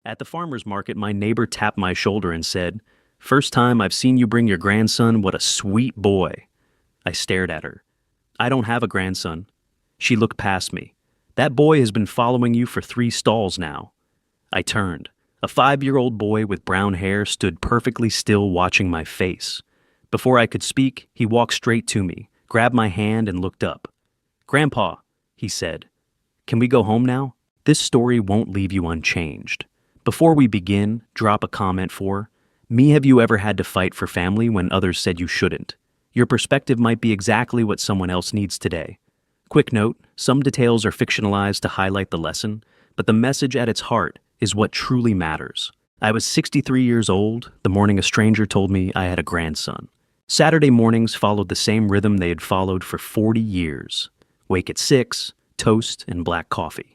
At the farmer's market, my neighbor tapped my shoulder and said, "First time I've seen you bring your grandson, what a sweet boy." I stared at her. "I don't have a grandson." She looked past me. "That boy has been following you for 3 stalls now." I turned. A 5-year-old boy with brown hair stood perfectly still watching my face. Before I could speak, he walked straight to me, grabbed my hand and looked up. "Grandpa," he said, "can we go home now? This story won't leave you unchanged. Before we begin, drop a comment for me. Have you ever had to fight for family when others said you shouldn't? Your perspective might be exactly what someone else needs today." Quick note, some details are fictionalized to highlight the lesson, but the message at its heart is what truly matters. I was 63 years old the morning a stranger told me I had a grandson. Saturday mornings followed the same rhythm they had followed for 40 years. Wake at 6, toast and black coffee.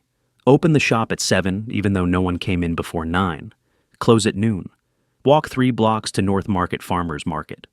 Open the shop at 7, even though no one came in before 9. Close at noon. Walk 3 blocks to North Market Farmers Market.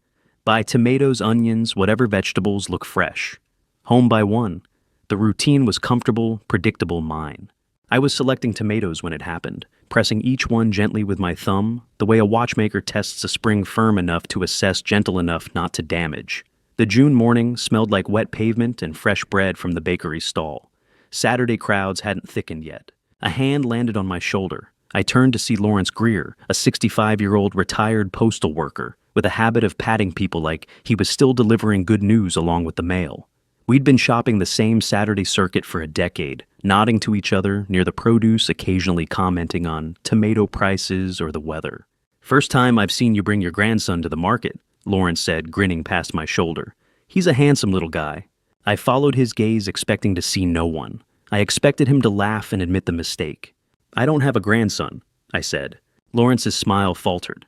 Buy tomatoes, onions, whatever vegetables look fresh. Home by 1. The routine was comfortable, predictable mine. I was selecting tomatoes when it happened, pressing each one gently with my thumb, the way a watchmaker tests a spring firm enough to assess gentle enough not to damage. The June morning smelled like wet pavement and fresh bread from the bakery stall. Saturday crowds hadn't thickened yet. A hand landed on my shoulder. I turned to see Lawrence Greer, a 65-year-old retired postal worker, with a habit of patting people like he was still delivering good news along with the mail. We'd been shopping the same Saturday circuit for a decade, nodding to each other near the produce, occasionally commenting on tomato prices or the weather. "First time I've seen you bring your grandson to the market," Lawrence said, grinning past my shoulder. "He's a handsome little guy." I followed his gaze, expecting to see no one. I expected him to laugh and admit the mistake. "I don't have a grandson," I said. Lawrence's smile faltered.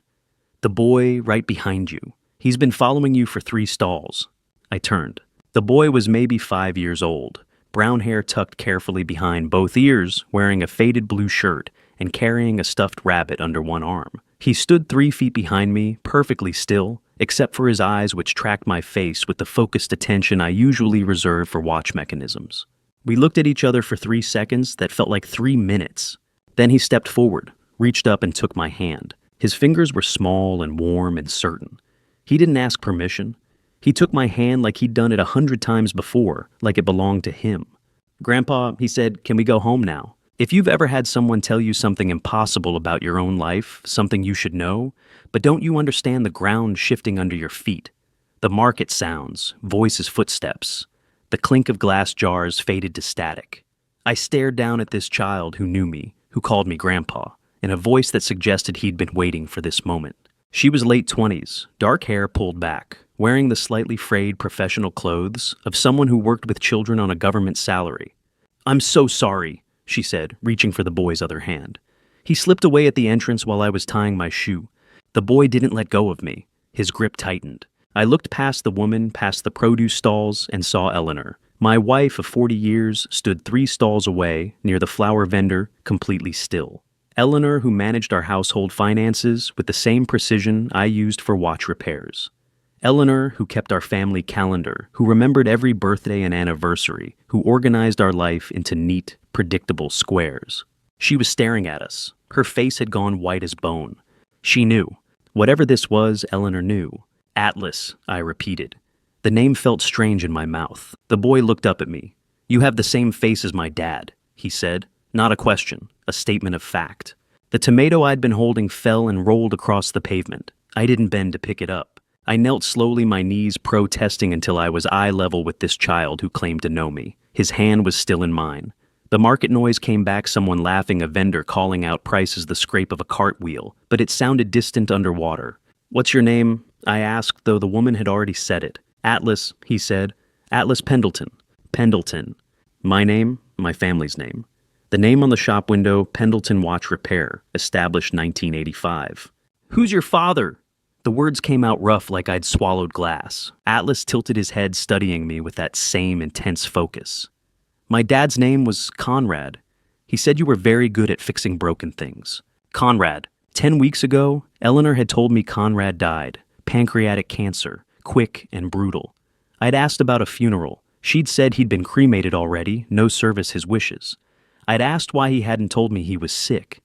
"The boy right behind you. He's been following you for 3 stalls." I turned. The boy was maybe 5 years old, brown hair tucked carefully behind both ears, wearing a faded blue shirt and carrying a stuffed rabbit under one arm. He stood 3 feet behind me, perfectly still, except for his eyes which tracked my face with the focused attention I usually reserve for watch mechanisms. We looked at each other for 3 seconds that felt like 3 minutes. Then he stepped forward, reached up and took my hand. His fingers were small and warm and certain. He didn't ask permission. He took my hand like he'd done it 100 times before, like it belonged to him. "Grandpa," he said, "can we go home now?" If you've ever had someone tell you something impossible about your own life, something you should know, but don't you understand the ground shifting under your feet? The market sounds, voices, footsteps. The clink of glass jars faded to static. I stared down at this child who knew me, who called me Grandpa, in a voice that suggested he'd been waiting for this moment. She was late 20s, dark hair pulled back, wearing the slightly frayed professional clothes of someone who worked with children on a government salary. "I'm so sorry," she said, reaching for the boy's other hand. He slipped away at the entrance while I was tying my shoe. The boy didn't let go of me. His grip tightened. I looked past the woman, past the produce stalls, and saw Eleanor. My wife of 40 years stood 3 stalls away, near the flower vendor, completely still. Eleanor, who managed our household finances with the same precision I used for watch repairs. Eleanor, who kept our family calendar, who remembered every birthday and anniversary, who organized our life into neat, predictable squares. She was staring at us. Her face had gone white as bone. She knew. Whatever this was, Eleanor knew. "Atlas," I repeated. The name felt strange in my mouth. The boy looked up at me. "You have the same face as my dad," he said. Not a question, a statement of fact. The tomato I'd been holding fell and rolled across the pavement. I didn't bend to pick it up. I knelt slowly, my knees protesting until I was eye level with this child who claimed to know me. His hand was still in mine. The market noise came back, someone laughing, a vendor calling out prices, the scrape of a cartwheel, but it sounded distant underwater. "What's your name?" I asked, though the woman had already said it. "Atlas," he said. "Atlas Pendleton." Pendleton. My name, my family's name. The name on the shop window, Pendleton Watch Repair, established 1985. "Who's your father?" The words came out rough, like I'd swallowed glass. Atlas tilted his head, studying me with that same intense focus. "My dad's name was Conrad. He said you were very good at fixing broken things." Conrad. 10 weeks ago, Eleanor had told me Conrad died. Pancreatic cancer. Quick and brutal. I'd asked about a funeral. She'd said he'd been cremated already, no service his wishes. I'd asked why he hadn't told me he was sick.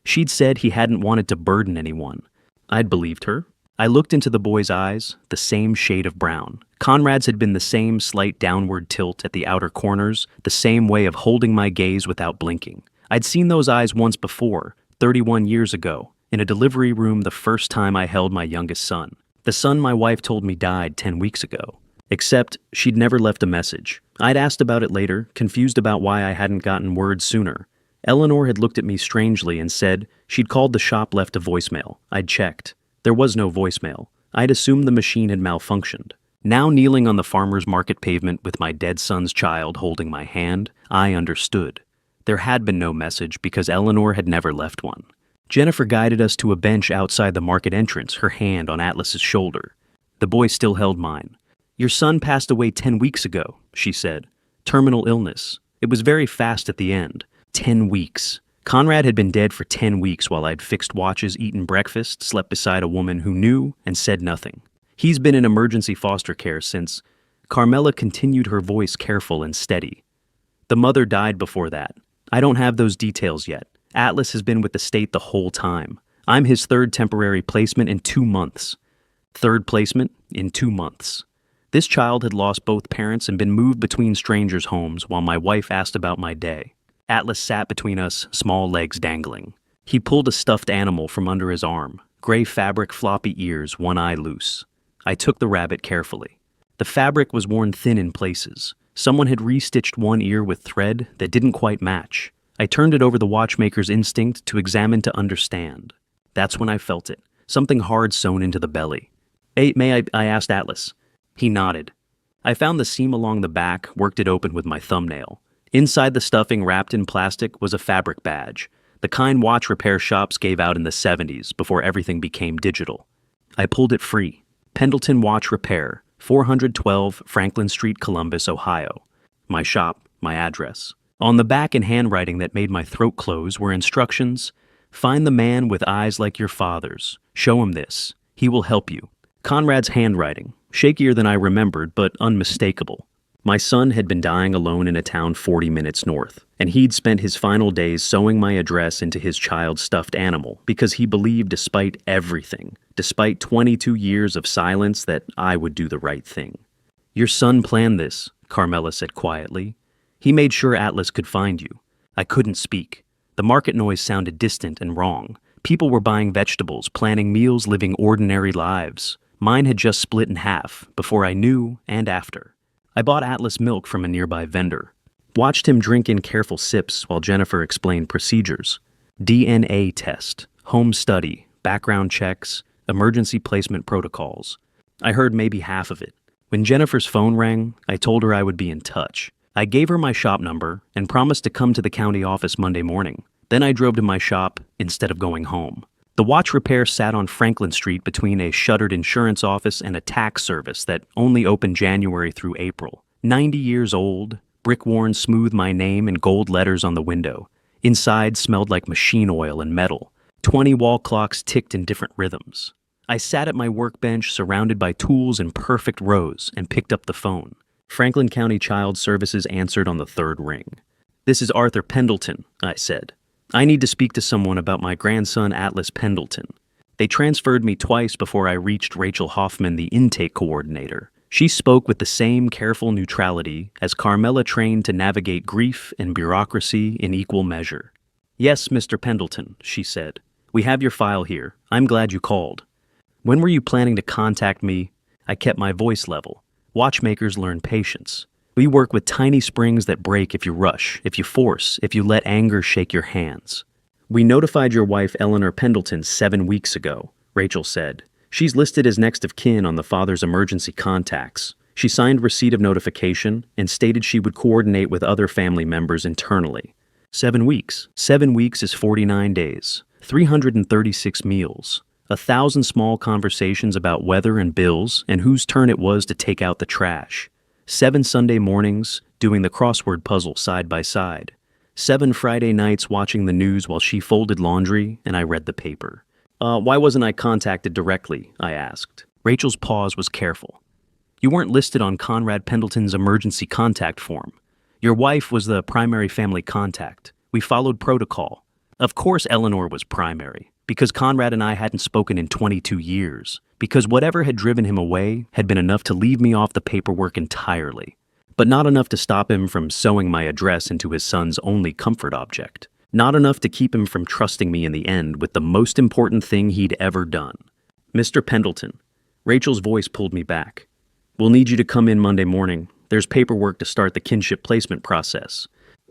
She'd said he hadn't wanted to burden anyone. I'd believed her. I looked into the boy's eyes, the same shade of brown. Conrad's had been the same slight downward tilt at the outer corners, the same way of holding my gaze without blinking. I'd seen those eyes once before, 31 years ago, in a delivery room the first time I held my youngest son. The son my wife told me died 10 weeks ago. Except she'd never left a message. I'd asked about it later, confused about why I hadn't gotten word sooner. Eleanor had looked at me strangely and said she'd called the shop, left a voicemail. I'd checked. There was no voicemail. I'd assumed the machine had malfunctioned. Now kneeling on the farmer's market pavement with my dead son's child holding my hand, I understood. There had been no message because Eleanor had never left one. Jennifer guided us to a bench outside the market entrance, her hand on Atlas's shoulder. The boy still held mine. "Your son passed away 10 weeks ago," she said. "Terminal illness. It was very fast at the end. 10 weeks. Conrad had been dead for 10 weeks while I'd fixed watches, eaten breakfast, slept beside a woman who knew and said nothing. He's been in emergency foster care since." Carmela continued, her voice careful and steady. "The mother died before that. I don't have those details yet. Atlas has been with the state the whole time. I'm his third temporary placement in 2 months. Third placement in 2 months. This child had lost both parents and been moved between strangers' homes while my wife asked about my day. Atlas sat between us, small legs dangling. He pulled a stuffed animal from under his arm, gray fabric, floppy ears, one eye loose. I took the rabbit carefully. The fabric was worn thin in places. Someone had restitched one ear with thread that didn't quite match. I turned it over the watchmaker's instinct to examine, to understand. That's when I felt it, something hard sewn into the belly. "Hey, I asked Atlas. He nodded. I found the seam along the back, worked it open with my thumbnail. Inside the stuffing, wrapped in plastic, was a fabric badge, the kind watch repair shops gave out in the 70s before everything became digital. I pulled it free. Pendleton Watch Repair, 412 Franklin Street, Columbus, Ohio. My shop, my address. On the back, in handwriting that made my throat close, were instructions. "Find the man with eyes like your father's. Show him this. He will help you." Conrad's handwriting, shakier than I remembered, but unmistakable. My son had been dying alone in a town 40 minutes north, and he'd spent his final days sewing my address into his child's stuffed animal because he believed, despite everything, despite 22 years of silence, that I would do the right thing. "Your son planned this," Carmela said quietly. "He made sure Atlas could find you." I couldn't speak. The market noise sounded distant and wrong. People were buying vegetables, planning meals, living ordinary lives. Mine had just split in half, before I knew and after. I bought Atlas milk from a nearby vendor. Watched him drink in careful sips while Jennifer explained procedures. DNA test, home study, background checks, emergency placement protocols. I heard maybe half of it. When Jennifer's phone rang, I told her I would be in touch. I gave her my shop number and promised to come to the county office Monday morning. Then I drove to my shop instead of going home. The watch repair sat on Franklin Street between a shuttered insurance office and a tax service that only opened January through April. 90 years old, brick-worn, smooth, my name in gold letters on the window. Inside smelled like machine oil and metal. 20 wall clocks ticked in different rhythms. I sat at my workbench surrounded by tools in perfect rows and picked up the phone. Franklin County Child Services answered on the third ring. "This is Arthur Pendleton," I said. "I need to speak to someone about my grandson, Atlas Pendleton." They transferred me twice before I reached Rachel Hoffman, the intake coordinator. She spoke with the same careful neutrality as Carmela, trained to navigate grief and bureaucracy in equal measure. "Yes, Mr. Pendleton," she said. "We have your file here. I'm glad you called. When were you planning to contact me?" I kept my voice level. Watchmakers learn patience. We work with tiny springs that break if you rush, if you force, if you let anger shake your hands. "We notified your wife, Eleanor Pendleton, 7 weeks ago," Rachel said. "She's listed as next of kin on the father's emergency contacts. She signed receipt of notification and stated she would coordinate with other family members internally." 7 weeks. 7 weeks is 49 days, 336 meals, 1,000 small conversations about weather and bills and whose turn it was to take out the trash. 7 Sunday mornings doing the crossword puzzle side by side. 7 Friday nights watching the news while she folded laundry and I read the paper. Why wasn't I contacted directly?" I asked. Rachel's pause was careful. "You weren't listed on Conrad Pendleton's emergency contact form. Your wife was the primary family contact. We followed protocol. Of course, Eleanor was primary, because Conrad and I hadn't spoken in 22 years, because whatever had driven him away had been enough to leave me off the paperwork entirely, but not enough to stop him from sewing my address into his son's only comfort object, not enough to keep him from trusting me in the end with the most important thing he'd ever done. Mr. Pendleton, Rachel's voice pulled me back. We'll need you to come in Monday morning. There's paperwork to start the kinship placement process.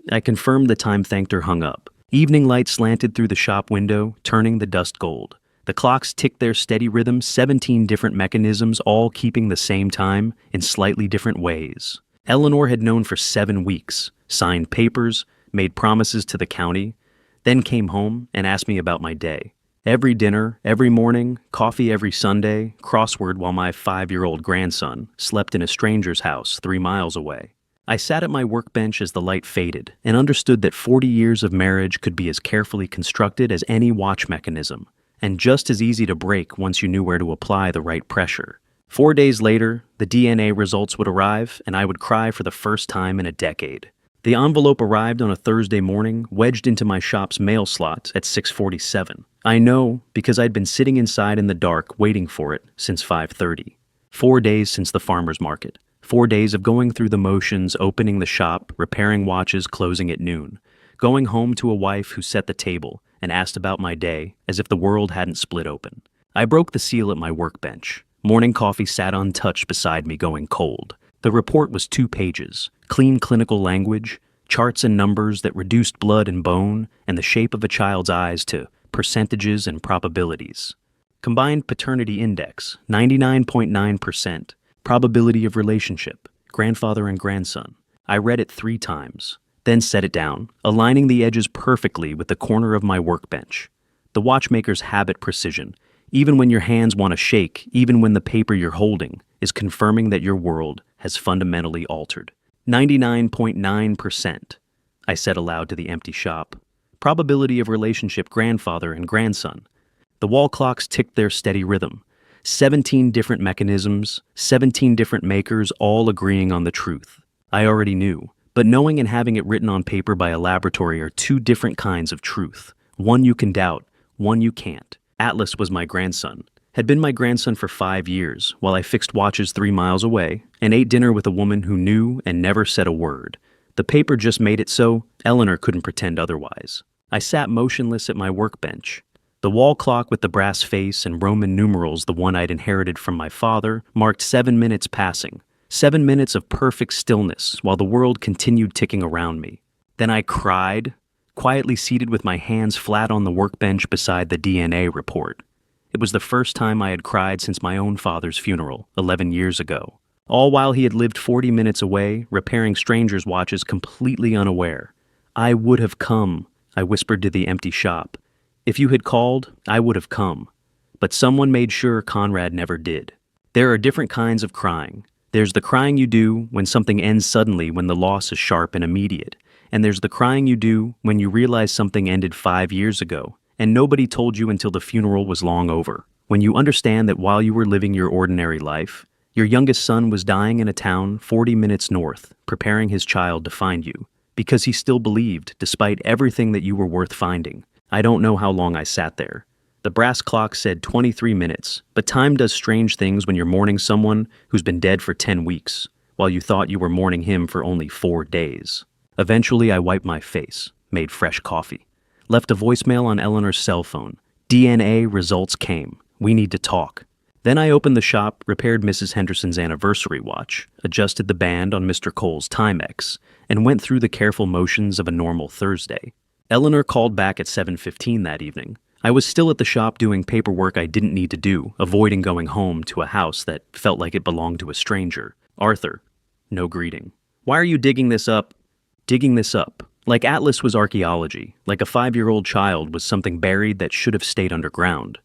I confirmed the time, thanked her, hung up. Evening light slanted through the shop window, turning the dust gold. The clocks ticked their steady rhythm, 17 different mechanisms, all keeping the same time in slightly different ways. Eleanor had known for 7 weeks, signed papers, made promises to the county, then came home and asked me about my day. Every dinner, every morning, coffee every Sunday, crossword while my 5-year-old grandson slept in a stranger's house 3 miles away. I sat at my workbench as the light faded and understood that 40 years of marriage could be as carefully constructed as any watch mechanism, and just as easy to break once you knew where to apply the right pressure. 4 days later, the DNA results would arrive, and I would cry for the first time in a decade. The envelope arrived on a Thursday morning, wedged into my shop's mail slot at 6:47. I know because I'd been sitting inside in the dark waiting for it since 5:30. 4 days since the farmer's market. 4 days of going through the motions, opening the shop, repairing watches, closing at noon. Going home to a wife who set the table and asked about my day as if the world hadn't split open. I broke the seal at my workbench. Morning coffee sat untouched beside me, going cold. The report was 2 pages, clean clinical language, charts and numbers that reduced blood and bone and the shape of a child's eyes to percentages and probabilities. Combined paternity index, 99.9%. Probability of relationship, grandfather and grandson. I read it 3 times, then set it down, aligning the edges perfectly with the corner of my workbench. The watchmaker's habit precision, even when your hands want to shake, even when the paper you're holding is confirming that your world has fundamentally altered. 99.9%, I said aloud to the empty shop. Probability of relationship, grandfather and grandson. The wall clocks ticked their steady rhythm. 17 different mechanisms, 17 different makers, all agreeing on the truth. I already knew, but knowing and having it written on paper by a laboratory are 2 different kinds of truth. One you can doubt, one you can't. Atlas was my grandson, had been my grandson for 5 years, while I fixed watches 3 miles away and ate dinner with a woman who knew and never said a word. The paper just made it so Eleanor couldn't pretend otherwise. I sat motionless at my workbench. The wall clock with the brass face and Roman numerals, the one I'd inherited from my father, marked 7 minutes passing. 7 minutes of perfect stillness while the world continued ticking around me. Then I cried, quietly seated with my hands flat on the workbench beside the DNA report. It was the first time I had cried since my own father's funeral, 11 years ago. All while he had lived 40 minutes away, repairing strangers' watches, completely unaware. I would have come, I whispered to the empty shop. If you had called, I would have come. But someone made sure Conrad never did. There are different kinds of crying. There's the crying you do when something ends suddenly, when the loss is sharp and immediate. And there's the crying you do when you realize something ended 5 years ago, and nobody told you until the funeral was long over. When you understand that while you were living your ordinary life, your youngest son was dying in a town 40 minutes north, preparing his child to find you, because he still believed, despite everything, that you were worth finding. I don't know how long I sat there. The brass clock said 23 minutes, but time does strange things when you're mourning someone who's been dead for 10 weeks, while you thought you were mourning him for only 4 days. Eventually, I wiped my face, made fresh coffee, left a voicemail on Eleanor's cell phone. DNA results came. We need to talk. Then I opened the shop, repaired Mrs. Henderson's anniversary watch, adjusted the band on Mr. Cole's Timex, and went through the careful motions of a normal Thursday. Eleanor called back at 7:15 that evening. I was still at the shop doing paperwork I didn't need to do, avoiding going home to a house that felt like it belonged to a stranger. Arthur. No greeting. Why are you digging this up? Digging this up. Like Atlas was archaeology, like a 5-year-old child was something buried that should have stayed underground.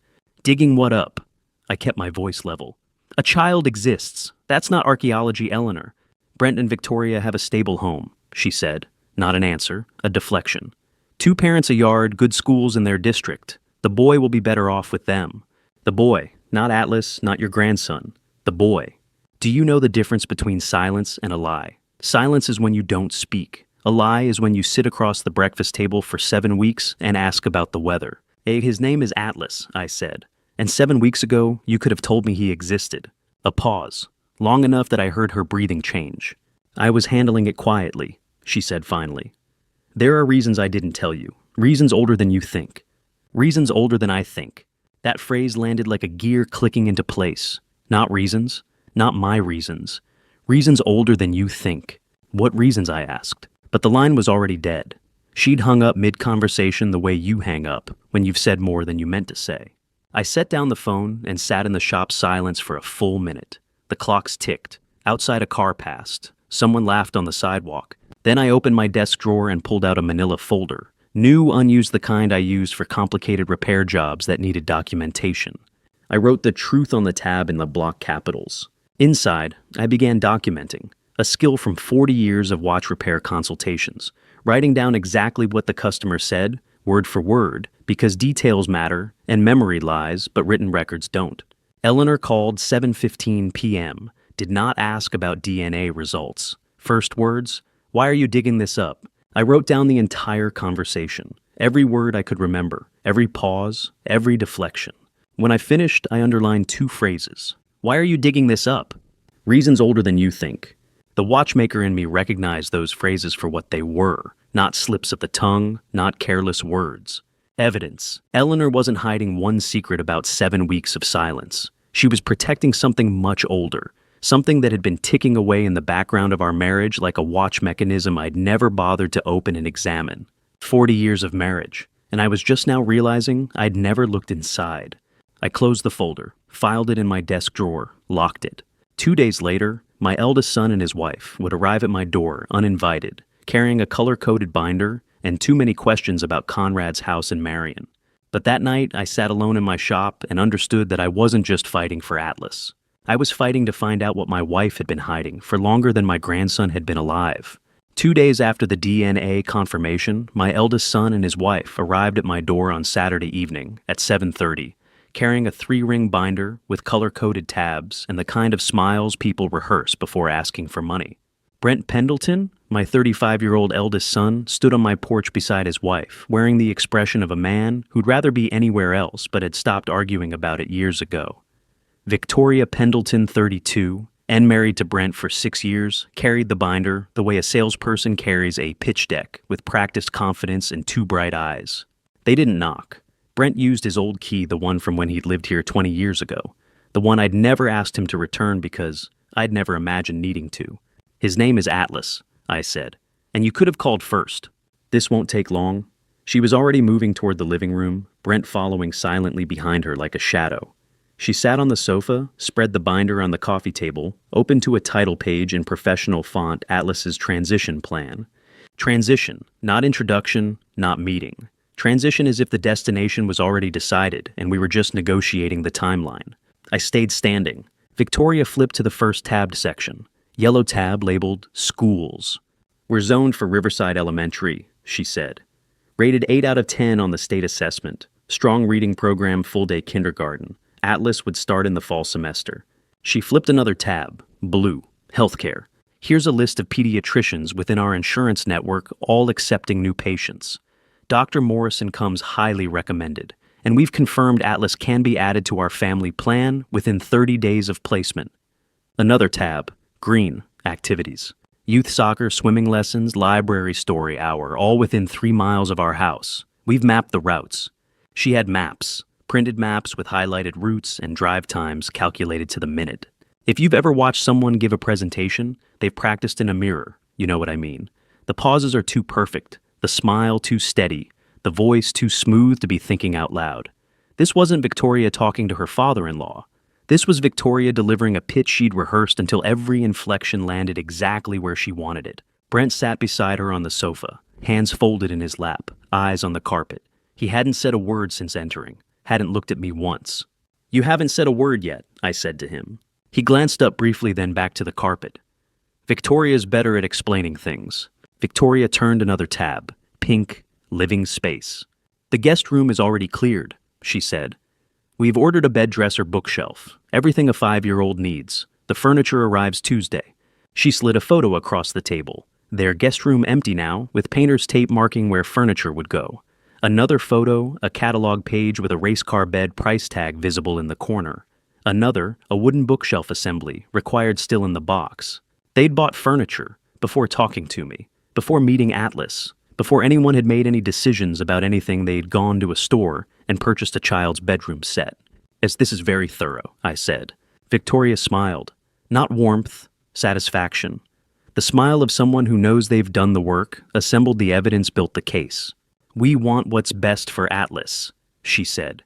Digging what up? I kept my voice level. A child exists. That's not archaeology, Eleanor. Brent and Victoria have a stable home, she said. Not an answer, a deflection. 2 parents a yard, good schools in their district. The boy will be better off with them. The boy, not Atlas, not your grandson. The boy. Do you know the difference between silence and a lie? Silence is when you don't speak. A lie is when you sit across the breakfast table for 7 weeks and ask about the weather. His name is Atlas, I said. And 7 weeks ago, you could have told me he existed. A pause, long enough that I heard her breathing change. I was handling it quietly, she said finally. There are reasons I didn't tell you. Reasons older than you think. Reasons older than I think. That phrase landed like a gear clicking into place. Not reasons. Not my reasons. Reasons older than you think. What reasons, I asked. But the line was already dead. She'd hung up mid-conversation the way you hang up when you've said more than you meant to say. I set down the phone and sat in the shop's silence for a full minute. The clocks ticked. Outside a car passed. Someone laughed on the sidewalk. Then I opened my desk drawer and pulled out a manila folder. New, unused, the kind I used for complicated repair jobs that needed documentation. I wrote the truth on the tab in the block capitals. Inside, I began documenting, a skill from 40 years of watch repair consultations, writing down exactly what the customer said, word for word, because details matter and memory lies, but written records don't. Eleanor called 7:15 p.m., did not ask about DNA results. First words, "Why are you digging this up?" I wrote down the entire conversation, every word I could remember, every pause, every deflection. When I finished, I underlined 2 phrases. Why are you digging this up? Reasons older than you think. The watchmaker in me recognized those phrases for what they were, not slips of the tongue, not careless words. Evidence. Eleanor wasn't hiding one secret about 7 weeks of silence. She was protecting something much older, something that had been ticking away in the background of our marriage like a watch mechanism I'd never bothered to open and examine. 40 years of marriage, and I was just now realizing I'd never looked inside. I closed the folder, filed it in my desk drawer, locked it. 2 days later, my eldest son and his wife would arrive at my door uninvited, carrying a color-coded binder and too many questions about Conrad's house in Marion. But that night, I sat alone in my shop and understood that I wasn't just fighting for Atlas. I was fighting to find out what my wife had been hiding for longer than my grandson had been alive. 2 days after the DNA confirmation, my eldest son and his wife arrived at my door on Saturday evening at 7:30, carrying a 3-ring binder with color-coded tabs and the kind of smiles people rehearse before asking for money. Brent Pendleton, my 35-year-old eldest son, stood on my porch beside his wife, wearing the expression of a man who'd rather be anywhere else but had stopped arguing about it years ago. Victoria Pendleton, 32, and married to Brent for 6 years, carried the binder the way a salesperson carries a pitch deck with practiced confidence and 2 bright eyes. They didn't knock. Brent used his old key, the one from when he'd lived here 20 years ago, the one I'd never asked him to return because I'd never imagined needing to. His name is Atlas, I said, and you could have called first. This won't take long. She was already moving toward the living room, Brent following silently behind her like a shadow. She sat on the sofa, spread the binder on the coffee table, opened to a title page in professional font Atlas's transition plan. Transition, not introduction, not meeting. Transition as if the destination was already decided and we were just negotiating the timeline. I stayed standing. Victoria flipped to the first tabbed section. Yellow tab labeled Schools. We're zoned for Riverside Elementary, she said. Rated 8 out of 10 on the state assessment. Strong reading program, full-day kindergarten. Atlas would start in the fall semester. She flipped another tab. Blue. Healthcare. Here's a list of pediatricians within our insurance network all accepting new patients. Dr. Morrison comes highly recommended, and we've confirmed Atlas can be added to our family plan within 30 days of placement. Another tab. Green. Activities. Youth soccer, swimming lessons, library story hour, all within 3 miles of our house. We've mapped the routes. She had maps. Printed maps with highlighted routes and drive times calculated to the minute. If you've ever watched someone give a presentation, they've practiced in a mirror. You know what I mean. The pauses are too perfect, the smile too steady, the voice too smooth to be thinking out loud. This wasn't Victoria talking to her father-in-law. This was Victoria delivering a pitch she'd rehearsed until every inflection landed exactly where she wanted it. Brent sat beside her on the sofa, hands folded in his lap, eyes on the carpet. He hadn't said a word since entering. Hadn't looked at me once. You haven't said a word yet, I said to him. He glanced up briefly, then back to the carpet. Victoria's better at explaining things. Victoria turned another tab. Pink, living space. The guest room is already cleared, she said. We've ordered a bed dresser bookshelf. Everything a 5-year-old needs. The furniture arrives Tuesday. She slid a photo across the table. Their guest room empty now, with painter's tape marking where furniture would go. Another photo, a catalog page with a race car bed price tag visible in the corner. Another, a wooden bookshelf assembly, required still in the box. They'd bought furniture, before talking to me, before meeting Atlas, before anyone had made any decisions about anything. They'd gone to a store and purchased a child's bedroom set. "As this is very thorough," I said. Victoria smiled. Not warmth, satisfaction. The smile of someone who knows they've done the work, assembled the evidence, built the case. "We want what's best for Atlas," she said.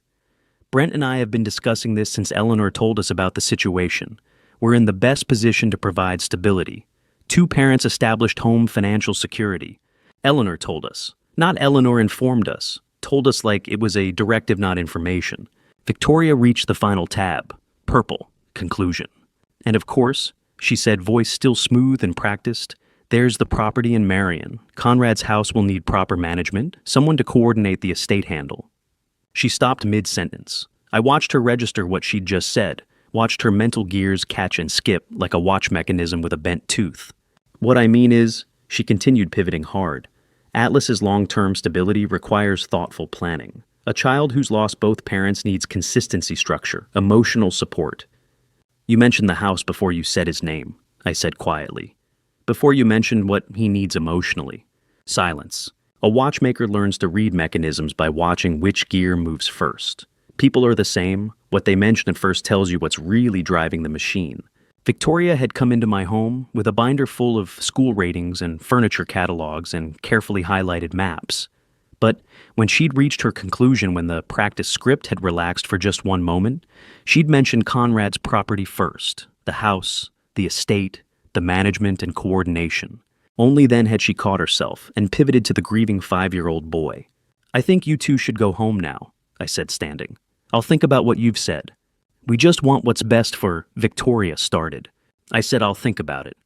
"Brent and I have been discussing this since Eleanor told us about the situation. We're in the best position to provide stability. 2 parents established home financial security. Eleanor told us. Not Eleanor informed us. Told us like it was a directive, not information." Victoria reached the final tab. Purple. Conclusion. "And of course," she said, voice still smooth and practiced, "there's the property in Marion. Conrad's house will need proper management, someone to coordinate the estate handle." She stopped mid-sentence. I watched her register what she'd just said, watched her mental gears catch and skip like a watch mechanism with a bent tooth. "What I mean is," she continued, pivoting hard, "Atlas's long-term stability requires thoughtful planning. A child who's lost both parents needs consistency, structure, emotional support." "You mentioned the house before you said his name," I said quietly. "Before you mentioned what he needs emotionally." Silence. A watchmaker learns to read mechanisms by watching which gear moves first. People are the same. What they mention at first tells you what's really driving the machine. Victoria had come into my home with a binder full of school ratings and furniture catalogs and carefully highlighted maps. But when she'd reached her conclusion, when the practice script had relaxed for just one moment, she'd mentioned Conrad's property first, the house, the estate, the management and coordination. Only then had she caught herself and pivoted to the grieving 5-year-old boy. "I think you two should go home now," I said, standing. "I'll think about what you've said." "We just want what's best for," Victoria started. I said, "I'll think about it."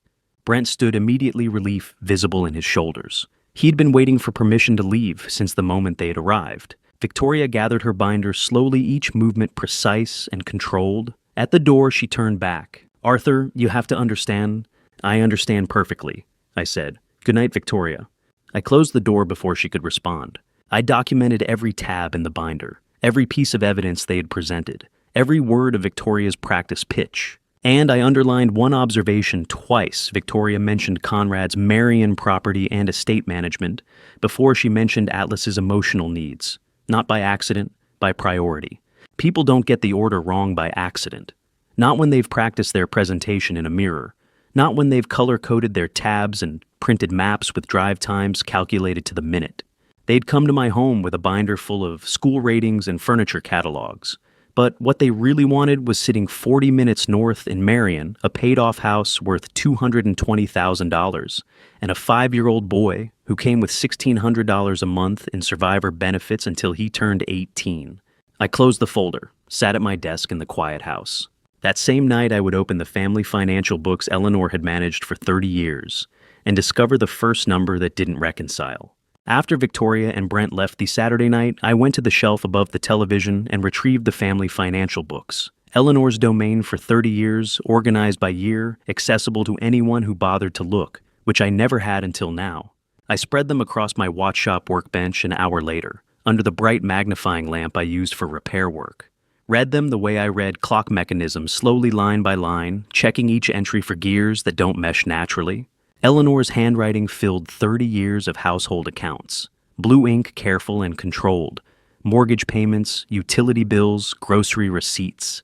Brent stood, immediately relief visible in his shoulders. He'd been waiting for permission to leave since the moment they had arrived. Victoria gathered her binder slowly, each movement precise and controlled. At the door, she turned back. "Arthur, you have to understand." "I understand perfectly," I said. "Good night, Victoria." I closed the door before she could respond. I documented every tab in the binder, every piece of evidence they had presented, every word of Victoria's practice pitch. And I underlined one observation twice. Victoria mentioned Conrad's Marion property and estate management before she mentioned Atlas's emotional needs. Not by accident, by priority. People don't get the order wrong by accident. Not when they've practiced their presentation in a mirror. Not when they've color-coded their tabs and printed maps with drive times calculated to the minute. They'd come to my home with a binder full of school ratings and furniture catalogs. But what they really wanted was sitting 40 minutes north in Marion, a paid-off house worth $220,000, and a 5-year-old boy who came with $1,600 a month in survivor benefits until he turned 18. I closed the folder, sat at my desk in the quiet house. That same night, I would open the family financial books Eleanor had managed for 30 years and discover the first number that didn't reconcile. After Victoria and Brent left the Saturday night, I went to the shelf above the television and retrieved the family financial books. Eleanor's domain for 30 years, organized by year, accessible to anyone who bothered to look, which I never had until now. I spread them across my watch shop workbench an hour later, under the bright magnifying lamp I used for repair work. Read them the way I read clock mechanisms, slowly line by line, checking each entry for gears that don't mesh naturally. Eleanor's handwriting filled 30 years of household accounts. Blue ink, careful and controlled. Mortgage payments, utility bills, grocery receipts.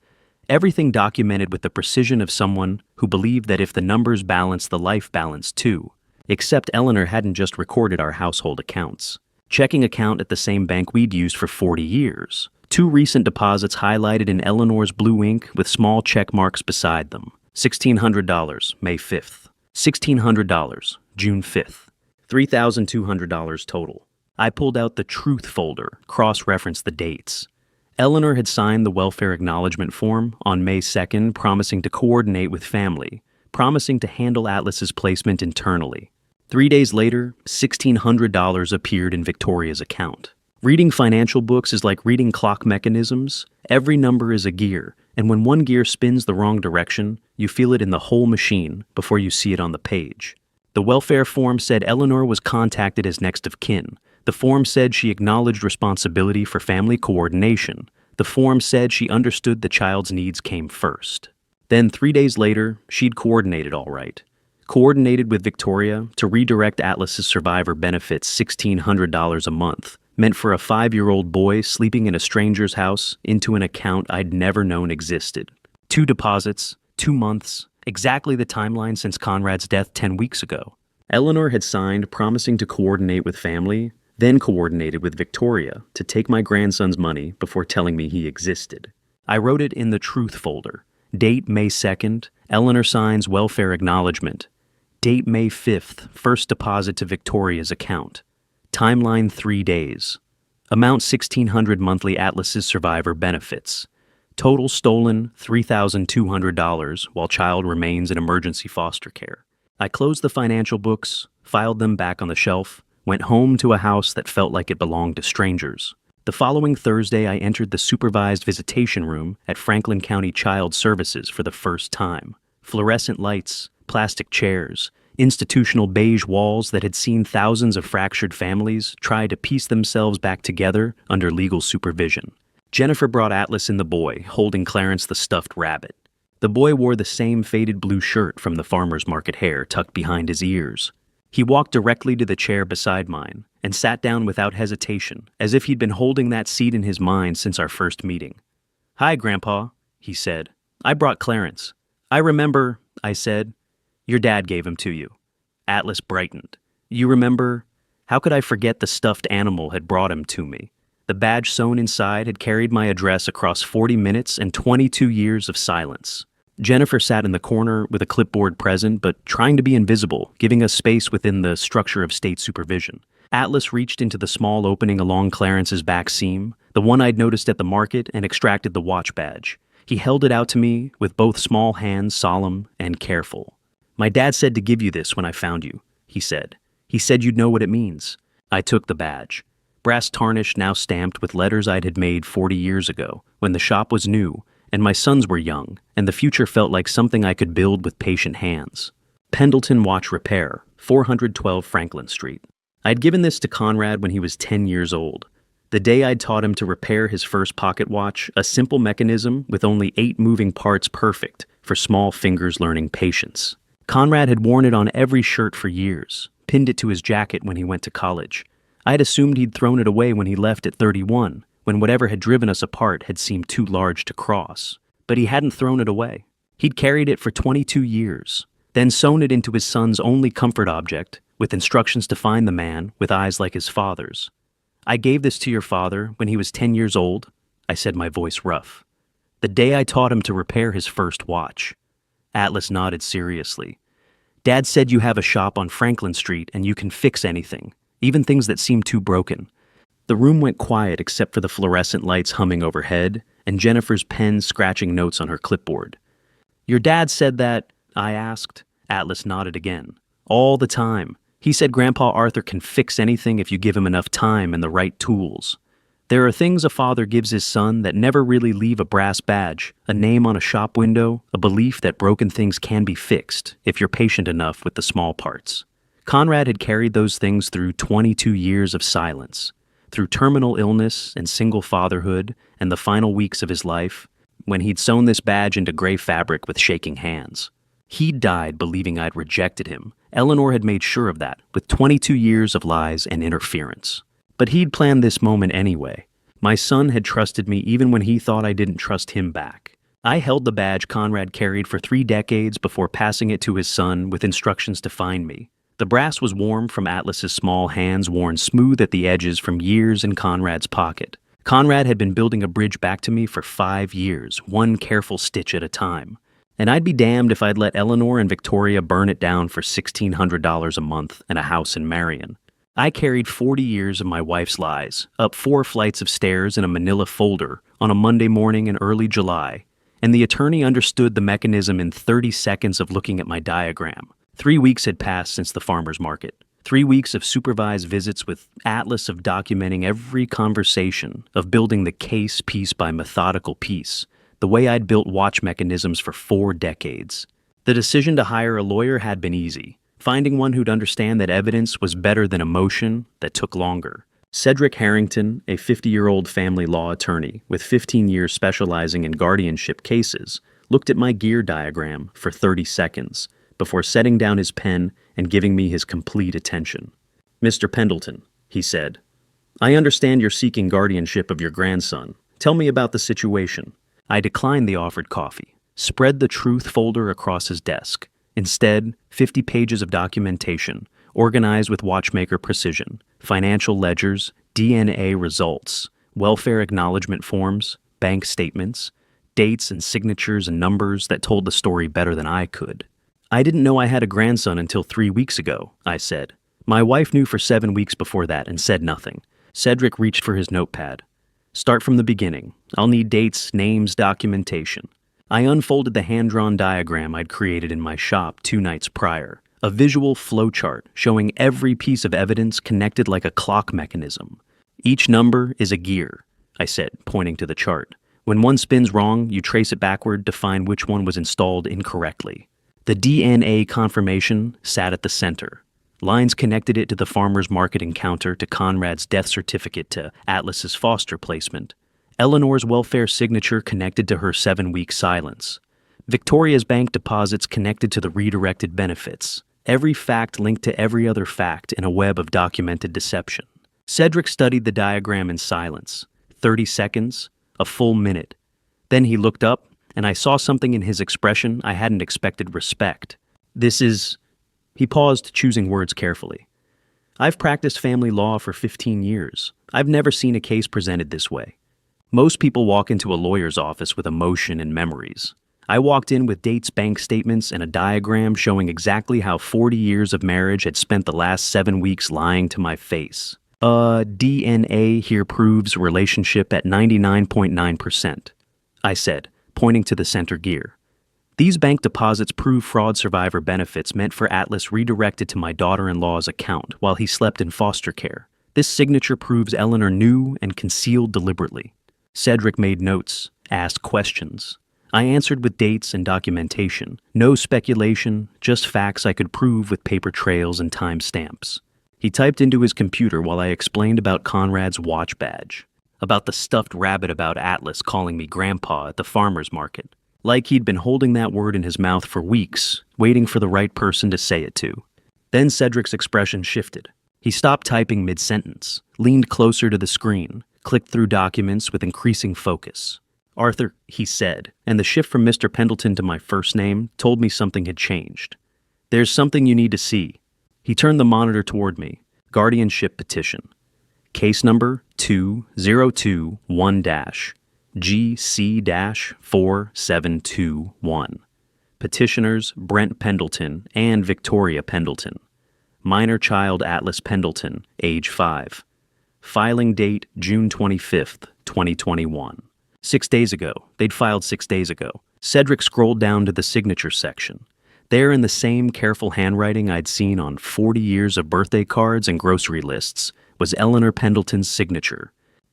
Everything documented with the precision of someone who believed that if the numbers balanced, the life balanced too. Except Eleanor hadn't just recorded our household accounts. Checking account at the same bank we'd used for 40 years. 2 recent deposits highlighted in Eleanor's blue ink with small check marks beside them. $1,600, May 5th. $1,600, June 5th. $3,200 total. I pulled out the truth folder, cross-referenced the dates. Eleanor had signed the welfare acknowledgement form on May 2nd, promising to coordinate with family, promising to handle Atlas's placement internally. 3 days later, $1,600 appeared in Victoria's account. Reading financial books is like reading clock mechanisms. Every number is a gear, and when one gear spins the wrong direction, you feel it in the whole machine before you see it on the page. The welfare form said Eleanor was contacted as next of kin. The form said she acknowledged responsibility for family coordination. The form said she understood the child's needs came first. Then 3 days later, she'd coordinated all right. Coordinated with Victoria to redirect Atlas's survivor benefits $1,600 a month, meant for a 5-year-old boy sleeping in a stranger's house, into an account I'd never known existed. 2 deposits, 2 months, exactly the timeline since Conrad's death 10 weeks ago. Eleanor had signed promising to coordinate with family, then coordinated with Victoria to take my grandson's money before telling me he existed. I wrote it in the truth folder. Date May 2nd, Eleanor signs welfare acknowledgement. Date May 5th, first deposit to Victoria's account. Timeline 3 days. Amount $1,600 monthly Atlas's survivor benefits. Total stolen $3,200 while child remains in emergency foster care. I closed the financial books, filed them back on the shelf, went home to a house that felt like it belonged to strangers. The following Thursday, I entered the supervised visitation room at Franklin County Child Services for the first time. Fluorescent lights, plastic chairs, institutional beige walls that had seen thousands of fractured families try to piece themselves back together under legal supervision. Jennifer brought Atlas and the boy, holding Clarence the stuffed rabbit. The boy wore the same faded blue shirt from the farmer's market hair tucked behind his ears. He walked directly to the chair beside mine and sat down without hesitation, as if he'd been holding that seat in his mind since our first meeting. "Hi, Grandpa," he said. "I brought Clarence." "I remember," I said. "Your dad gave him to you." Atlas brightened. "You remember?" How could I forget the stuffed animal had brought him to me? The badge sewn inside had carried my address across 40 minutes and 22 years of silence. Jennifer sat in the corner with a clipboard present, but trying to be invisible, giving us space within the structure of state supervision. Atlas reached into the small opening along Clarence's back seam, the one I'd noticed at the market, and extracted the watch badge. He held it out to me with both small hands, solemn and careful. "My dad said to give you this when I found you," he said. "He said you'd know what it means." I took the badge. Brass tarnish now stamped with letters I'd had made 40 years ago, when the shop was new, and my sons were young, and the future felt like something I could build with patient hands. Pendleton Watch Repair, 412 Franklin Street. I'd given this to Conrad when he was 10 years old. The day I'd taught him to repair his first pocket watch, a simple mechanism with only 8 moving parts perfect for small fingers learning patience. Conrad had worn it on every shirt for years, pinned it to his jacket when he went to college. I had assumed he'd thrown it away when he left at 31, when whatever had driven us apart had seemed too large to cross. But he hadn't thrown it away. He'd carried it for 22 years, then sewn it into his son's only comfort object, with instructions to find the man with eyes like his father's. "I gave this to your father when he was 10 years old," I said, my voice rough. "The day I taught him to repair his first watch." Atlas nodded seriously. "Dad said you have a shop on Franklin Street and you can fix anything, even things that seem too broken." The room went quiet except for the fluorescent lights humming overhead and Jennifer's pen scratching notes on her clipboard. "Your dad said that?" I asked. Atlas nodded again. "All the time. He said Grandpa Arthur can fix anything if you give him enough time and the right tools. There are things a father gives his son that never really leave a brass badge, a name on a shop window, a belief that broken things can be fixed if you're patient enough with the small parts." Conrad had carried those things through 22 years of silence, through terminal illness and single fatherhood and the final weeks of his life, when he'd sewn this badge into gray fabric with shaking hands. He'd died believing I'd rejected him. Eleanor had made sure of that, with 22 years of lies and interference. But he'd planned this moment anyway. My son had trusted me even when he thought I didn't trust him back. I held the badge Conrad carried for 3 decades before passing it to his son with instructions to find me. The brass was warm from Atlas's small hands, worn smooth at the edges from years in Conrad's pocket. Conrad had been building a bridge back to me for 5 years, one careful stitch at a time. And I'd be damned if I'd let Eleanor and Victoria burn it down for $1,600 a month and a house in Marion. I carried 40 years of my wife's lies, up 4 flights of stairs in a manila folder on a Monday morning in early July, and the attorney understood the mechanism in 30 seconds of looking at my diagram. 3 weeks had passed since the farmer's market. 3 weeks of supervised visits with Atlas of documenting every conversation, of building the case piece by methodical piece, the way I'd built watch mechanisms for 4 decades. The decision to hire a lawyer had been easy. Finding one who'd understand that evidence was better than emotion that took longer. Cedric Harrington, a 50-year-old family law attorney with 15 years specializing in guardianship cases, looked at my gear diagram for 30 seconds before setting down his pen and giving me his complete attention. "Mr. Pendleton," he said, "I understand you're seeking guardianship of your grandson. Tell me about the situation." I declined the offered coffee, spread the truth folder across his desk. Instead, 50 pages of documentation, organized with watchmaker precision, financial ledgers, DNA results, welfare acknowledgement forms, bank statements, dates and signatures and numbers that told the story better than I could. "I didn't know I had a grandson until 3 weeks ago," I said. "My wife knew for 7 weeks before that and said nothing." Cedric reached for his notepad. "Start from the beginning. I'll need dates, names, documentation." I unfolded the hand-drawn diagram I'd created in my shop 2 nights prior, a visual flowchart showing every piece of evidence connected like a clock mechanism. "Each number is a gear," I said, pointing to the chart. "When one spins wrong, you trace it backward to find which one was installed incorrectly." The DNA confirmation sat at the center. Lines connected it to the farmer's market encounter, to Conrad's death certificate, to Atlas's foster placement. Eleanor's welfare signature connected to her 7-week silence. Victoria's bank deposits connected to the redirected benefits. Every fact linked to every other fact in a web of documented deception. Cedric studied the diagram in silence. 30 seconds, a full minute. Then he looked up, and I saw something in his expression I hadn't expected: respect. "This is..." He paused, choosing words carefully. "I've practiced family law for 15 years. I've never seen a case presented this way. Most people walk into a lawyer's office with emotion and memories. I walked in with dates, bank statements, and a diagram showing exactly how 40 years of marriage had spent the last 7 weeks lying to my face. DNA here proves relationship at 99.9%, I said, pointing to the center gear. "These bank deposits prove fraud survivor benefits meant for Atlas redirected to my daughter-in-law's account while he slept in foster care. This signature proves Eleanor knew and concealed deliberately." Cedric made notes, asked questions. I answered with dates and documentation. No speculation, just facts I could prove with paper trails and timestamps. He typed into his computer while I explained about Conrad's watch badge, about the stuffed rabbit, about Atlas calling me grandpa at the farmer's market. Like he'd been holding that word in his mouth for weeks, waiting for the right person to say it to. Then Cedric's expression shifted. He stopped typing mid-sentence, leaned closer to the screen, clicked through documents with increasing focus. "Arthur," he said, and the shift from Mr. Pendleton to my first name told me something had changed. "There's something you need to see." He turned the monitor toward me. "Guardianship petition. Case number 2021-GC-4721. Petitioners Brent Pendleton and Victoria Pendleton. Minor child Atlas Pendleton, age 5. Filing date June 25th, 2021. 6 days ago. They'd filed 6 days ago. Cedric scrolled down to the signature section. There, in the same careful handwriting I'd seen on 40 years of birthday cards and grocery lists, was Eleanor Pendleton's signature.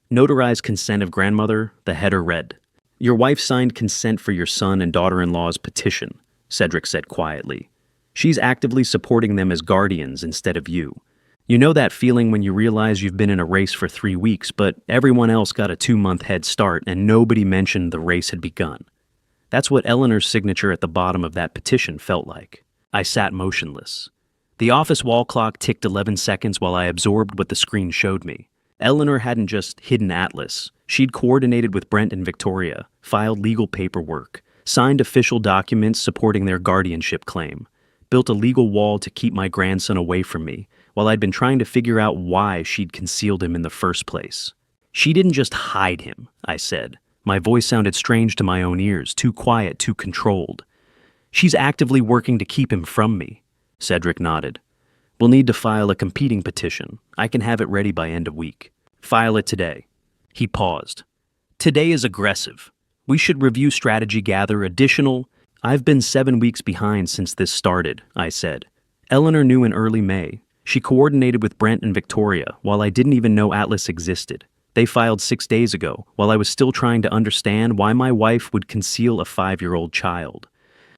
"Notarized consent of grandmother," the header read. "Your wife signed consent for your son and daughter-in-law's petition," Cedric said quietly. "She's actively supporting them as guardians instead of you. You know that feeling when you realize you've been in a race for 3 weeks, but everyone else got a 2-month head start and nobody mentioned the race had begun. That's what Eleanor's signature at the bottom of that petition felt like." I sat motionless. The office wall clock ticked 11 seconds while I absorbed what the screen showed me. Eleanor hadn't just hidden Atlas. She'd coordinated with Brent and Victoria, filed legal paperwork, signed official documents supporting their guardianship claim, built a legal wall to keep my grandson away from me, while I'd been trying to figure out why she'd concealed him in the first place. "She didn't just hide him," I said. My voice sounded strange to my own ears, too quiet, too controlled. "She's actively working to keep him from me." Cedric nodded. "We'll need to file a competing petition. I can have it ready by end of week." "File it today." He paused. "Today is aggressive. We should review strategy, gather additional..." "I've been 7 weeks behind since this started," I said. "Eleanor knew in early May. She coordinated with Brent and Victoria while I didn't even know Atlas existed. They filed 6 days ago while I was still trying to understand why my wife would conceal a 5-year-old child."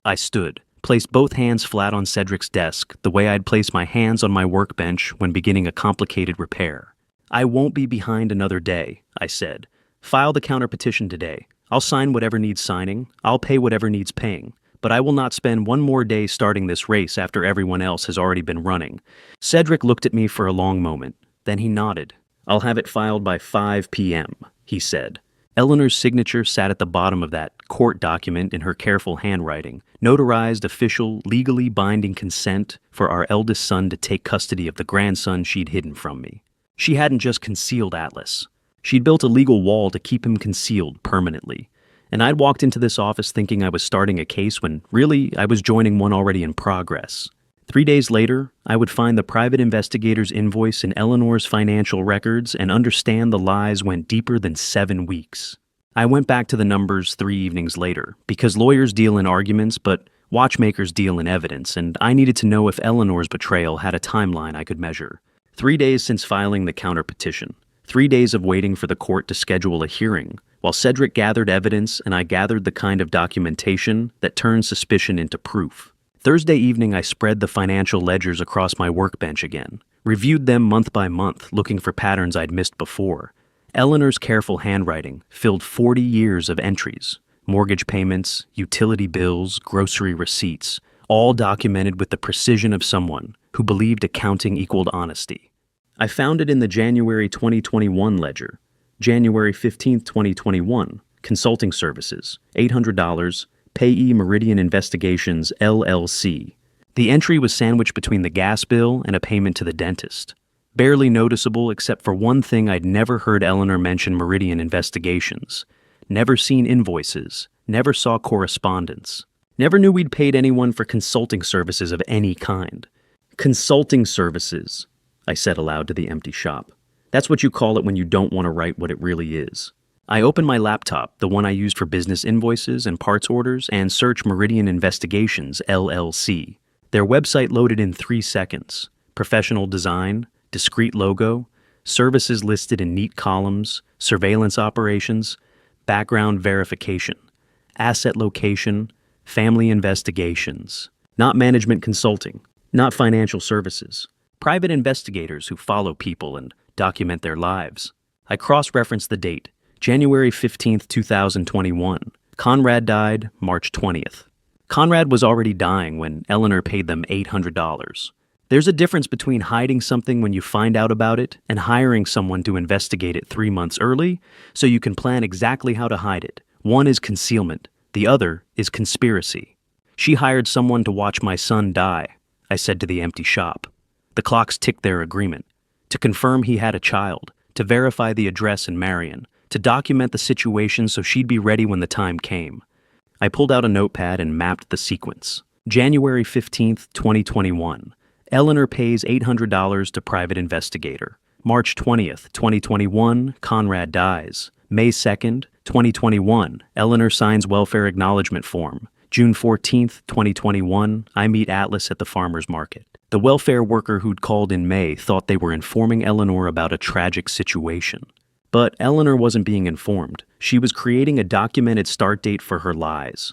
I stood, placed both hands flat on Cedric's desk, the way I'd place my hands on my workbench when beginning a complicated repair. "I won't be behind another day," I said. "File the counterpetition today. I'll sign whatever needs signing. I'll pay whatever needs paying. But I will not spend one more day starting this race after everyone else has already been running." Cedric looked at me for a long moment. Then he nodded. "I'll have it filed by 5 p.m., he said. Eleanor's signature sat at the bottom of that court document in her careful handwriting, notarized official, legally binding consent for our eldest son to take custody of the grandson she'd hidden from me. She hadn't just concealed Atlas. She'd built a legal wall to keep him concealed permanently. And I'd walked into this office thinking I was starting a case when, really, I was joining one already in progress. 3 days later, I would find the private investigator's invoice in Eleanor's financial records and understand the lies went deeper than 7 weeks. I went back to the numbers 3 evenings later, because lawyers deal in arguments, but watchmakers deal in evidence, and I needed to know if Eleanor's betrayal had a timeline I could measure. 3 days since filing the counterpetition. 3 days of waiting for the court to schedule a hearing, while Cedric gathered evidence and I gathered the kind of documentation that turns suspicion into proof. Thursday evening, I spread the financial ledgers across my workbench again, reviewed them month by month, looking for patterns I'd missed before. Eleanor's careful handwriting filled 40 years of entries, mortgage payments, utility bills, grocery receipts, all documented with the precision of someone who believed accounting equaled honesty. I found it in the January 2021 ledger. January 15, 2021, consulting services, $800, Payee Meridian Investigations, LLC. The entry was sandwiched between the gas bill and a payment to the dentist. Barely noticeable except for one thing I'd never heard Eleanor mention Meridian Investigations. Never seen invoices, never saw correspondence. Never knew we'd paid anyone for consulting services of any kind. Consulting services, I said aloud to the empty shop. That's what you call it when you don't want to write what it really is. I opened my laptop, the one I used for business invoices and parts orders, and searched Meridian Investigations, LLC. Their website loaded in 3 seconds. Professional design, discrete logo, services listed in neat columns, surveillance operations, background verification, asset location, family investigations. Not management consulting, not financial services. Private investigators who follow people and document their lives. I cross-referenced the date, January 15, 2021. Conrad died March 20th. Conrad was already dying when Eleanor paid them $800. There's a difference between hiding something when you find out about it and hiring someone to investigate it 3 months early so you can plan exactly how to hide it. One is concealment, the other is conspiracy. She hired someone to watch my son die, I said to the empty shop. The clocks ticked their agreement. To confirm he had a child, to verify the address in Marion, to document the situation so she'd be ready when the time came. I pulled out a notepad and mapped the sequence. January 15th, 2021. Eleanor pays $800 to private investigator. March 20th, 2021, Conrad dies. May 2nd, 2021, Eleanor signs welfare acknowledgement form. June 14th, 2021, I meet Atlas at the farmer's market. The welfare worker who'd called in May thought they were informing Eleanor about a tragic situation. But Eleanor wasn't being informed. She was creating a documented start date for her lies.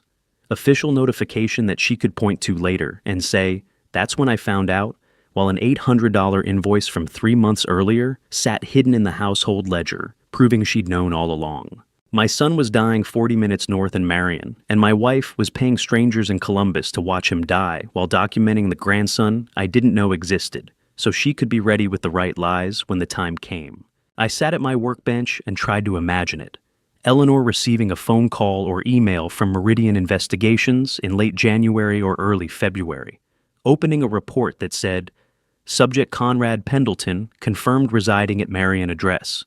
Official notification that she could point to later and say, "That's when I found out," while an $800 invoice from 3 months earlier sat hidden in the household ledger, proving she'd known all along. My son was dying 40 minutes north in Marion, and my wife was paying strangers in Columbus to watch him die while documenting the grandson I didn't know existed, so she could be ready with the right lies when the time came. I sat at my workbench and tried to imagine it. Eleanor receiving a phone call or email from Meridian Investigations in late January or early February, opening a report that said, "Subject Conrad Pendleton, confirmed residing at Marion address.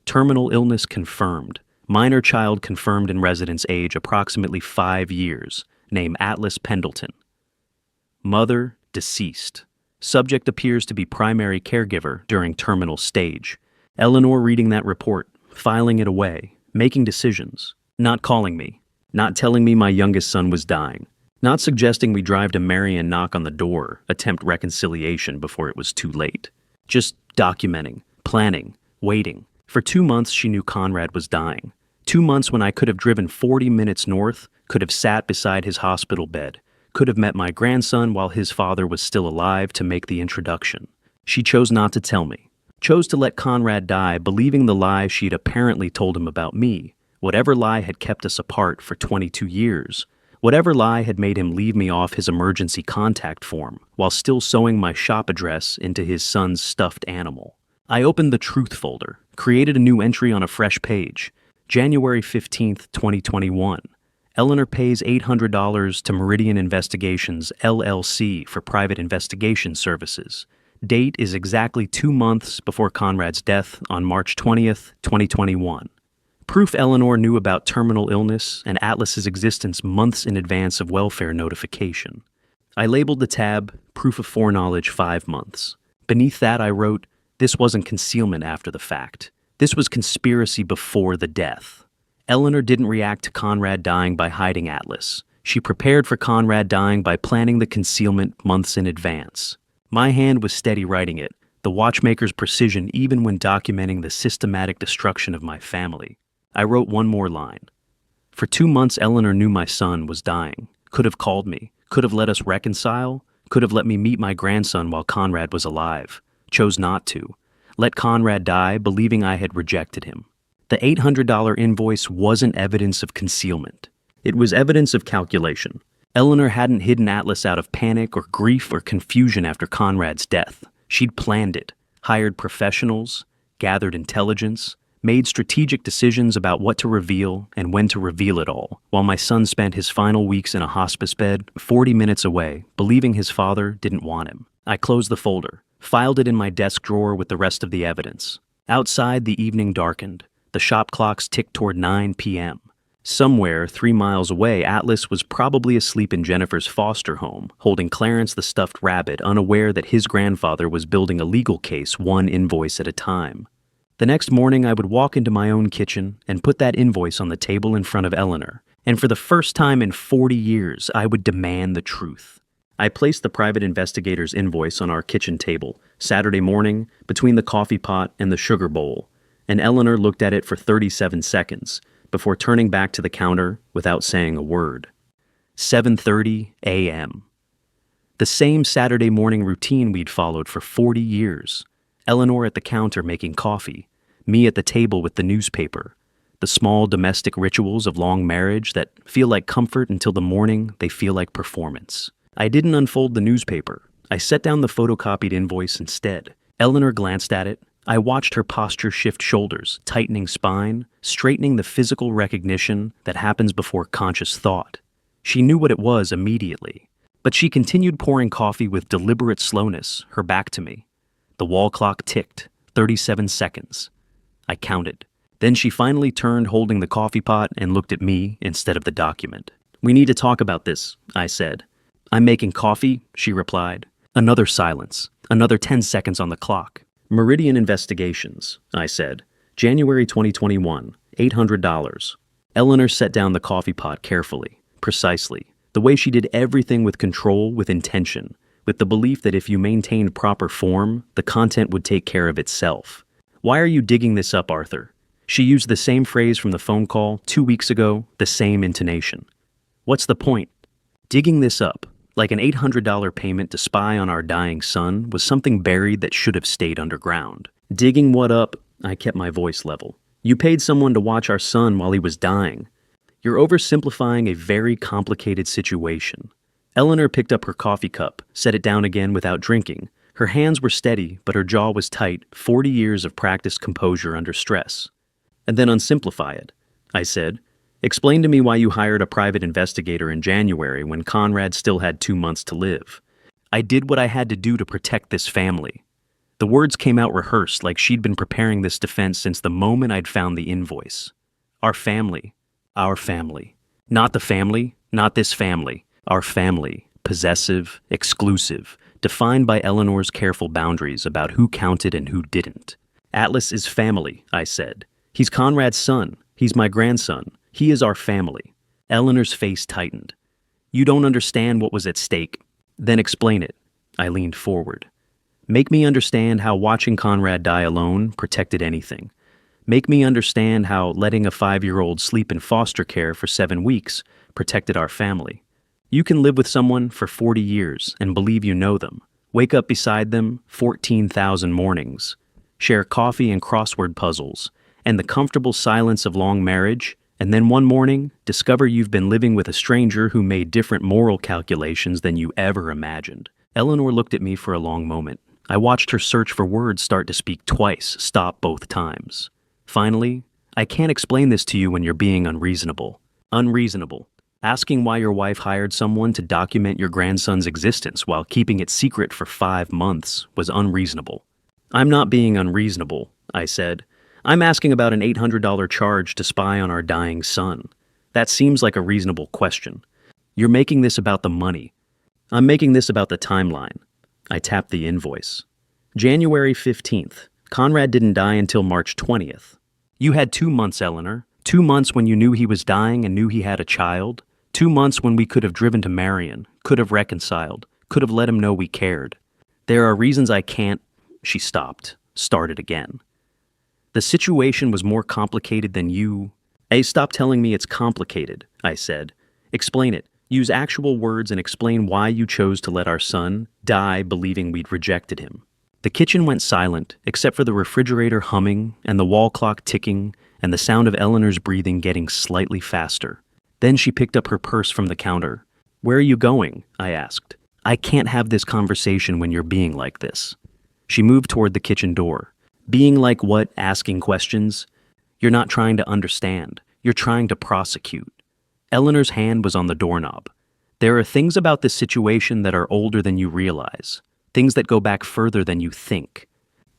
Terminal illness confirmed. Minor child confirmed in residence age approximately 5 years. Name Atlas Pendleton. Mother deceased. Subject appears to be primary caregiver during terminal stage." Eleanor reading that report, filing it away, making decisions, not calling me, not telling me my youngest son was dying, not suggesting we drive to Marion, knock on the door, attempt reconciliation before it was too late. Just documenting, planning, waiting. For 2 months she knew Conrad was dying. 2 months when I could have driven 40 minutes north, could have sat beside his hospital bed, could have met my grandson while his father was still alive to make the introduction. She chose not to tell me, chose to let Conrad die believing the lie she'd apparently told him about me, whatever lie had kept us apart for 22 years. Whatever lie had made him leave me off his emergency contact form while still sewing my shop address into his son's stuffed animal. I opened the truth folder, created a new entry on a fresh page. January 15th, 2021. Eleanor pays $800 to Meridian Investigations, LLC for private investigation services. Date is exactly 2 months before Conrad's death on March 20th, 2021. Proof Eleanor knew about terminal illness and Atlas's existence months in advance of welfare notification. I labeled the tab, Proof of Foreknowledge 5 months. Beneath that I wrote, this wasn't concealment after the fact. This was conspiracy before the death. Eleanor didn't react to Conrad dying by hiding Atlas. She prepared for Conrad dying by planning the concealment months in advance. My hand was steady writing it, the watchmaker's precision even when documenting the systematic destruction of my family. I wrote one more line. For 2 months, Eleanor knew my son was dying, could have called me, could have let us reconcile, could have let me meet my grandson while Conrad was alive. Chose not to. Let Conrad die, believing I had rejected him. The $800 invoice wasn't evidence of concealment. It was evidence of calculation. Eleanor hadn't hidden Atlas out of panic or grief or confusion after Conrad's death. She'd planned it, hired professionals, gathered intelligence, made strategic decisions about what to reveal and when to reveal it all, while my son spent his final weeks in a hospice bed 40 minutes away, believing his father didn't want him. I closed the folder, filed it in my desk drawer with the rest of the evidence. Outside, the evening darkened. The shop clocks ticked toward 9 p.m. Somewhere 3 miles away, Atlas was probably asleep in Jennifer's foster home, holding Clarence the stuffed rabbit, unaware that his grandfather was building a legal case one invoice at a time. The next morning, I would walk into my own kitchen and put that invoice on the table in front of Eleanor, and for the first time in 40 years, I would demand the truth. I placed the private investigator's invoice on our kitchen table, Saturday morning, between the coffee pot and the sugar bowl, and Eleanor looked at it for 37 seconds before turning back to the counter without saying a word. 7:30 a.m. The same Saturday morning routine we'd followed for 40 years. Eleanor at the counter making coffee, me at the table with the newspaper, the small domestic rituals of long marriage that feel like comfort until the morning they feel like performance. I didn't unfold the newspaper. I set down the photocopied invoice instead. Eleanor glanced at it. I watched her posture shift shoulders, tightening spine, straightening the physical recognition that happens before conscious thought. She knew what it was immediately, but she continued pouring coffee with deliberate slowness, her back to me. The wall clock ticked, 37 seconds. I counted. Then she finally turned, holding the coffee pot, and looked at me instead of the document. "We need to talk about this," I said. "I'm making coffee," she replied. Another silence, another 10 seconds on the clock. "Meridian Investigations," I said. "January 2021, $800. Eleanor set down the coffee pot carefully, precisely, the way she did everything with control, with intention, with the belief that if you maintained proper form, the content would take care of itself. "Why are you digging this up, Arthur?" She used the same phrase from the phone call 2 weeks ago, the same intonation. "What's the point?" Digging this up, like an $800 payment to spy on our dying son, was something buried that should have stayed underground. "Digging what up?" I kept my voice level. "You paid someone to watch our son while he was dying. You're oversimplifying a very complicated situation." Eleanor picked up her coffee cup, set it down again without drinking. Her hands were steady, but her jaw was tight, 40 years of practiced composure under stress. "And then unsimplify it," I said. "Explain to me why you hired a private investigator in January when Conrad still had 2 months to live." I did what I had to do to protect this family. The words came out rehearsed, like she'd been preparing this defense since the moment I'd found the invoice. Our family. Our family. Not the family, not this family. Our family. Possessive, exclusive, defined by Eleanor's careful boundaries about who counted and who didn't. "Atlas is family," I said. "He's Conrad's son. He's my grandson. He is our family." Eleanor's face tightened. "You don't understand what was at stake." "Then explain it." I leaned forward. "Make me understand how watching Conrad die alone protected anything. Make me understand how letting a 5-year-old sleep in foster care for 7 weeks protected our family. You can live with someone for 40 years and believe you know them, wake up beside them 14,000 mornings, share coffee and crossword puzzles, and the comfortable silence of long marriage, and then one morning discover you've been living with a stranger who made different moral calculations than you ever imagined. Eleanor looked at me for a long moment. I watched her search for words start to speak twice, stop both times. Finally, I can't explain this to you when you're being unreasonable. Unreasonable. Asking why your wife hired someone to document your grandson's existence while keeping it secret for 5 months was unreasonable. I'm not being unreasonable, I said. I'm asking about an $800 charge to spy on our dying son. That seems like a reasonable question. You're making this about the money. I'm making this about the timeline. I tapped the invoice. January 15th. Conrad didn't die until March 20th. You had 2 months, Eleanor. 2 months when you knew he was dying and knew he had a child. 2 months when we could have driven to Marion, could have reconciled, could have let him know we cared. There are reasons I can't. She stopped, started again. The situation was more complicated than you. Stop telling me it's complicated, I said. Explain it. Use actual words and explain why you chose to let our son die believing we'd rejected him. The kitchen went silent, except for the refrigerator humming and the wall clock ticking and the sound of Eleanor's breathing getting slightly faster. Then she picked up her purse from the counter. Where are you going? I asked. I can't have this conversation when you're being like this. She moved toward the kitchen door. Being like what? Asking questions? You're not trying to understand. You're trying to prosecute. Eleanor's hand was on the doorknob. There are things about this situation that are older than you realize. Things that go back further than you think.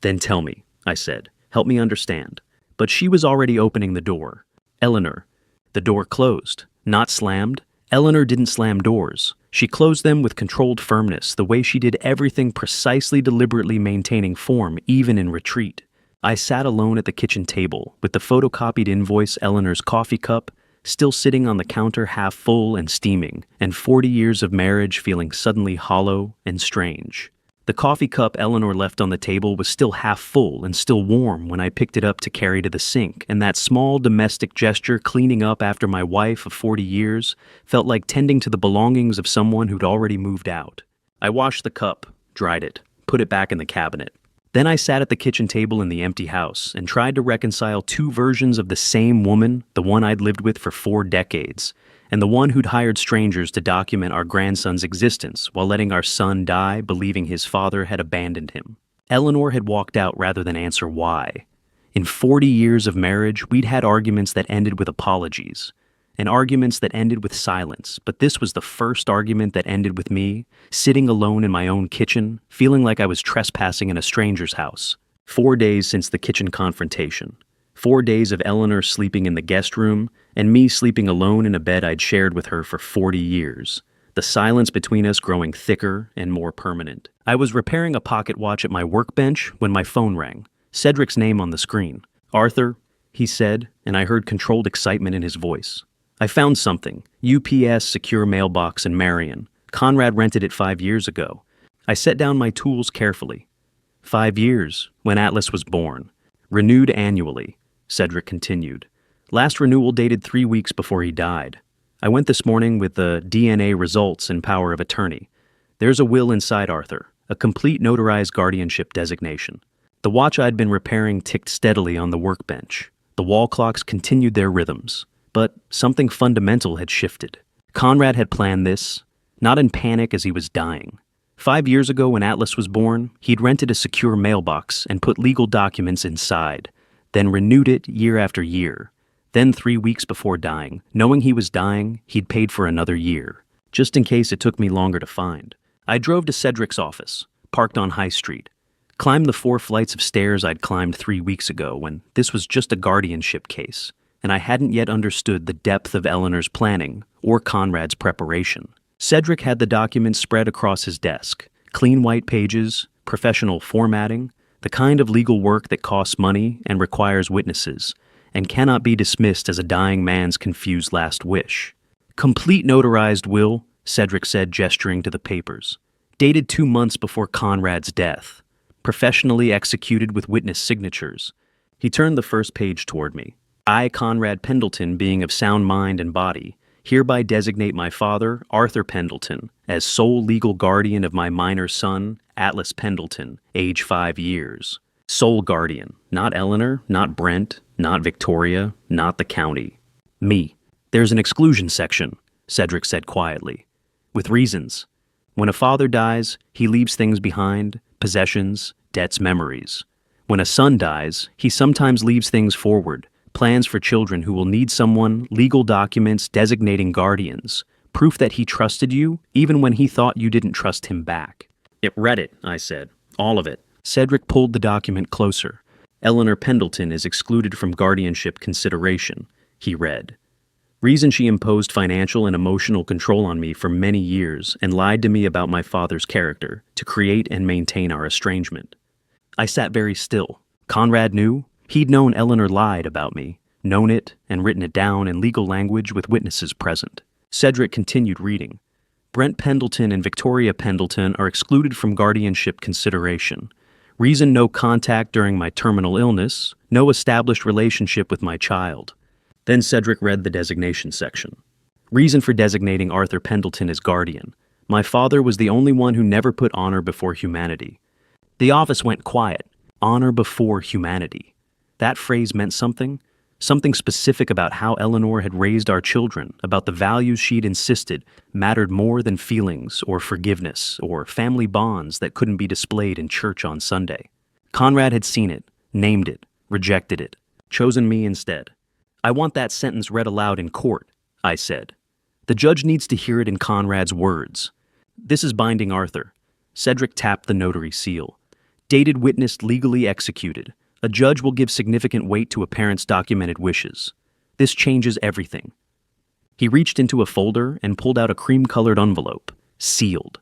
Then tell me, I said. Help me understand. But she was already opening the door. Eleanor. The door closed. Not slammed. Eleanor didn't slam doors. She closed them with controlled firmness, the way she did everything precisely deliberately maintaining form, even in retreat. I sat alone at the kitchen table, with the photocopied invoice, Eleanor's coffee cup, still sitting on the counter half full and steaming, and 40 years of marriage feeling suddenly hollow and strange. The coffee cup Eleanor left on the table was still half full and still warm when I picked it up to carry to the sink, and that small domestic gesture, cleaning up after my wife of 40 years, felt like tending to the belongings of someone who'd already moved out. I washed the cup, dried it, put it back in the cabinet. Then I sat at the kitchen table in the empty house and tried to reconcile 2 versions of the same woman, the one I'd lived with for 4 decades, and the one who'd hired strangers to document our grandson's existence while letting our son die believing his father had abandoned him. Eleanor had walked out rather than answer why. In 40 years of marriage, we'd had arguments that ended with apologies, and arguments that ended with silence, but this was the first argument that ended with me, sitting alone in my own kitchen, feeling like I was trespassing in a stranger's house. 4 days since the kitchen confrontation. 4 days of Eleanor sleeping in the guest room, and me sleeping alone in a bed I'd shared with her for 40 years. The silence between us growing thicker and more permanent. I was repairing a pocket watch at my workbench when my phone rang. Cedric's name on the screen. Arthur, he said, and I heard controlled excitement in his voice. I found something. UPS secure mailbox in Marion. Conrad rented it 5 years ago. I set down my tools carefully. 5 years, when Atlas was born. Renewed annually, Cedric continued. Last renewal dated 3 weeks before he died. I went this morning with the DNA results and power of attorney. There's a will inside Arthur, a complete notarized guardianship designation. The watch I'd been repairing ticked steadily on the workbench. The wall clocks continued their rhythms. But something fundamental had shifted. Conrad had planned this, not in panic as he was dying. 5 years ago when Atlas was born, he'd rented a secure mailbox and put legal documents inside, then renewed it year after year. Then 3 weeks before dying, knowing he was dying, he'd paid for another year, just in case it took me longer to find. I drove to Cedric's office, parked on High Street, climbed the 4 flights of stairs I'd climbed 3 weeks ago when this was just a guardianship case, and I hadn't yet understood the depth of Eleanor's planning or Conrad's preparation. Cedric had the documents spread across his desk, clean white pages, professional formatting, the kind of legal work that costs money and requires witnesses, and cannot be dismissed as a dying man's confused last wish. Complete notarized will, Cedric said, gesturing to the papers. Dated 2 months before Conrad's death. Professionally executed with witness signatures. He turned the first page toward me. I, Conrad Pendleton, being of sound mind and body, hereby designate my father, Arthur Pendleton, as sole legal guardian of my minor son, Atlas Pendleton, age 5 years. Sole guardian, not Eleanor, not Brent, not Victoria, not the county. Me. There's an exclusion section, Cedric said quietly. With reasons. When a father dies, he leaves things behind, possessions, debts, memories. When a son dies, he sometimes leaves things forward, plans for children who will need someone, legal documents designating guardians, proof that he trusted you even when he thought you didn't trust him back. It read it, I said. All of it. Cedric pulled the document closer. Eleanor Pendleton is excluded from guardianship consideration, he read. Reason she imposed financial and emotional control on me for many years and lied to me about my father's character to create and maintain our estrangement. I sat very still. Conrad knew. He'd known Eleanor lied about me, known it, and written it down in legal language with witnesses present. Cedric continued reading. Brent Pendleton and Victoria Pendleton are excluded from guardianship consideration. Reason: no contact during my terminal illness, no established relationship with my child. Then Cedric read the designation section. Reason for designating Arthur Pendleton as guardian. My father was the only one who never put honor before humanity. The office went quiet. Honor before humanity. That phrase meant something specific about how Eleanor had raised our children, about the values she'd insisted mattered more than feelings or forgiveness or family bonds that couldn't be displayed in church on Sunday. Conrad had seen it, named it, rejected it, chosen me instead. I want that sentence read aloud in court, I said. The judge needs to hear it in Conrad's words. This is binding, Arthur. Cedric tapped the notary seal. Dated, witnessed, legally executed. A judge will give significant weight to a parent's documented wishes. This changes everything. He reached into a folder and pulled out a cream-colored envelope, sealed.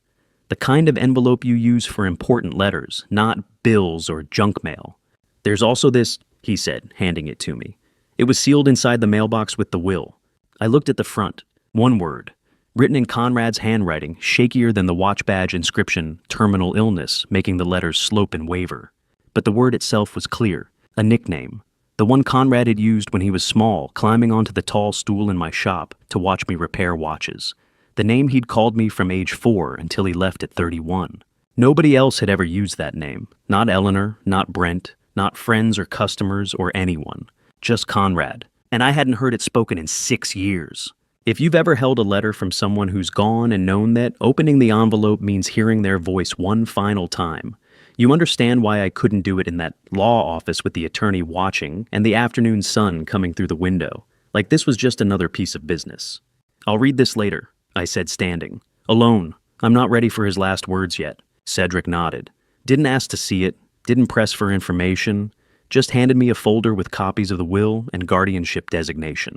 The kind of envelope you use for important letters, not bills or junk mail. There's also this, he said, handing it to me. It was sealed inside the mailbox with the will. I looked at the front. One word, written in Conrad's handwriting, shakier than the watch badge inscription, terminal illness, making the letters slope and waver. But the word itself was clear, a nickname, the one Conrad had used when he was small, climbing onto the tall stool in my shop to watch me repair watches. The name he'd called me from age 4 until he left at 31. Nobody else had ever used that name, not Eleanor, not Brent, not friends or customers or anyone. Just Conrad, and I hadn't heard it spoken in 6 years. If you've ever held a letter from someone who's gone and known that, opening the envelope means hearing their voice one final time. You understand why I couldn't do it in that law office with the attorney watching and the afternoon sun coming through the window. Like this was just another piece of business. I'll read this later, I said, standing. Alone. I'm not ready for his last words yet. Cedric nodded. Didn't ask to see it, didn't press for information. Just handed me a folder with copies of the will and guardianship designation.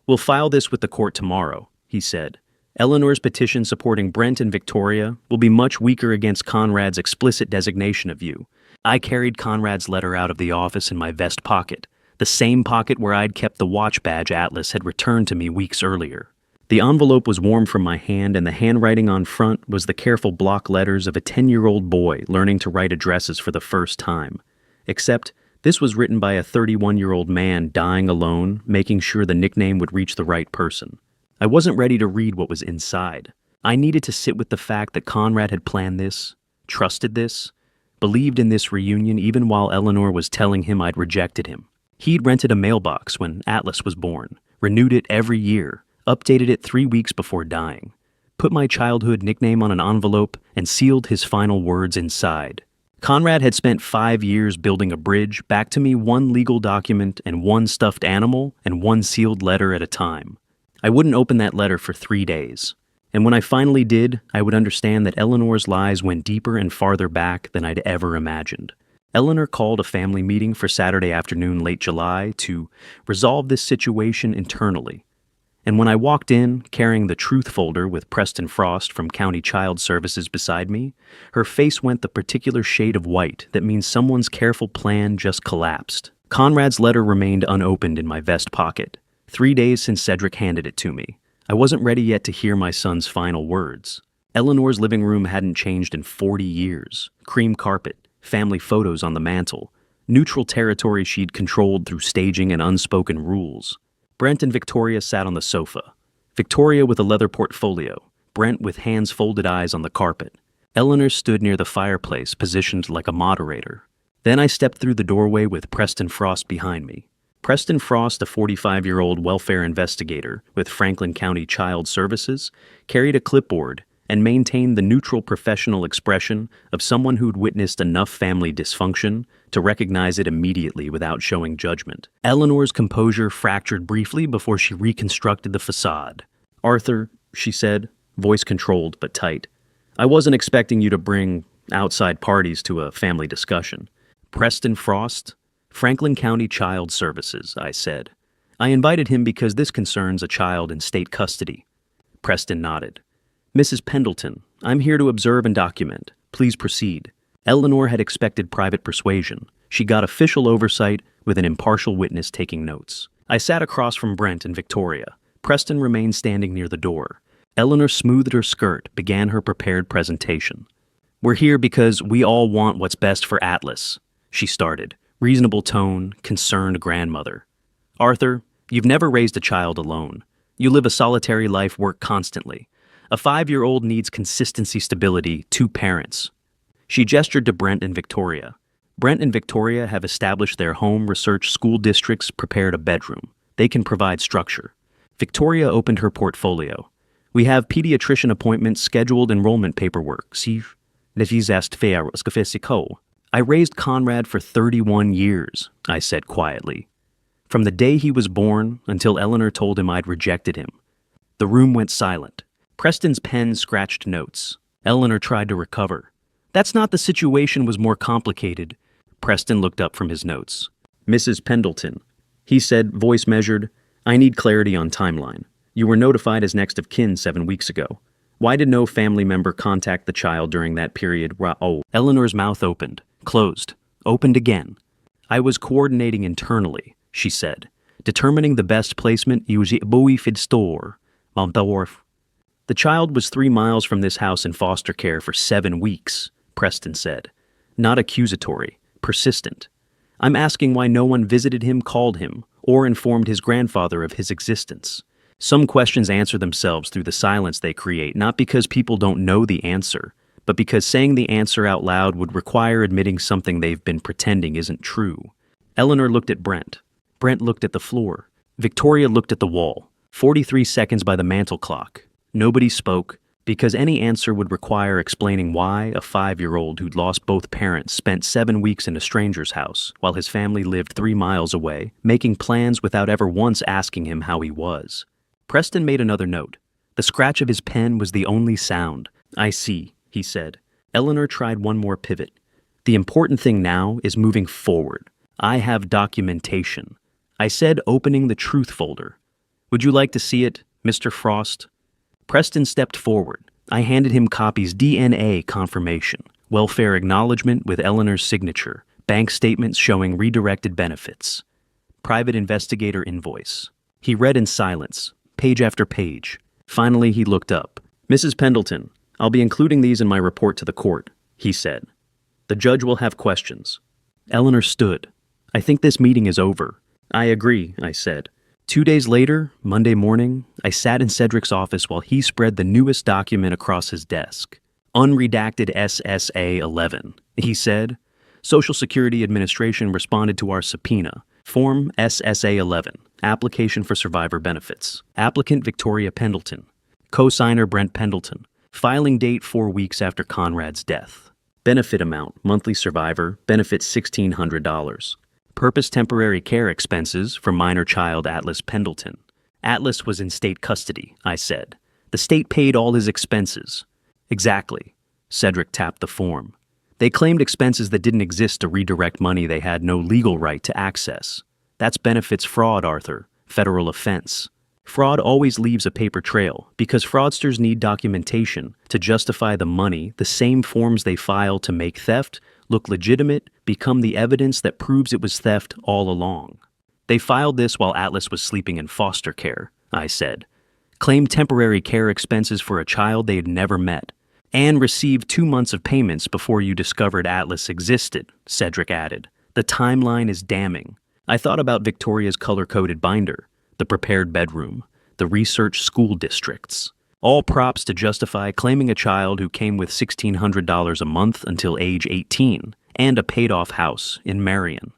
We'll file this with the court tomorrow, he said. Eleanor's petition supporting Brent and Victoria will be much weaker against Conrad's explicit designation of you. I carried Conrad's letter out of the office in my vest pocket, the same pocket where I'd kept the watch badge Atlas had returned to me weeks earlier. The envelope was warm from my hand, and the handwriting on front was the careful block letters of a 10-year-old boy learning to write addresses for the first time. Except, this was written by a 31-year-old man dying alone, making sure the nickname would reach the right person. I wasn't ready to read what was inside. I needed to sit with the fact that Conrad had planned this, trusted this, believed in this reunion even while Eleanor was telling him I'd rejected him. He'd rented a mailbox when Atlas was born, renewed it every year, updated it 3 weeks before dying, put my childhood nickname on an envelope, and sealed his final words inside. Conrad had spent 5 years building a bridge back to me, one legal document and one stuffed animal and one sealed letter at a time. I wouldn't open that letter for 3 days. And when I finally did, I would understand that Eleanor's lies went deeper and farther back than I'd ever imagined. Eleanor called a family meeting for Saturday afternoon, late July, to resolve this situation internally. And when I walked in, carrying the truth folder with Preston Frost from County Child Services beside me, her face went the particular shade of white that means someone's careful plan just collapsed. Conrad's letter remained unopened in my vest pocket. 3 days since Cedric handed it to me. I wasn't ready yet to hear my son's final words. Eleanor's living room hadn't changed in 40 years. Cream carpet, family photos on the mantle, neutral territory she'd controlled through staging and unspoken rules. Brent and Victoria sat on the sofa. Victoria with a leather portfolio, Brent with hands folded eyes on the carpet. Eleanor stood near the fireplace, positioned like a moderator. Then I stepped through the doorway with Preston Frost behind me. Preston Frost, a 45-year-old welfare investigator with Franklin County Child Services, carried a clipboard and maintained the neutral professional expression of someone who'd witnessed enough family dysfunction to recognize it immediately without showing judgment. Eleanor's composure fractured briefly before she reconstructed the facade. "Arthur," she said, voice controlled but tight, "I wasn't expecting you to bring outside parties to a family discussion." "Preston Frost, Franklin County Child Services," I said. "I invited him because this concerns a child in state custody." Preston nodded. "Mrs. Pendleton, I'm here to observe and document. Please proceed." Eleanor had expected private persuasion. She got official oversight with an impartial witness taking notes. I sat across from Brent and Victoria. Preston remained standing near the door. Eleanor smoothed her skirt, began her prepared presentation. "We're here because we all want what's best for Atlas," she started. Reasonable tone, concerned grandmother. "Arthur, you've never raised a child alone. You live a solitary life, work constantly. A 5-year-old needs consistency, stability, 2 parents." She gestured to Brent and Victoria. Brent and Victoria have established their home research school districts, prepared a bedroom. They can provide structure. Victoria opened her portfolio. "We have pediatrician appointments, scheduled enrollment paperwork. I raised Conrad for 31 years, I said quietly. From the day he was born until Eleanor told him I'd rejected him. The room went silent. Preston's pen scratched notes. Eleanor tried to recover. "That's not the situation, was more complicated." Preston looked up from his notes. "Mrs. Pendleton," he said, voice measured, "I need clarity on timeline. You were notified as next of kin 7 weeks ago. Why did no family member contact the child during that period?" Eleanor's mouth opened, closed, opened again. "I was coordinating internally," she said, "determining the best placement. The child was 3 miles from this house in foster care for 7 weeks, Preston said. Not accusatory, persistent. I'm asking why no one visited him, called him, or informed his grandfather of his existence. Some questions answer themselves through the silence they create, not because people don't know the answer, but because saying the answer out loud would require admitting something they've been pretending isn't true. Eleanor looked at Brent. Brent looked at the floor. Victoria looked at the wall. 43 seconds by the mantel clock. Nobody spoke, because any answer would require explaining why a 5-year-old who'd lost both parents spent 7 weeks in a stranger's house while his family lived 3 miles away, making plans without ever once asking him how he was. Preston made another note. The scratch of his pen was the only sound. "I see," he said. Eleanor tried one more pivot. "The important thing now is moving forward. I have documentation." I said, opening the truth folder. "Would you like to see it, Mr. Frost?" Preston stepped forward. I handed him copies: DNA confirmation, welfare acknowledgement with Eleanor's signature, bank statements showing redirected benefits, private investigator invoice. He read in silence, page after page. Finally, he looked up. "Mrs. Pendleton, I'll be including these in my report to the court," he said. "The judge will have questions." Eleanor stood. "I think this meeting is over." "I agree," I said. 2 days later, Monday morning, I sat in Cedric's office while he spread the newest document across his desk. "Unredacted SSA 11, he said. "Social Security Administration responded to our subpoena. Form SSA 11, application for survivor benefits. Applicant Victoria Pendleton. Co-signer Brent Pendleton. Filing date 4 weeks after Conrad's death. Benefit amount, monthly survivor, benefit $1,600. Purpose temporary care expenses for minor child Atlas Pendleton." Atlas was in state custody, I said. "The state paid all his expenses." "Exactly." Cedric tapped the form. "They claimed expenses that didn't exist to redirect money they had no legal right to access. That's benefits fraud, Arthur. Federal offense. Fraud always leaves a paper trail because fraudsters need documentation to justify the money. The same forms they file to make theft look legitimate become the evidence that proves it was theft all along. They filed this while Atlas was sleeping in foster care, I said. Claimed temporary care expenses for a child they had never met. And received 2 months of payments before you discovered Atlas existed, Cedric added. The timeline is damning. I thought about Victoria's color-coded binder, the prepared bedroom, the research school districts. All props to justify claiming a child who came with $1,600 a month until age 18 and a paid-off house in Marion.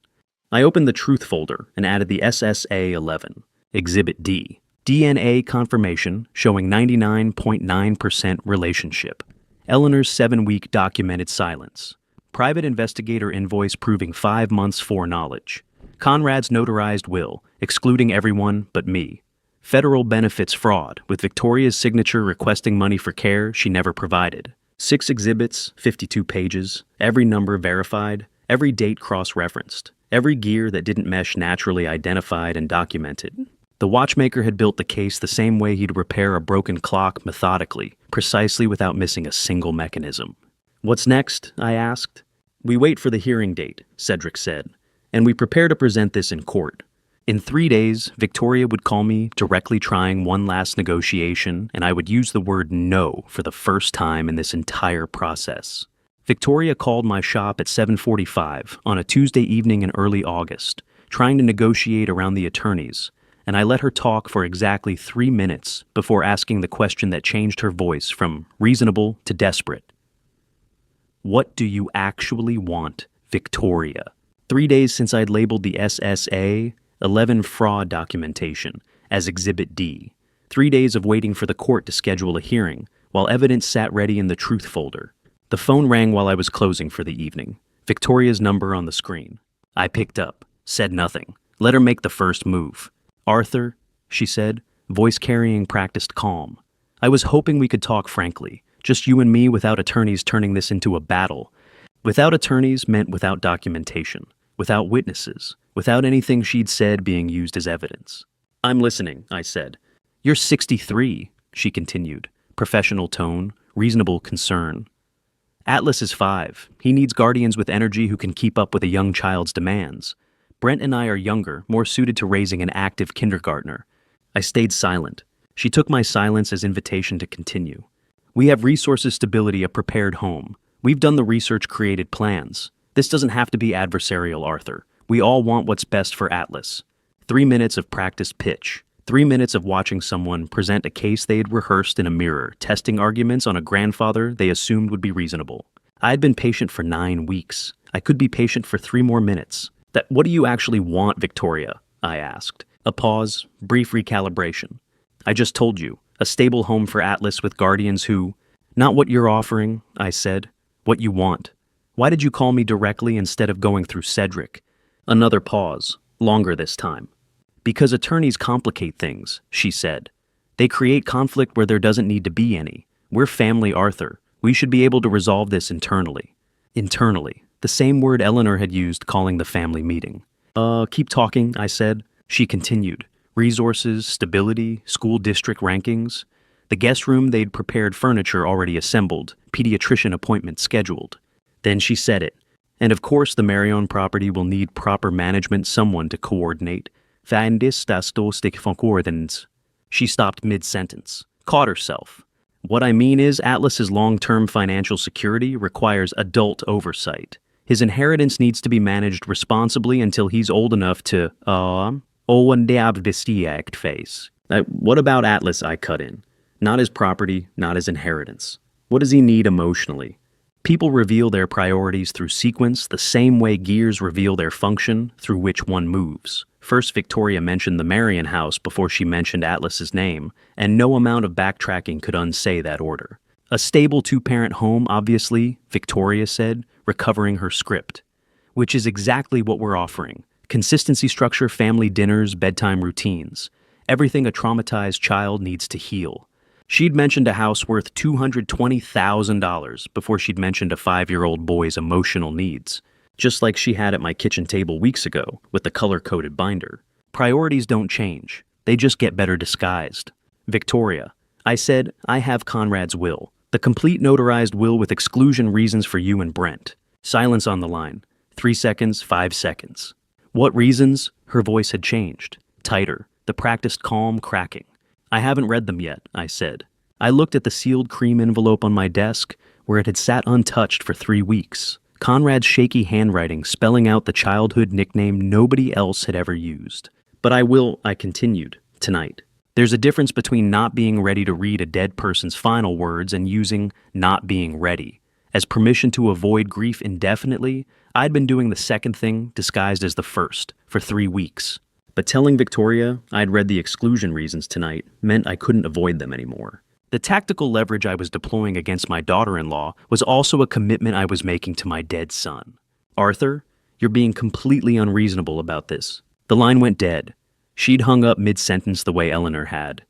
I opened the truth folder and added the SSA-11, Exhibit D, DNA confirmation showing 99.9% relationship. Eleanor's 7-week documented silence. Private investigator invoice proving 5 months foreknowledge. Conrad's notarized will, excluding everyone but me. Federal benefits fraud, with Victoria's signature requesting money for care she never provided. 6 exhibits, 52 pages, every number verified, every date cross-referenced, every gear that didn't mesh naturally identified and documented. The watchmaker had built the case the same way he'd repair a broken clock methodically, precisely without missing a single mechanism. "What's next?" I asked. "We wait for the hearing date," Cedric said, "and we prepare to present this in court. In 3 days, Victoria would call me, directly trying one last negotiation, and I would use the word no for the first time in this entire process." Victoria called my shop at 7:45 on a Tuesday evening in early August, trying to negotiate around the attorneys, and I let her talk for exactly 3 minutes before asking the question that changed her voice from reasonable to desperate. "What do you actually want, Victoria?" 3 days since I'd labeled the SSA-11 fraud documentation as Exhibit D. 3 days of waiting for the court to schedule a hearing, while evidence sat ready in the truth folder. The phone rang while I was closing for the evening. Victoria's number on the screen. I picked up, said nothing, let her make the first move. "Arthur," she said, voice carrying practiced calm. "I was hoping we could talk frankly, just you and me without attorneys turning this into a battle." Without attorneys meant without documentation, without witnesses, without anything she'd said being used as evidence. "I'm listening," I said. "You're 63, she continued, professional tone, reasonable concern. "Atlas is 5. He needs guardians with energy who can keep up with a young child's demands. Brent and I are younger, more suited to raising an active kindergartner." I stayed silent. She took my silence as invitation to continue. "We have resources, stability, a prepared home. We've done the research, created plans. This doesn't have to be adversarial, Arthur. We all want what's best for Atlas." 3 minutes of practiced pitch. 3 minutes of watching someone present a case they had rehearsed in a mirror, testing arguments on a grandfather they assumed would be reasonable. I had been patient for 9 weeks. I could be patient for 3 more minutes. "What do you actually want, Victoria?" I asked. A pause, brief recalibration. "I just told you, a stable home for Atlas with guardians who—" "Not what you're offering," I said. "What you want. Why did you call me directly instead of going through Cedric?" Another pause, longer this time. "Because attorneys complicate things," she said. "They create conflict where there doesn't need to be any. We're family, Arthur. We should be able to resolve this internally." Internally. The same word Eleanor had used calling the family meeting. Keep talking," I said. She continued. Resources, stability, school district rankings. The guest room, they'd prepared furniture already assembled, pediatrician appointment scheduled. Then she said it. "And of course the Marion property will need proper management, someone to coordinate. She stopped mid-sentence, caught herself. "What I mean is Atlas's long-term financial security requires adult oversight. His inheritance needs to be managed responsibly until he's old enough to, face. What about Atlas?" I cut in. "Not his property, not his inheritance. What does he need emotionally?" People reveal their priorities through sequence the same way gears reveal their function through which one moves. First, Victoria mentioned the Marion house before she mentioned Atlas's name, and no amount of backtracking could unsay that order. "A stable 2-parent home, obviously," Victoria said, recovering her script. "Which is exactly what we're offering. Consistency structure, family dinners, bedtime routines. Everything a traumatized child needs to heal." She'd mentioned a house worth $220,000 before she'd mentioned a 5-year-old boy's emotional needs. Just like she had at my kitchen table weeks ago with the color-coded binder. Priorities don't change. They just get better disguised. "Victoria," I said, "I have Conrad's will. The complete notarized will with exclusion reasons for you and Brent." Silence on the line. 3 seconds, 5 seconds. "What reasons?" Her voice had changed. Tighter. The practiced calm cracking. "I haven't read them yet," I said. I looked at the sealed cream envelope on my desk, where it had sat untouched for 3 weeks. Conrad's shaky handwriting spelling out the childhood nickname nobody else had ever used. "But I will," I continued, "tonight. There's a difference between not being ready to read a dead person's final words and using not being ready. As permission to avoid grief indefinitely, I'd been doing the second thing disguised as the first for 3 weeks. But telling Victoria I'd read the exclusion reasons tonight meant I couldn't avoid them anymore. The tactical leverage I was deploying against my daughter-in-law was also a commitment I was making to my dead son. Arthur, you're being completely unreasonable about this. The line went dead. She'd hung up mid-sentence the way Eleanor had.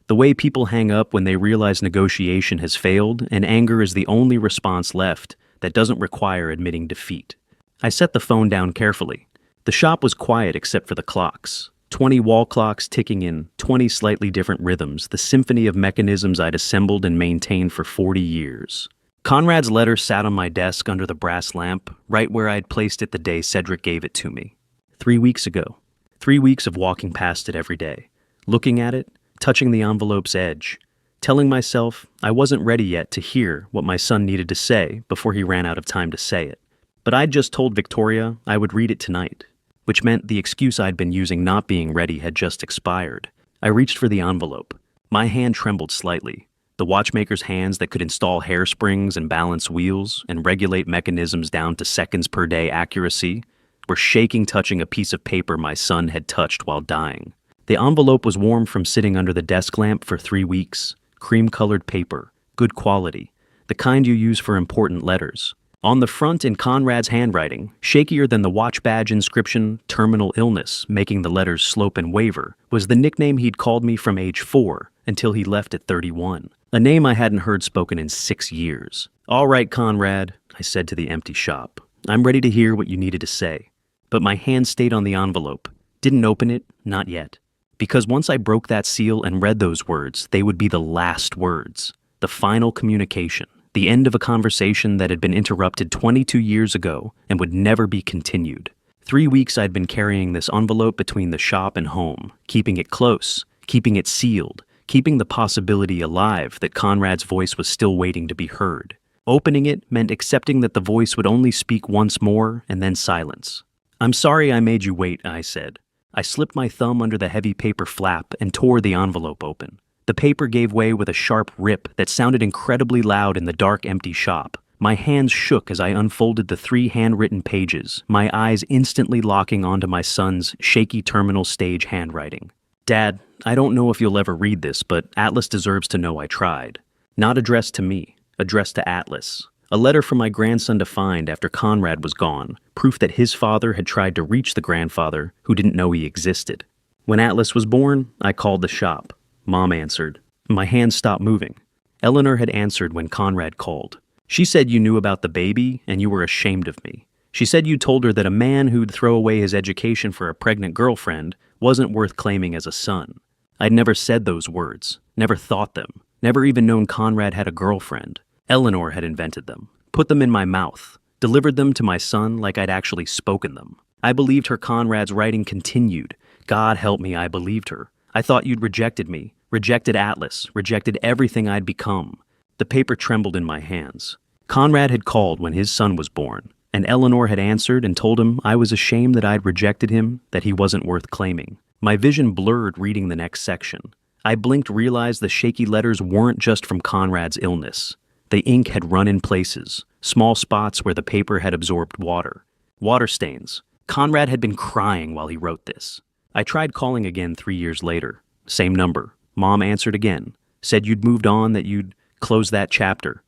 The way people hang up when they realize negotiation has failed and anger is the only response left that doesn't require admitting defeat. I set the phone down carefully. The shop was quiet except for the clocks. 20 wall clocks ticking in 20 slightly different rhythms, the symphony of mechanisms I'd assembled and maintained for 40 years. Conrad's letter sat on my desk under the brass lamp, right where I'd placed it the day Cedric gave it to me. 3 weeks ago. 3 weeks of walking past it every day, looking at it, touching the envelope's edge, telling myself I wasn't ready yet to hear what my son needed to say before he ran out of time to say it. But I'd just told Victoria I would read it tonight, which meant the excuse I'd been using not being ready had just expired. I reached for the envelope. My hand trembled slightly. The watchmaker's hands that could install hairsprings and balance wheels and regulate mechanisms down to seconds per day accuracy were shaking touching a piece of paper my son had touched while dying. The envelope was warm from sitting under the desk lamp for 3 weeks. Cream-colored paper, good quality, the kind you use for important letters. On the front in Conrad's handwriting, shakier than the watch badge inscription, terminal illness, making the letters slope and waver, was the nickname he'd called me from age 4 until he left at 31. A name I hadn't heard spoken in 6 years. All right, Conrad, I said to the empty shop. I'm ready to hear what you needed to say. But my hand stayed on the envelope. Didn't open it, not yet. Because once I broke that seal and read those words, they would be the last words. The final communication. The end of a conversation that had been interrupted 22 years ago and would never be continued. 3 weeks I'd been carrying this envelope between the shop and home, keeping it close, keeping it sealed, keeping the possibility alive that Conrad's voice was still waiting to be heard. Opening it meant accepting that the voice would only speak once more and then silence. I'm sorry I made you wait, I said. I slipped my thumb under the heavy paper flap and tore the envelope open. The paper gave way with a sharp rip that sounded incredibly loud in the dark, empty shop. My hands shook as I unfolded the 3 handwritten pages, my eyes instantly locking onto my son's shaky terminal stage handwriting. Dad, I don't know if you'll ever read this, but Atlas deserves to know I tried. Not addressed to me, addressed to Atlas. A letter from my grandson to find after Conrad was gone, proof that his father had tried to reach the grandfather who didn't know he existed. When Atlas was born, I called the shop. Mom answered. My hands stopped moving. Eleanor had answered when Conrad called. She said you knew about the baby and you were ashamed of me. She said you told her that a man who'd throw away his education for a pregnant girlfriend wasn't worth claiming as a son. I'd never said those words, never thought them, never even known Conrad had a girlfriend. Eleanor had invented them, put them in my mouth, delivered them to my son like I'd actually spoken them. I believed her. Conrad's writing continued. God help me, I believed her. I thought you'd rejected me, rejected Atlas, rejected everything I'd become. The paper trembled in my hands. Conrad had called when his son was born, and Eleanor had answered and told him I was ashamed that I'd rejected him, that he wasn't worth claiming. My vision blurred reading the next section. I blinked, realized the shaky letters weren't just from Conrad's illness. The ink had run in places, small spots where the paper had absorbed water. Water stains. Conrad had been crying while he wrote this. I tried calling again 3 years later. Same number. Mom answered again. Said you'd moved on, that you'd closed that chapter.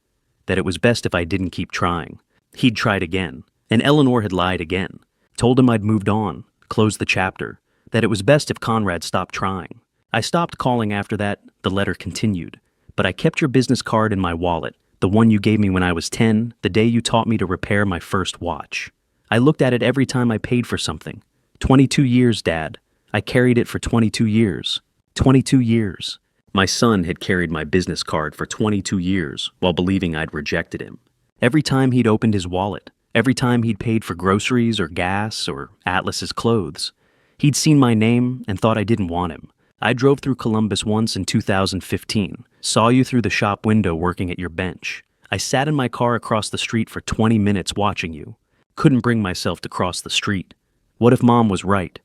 That it was best if I didn't keep trying. He'd tried again. And Eleanor had lied again. Told him I'd moved on, closed the chapter. That it was best if Conrad stopped trying. I stopped calling after that. The letter continued. But I kept your business card in my wallet. The one you gave me when I was 10, the day you taught me to repair my first watch. I looked at it every time I paid for something. 22 years, Dad. I carried it for 22 years. 22 years. My son had carried my business card for 22 years while believing I'd rejected him. Every time he'd opened his wallet, every time he'd paid for groceries or gas or Atlas's clothes, he'd seen my name and thought I didn't want him. I drove through Columbus once in 2015, saw you through the shop window working at your bench. I sat in my car across the street for 20 minutes watching you. Couldn't bring myself to cross the street. What if Mom was right?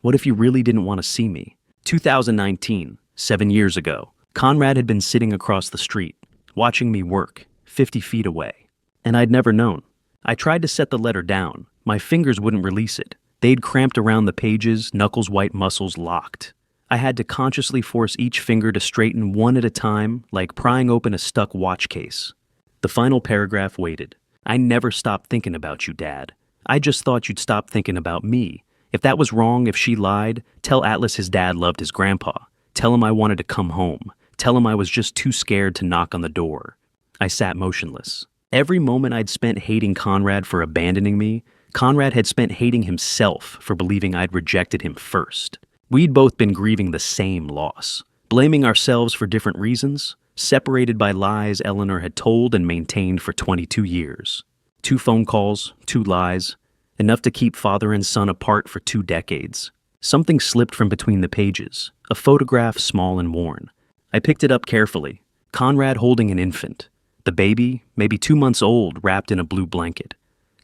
What if you really didn't want to see me? 2019, 7 years ago. Conrad had been sitting across the street, watching me work, 50 feet away. And I'd never known. I tried to set the letter down. My fingers wouldn't release it. They'd cramped around the pages, knuckles white muscles locked. I had to consciously force each finger to straighten one at a time, like prying open a stuck watch case. The final paragraph waited. I never stopped thinking about you, Dad. I just thought you'd stop thinking about me. If that was wrong, if she lied, tell Atlas his dad loved his grandpa. Tell him I wanted to come home. Tell him I was just too scared to knock on the door. I sat motionless. Every moment I'd spent hating Conrad for abandoning me, Conrad had spent hating himself for believing I'd rejected him first. We'd both been grieving the same loss, blaming ourselves for different reasons, separated by lies Eleanor had told and maintained for 22 years. 2 phone calls, 2 lies, enough to keep father and son apart for 2 decades. Something slipped from between the pages, a photograph small and worn. I picked it up carefully. Conrad holding an infant. The baby, maybe 2 months old, wrapped in a blue blanket.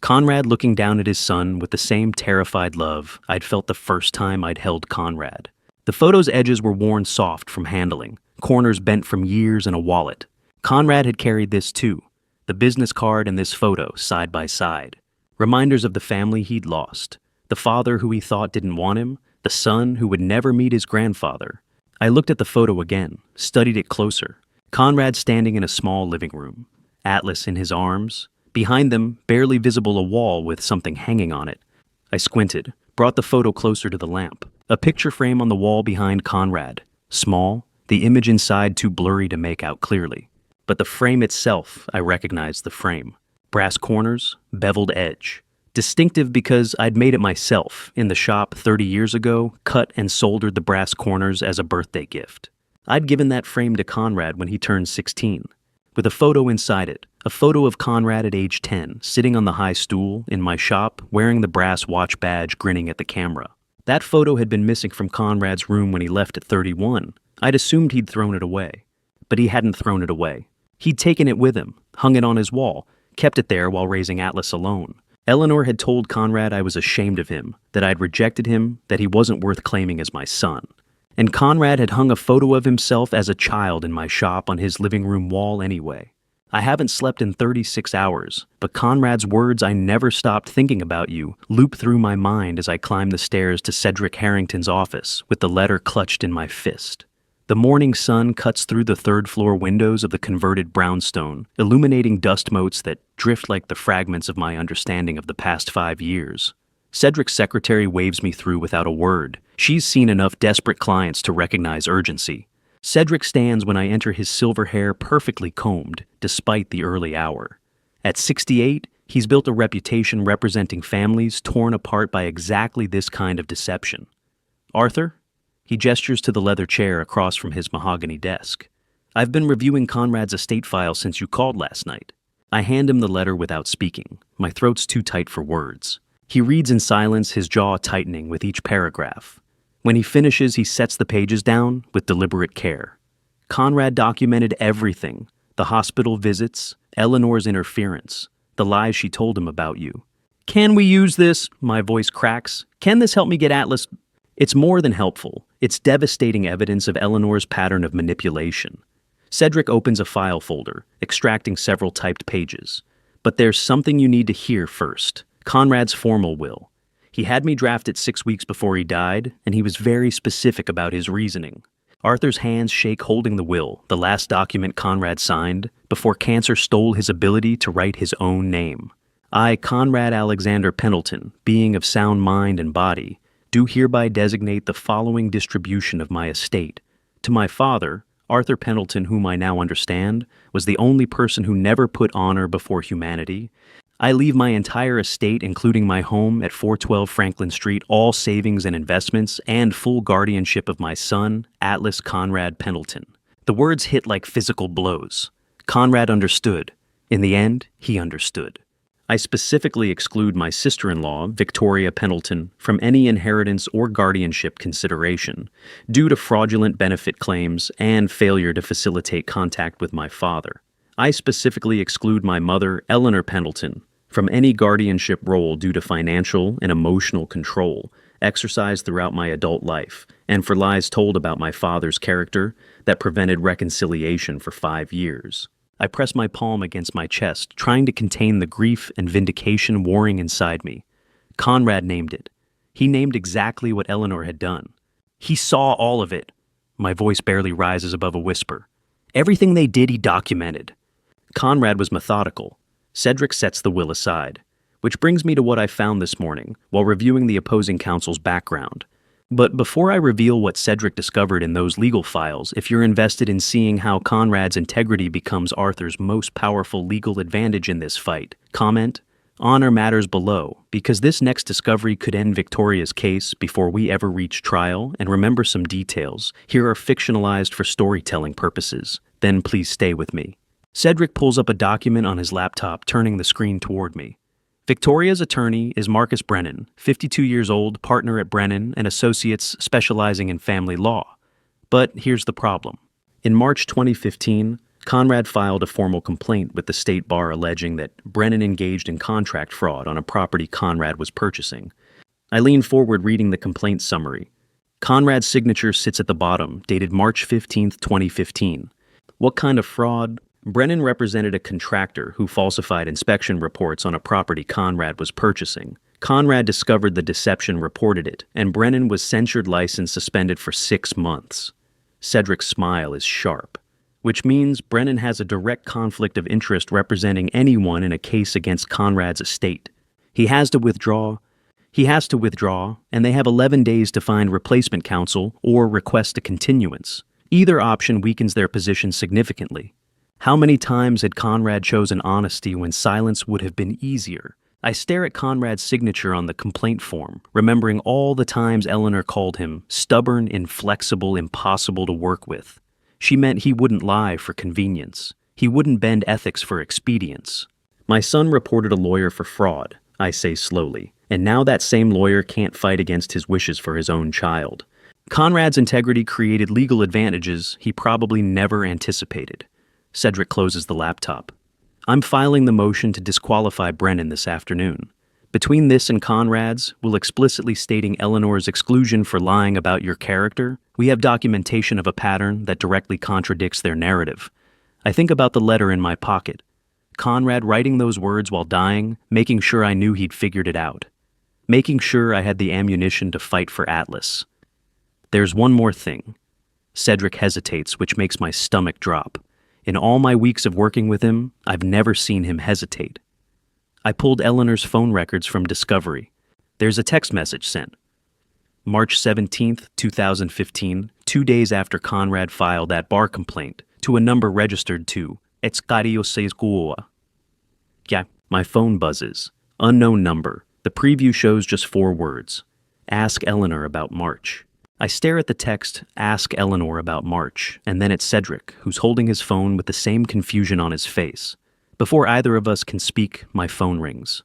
Conrad looking down at his son with the same terrified love I'd felt the first time I'd held Conrad. The photo's edges were worn soft from handling, corners bent from years in a wallet. Conrad had carried this too, the business card and this photo side by side. Reminders of the family he'd lost, the father who he thought didn't want him, the son who would never meet his grandfather. I looked at the photo again, studied it closer. Conrad standing in a small living room, Atlas in his arms. Behind them, barely visible, a wall with something hanging on it. I squinted, brought the photo closer to the lamp. A picture frame on the wall behind Conrad. Small, the image inside too blurry to make out clearly. But the frame itself, I recognized the frame. Brass corners, beveled edge. Distinctive because I'd made it myself, in the shop 30 years ago, cut and soldered the brass corners as a birthday gift. I'd given that frame to Conrad when he turned 16. With a photo inside it, a photo of Conrad at age 10, sitting on the high stool in my shop, wearing the brass watch badge, grinning at the camera. That photo had been missing from Conrad's room when he left at 31. I'd assumed he'd thrown it away. But he hadn't thrown it away. He'd taken it with him, hung it on his wall, kept it there while raising Atlas alone. Eleanor had told Conrad I was ashamed of him, that I'd rejected him, that he wasn't worth claiming as my son. And Conrad had hung a photo of himself as a child in my shop on his living room wall anyway. I haven't slept in 36 hours, but Conrad's words, "I never stopped thinking about you," looped through my mind as I climbed the stairs to Cedric Harrington's office with the letter clutched in my fist. The morning sun cuts through the 3rd-floor windows of the converted brownstone, illuminating dust motes that drift like the fragments of my understanding of the past 5 years. Cedric's secretary waves me through without a word. She's seen enough desperate clients to recognize urgency. Cedric stands when I enter, his silver hair perfectly combed, despite the early hour. At 68, he's built a reputation representing families torn apart by exactly this kind of deception. "Arthur?" He gestures to the leather chair across from his mahogany desk. "I've been reviewing Conrad's estate file since you called last night." I hand him the letter without speaking. My throat's too tight for words. He reads in silence, his jaw tightening with each paragraph. When he finishes, he sets the pages down with deliberate care. Conrad documented everything: the hospital visits, Eleanor's interference, the lies she told him about you. "Can we use this?" My voice cracks. "Can this help me get Atlas?" It's more than helpful. It's devastating evidence of Eleanor's pattern of manipulation. Cedric opens a file folder, extracting several typed pages. "But there's something you need to hear first. Conrad's formal will. He had me draft it 6 weeks before he died, and he was very specific about his reasoning." Arthur's hands shake holding the will, the last document Conrad signed, before cancer stole his ability to write his own name. "I, Conrad Alexander Pendleton, being of sound mind and body, do hereby designate the following distribution of my estate. To my father, Arthur Pendleton, whom I now understand, was the only person who never put honor before humanity. I leave my entire estate, including my home at 412 Franklin Street, all savings and investments, and full guardianship of my son, Atlas Conrad Pendleton." The words hit like physical blows. Conrad understood. In the end, he understood. I specifically exclude my sister-in-law, Victoria Pendleton, from any inheritance or guardianship consideration, due to fraudulent benefit claims and failure to facilitate contact with my father. I specifically exclude my mother, Eleanor Pendleton, from any guardianship role due to financial and emotional control, exercised throughout my adult life, and for lies told about my father's character that prevented reconciliation for 5 years. I pressed my palm against my chest, trying to contain the grief and vindication warring inside me. Conrad named it. He named exactly what Eleanor had done. He saw all of it. My voice barely rises above a whisper. Everything they did, he documented. Conrad was methodical. Cedric sets the will aside. Which brings me to what I found this morning while reviewing the opposing counsel's background. But before I reveal what Cedric discovered in those legal files, if you're invested in seeing how Conrad's integrity becomes Arthur's most powerful legal advantage in this fight, comment, honor matters below, because this next discovery could end Victoria's case before we ever reach trial, and remember some details. Here are fictionalized for storytelling purposes. Then please stay with me. Cedric pulls up a document on his laptop, turning the screen toward me. Victoria's attorney is Marcus Brennan, 52 years old, partner at Brennan and Associates specializing in family law. But here's the problem. In March 2015, Conrad filed a formal complaint with the state bar alleging that Brennan engaged in contract fraud on a property Conrad was purchasing. I lean forward reading the complaint summary. Conrad's signature sits at the bottom, dated March 15, 2015. What kind of fraud? Brennan represented a contractor who falsified inspection reports on a property Conrad was purchasing. Conrad discovered the deception, reported it, and Brennan was censured, license suspended for 6 months. Cedric's smile is sharp, which means Brennan has a direct conflict of interest representing anyone in a case against Conrad's estate. He has to withdraw, and they have 11 days to find replacement counsel or request a continuance. Either option weakens their position significantly. How many times had Conrad chosen honesty when silence would have been easier? I stare at Conrad's signature on the complaint form, remembering all the times Eleanor called him stubborn, inflexible, impossible to work with. She meant he wouldn't lie for convenience. He wouldn't bend ethics for expedience. My son reported a lawyer for fraud, I say slowly, and now that same lawyer can't fight against his wishes for his own child. Conrad's integrity created legal advantages he probably never anticipated. Cedric closes the laptop. I'm filing the motion to disqualify Brennan this afternoon. Between this and Conrad's, will explicitly stating Eleanor's exclusion for lying about your character, we have documentation of a pattern that directly contradicts their narrative. I think about the letter in my pocket. Conrad writing those words while dying, making sure I knew he'd figured it out. Making sure I had the ammunition to fight for Atlas. There's one more thing. Cedric hesitates, which makes my stomach drop. In all my weeks of working with him, I've never seen him hesitate. I pulled Eleanor's phone records from Discovery. There's a text message sent. March 17th, 2015, 2 days after Conrad filed that bar complaint, to a number registered to Escario Seiscoa. Yeah, my phone buzzes. Unknown number. The preview shows just 4 words. Ask Eleanor about March. I stare at the text, Ask Eleanor about March, and then at Cedric, who's holding his phone with the same confusion on his face. Before either of us can speak, my phone rings.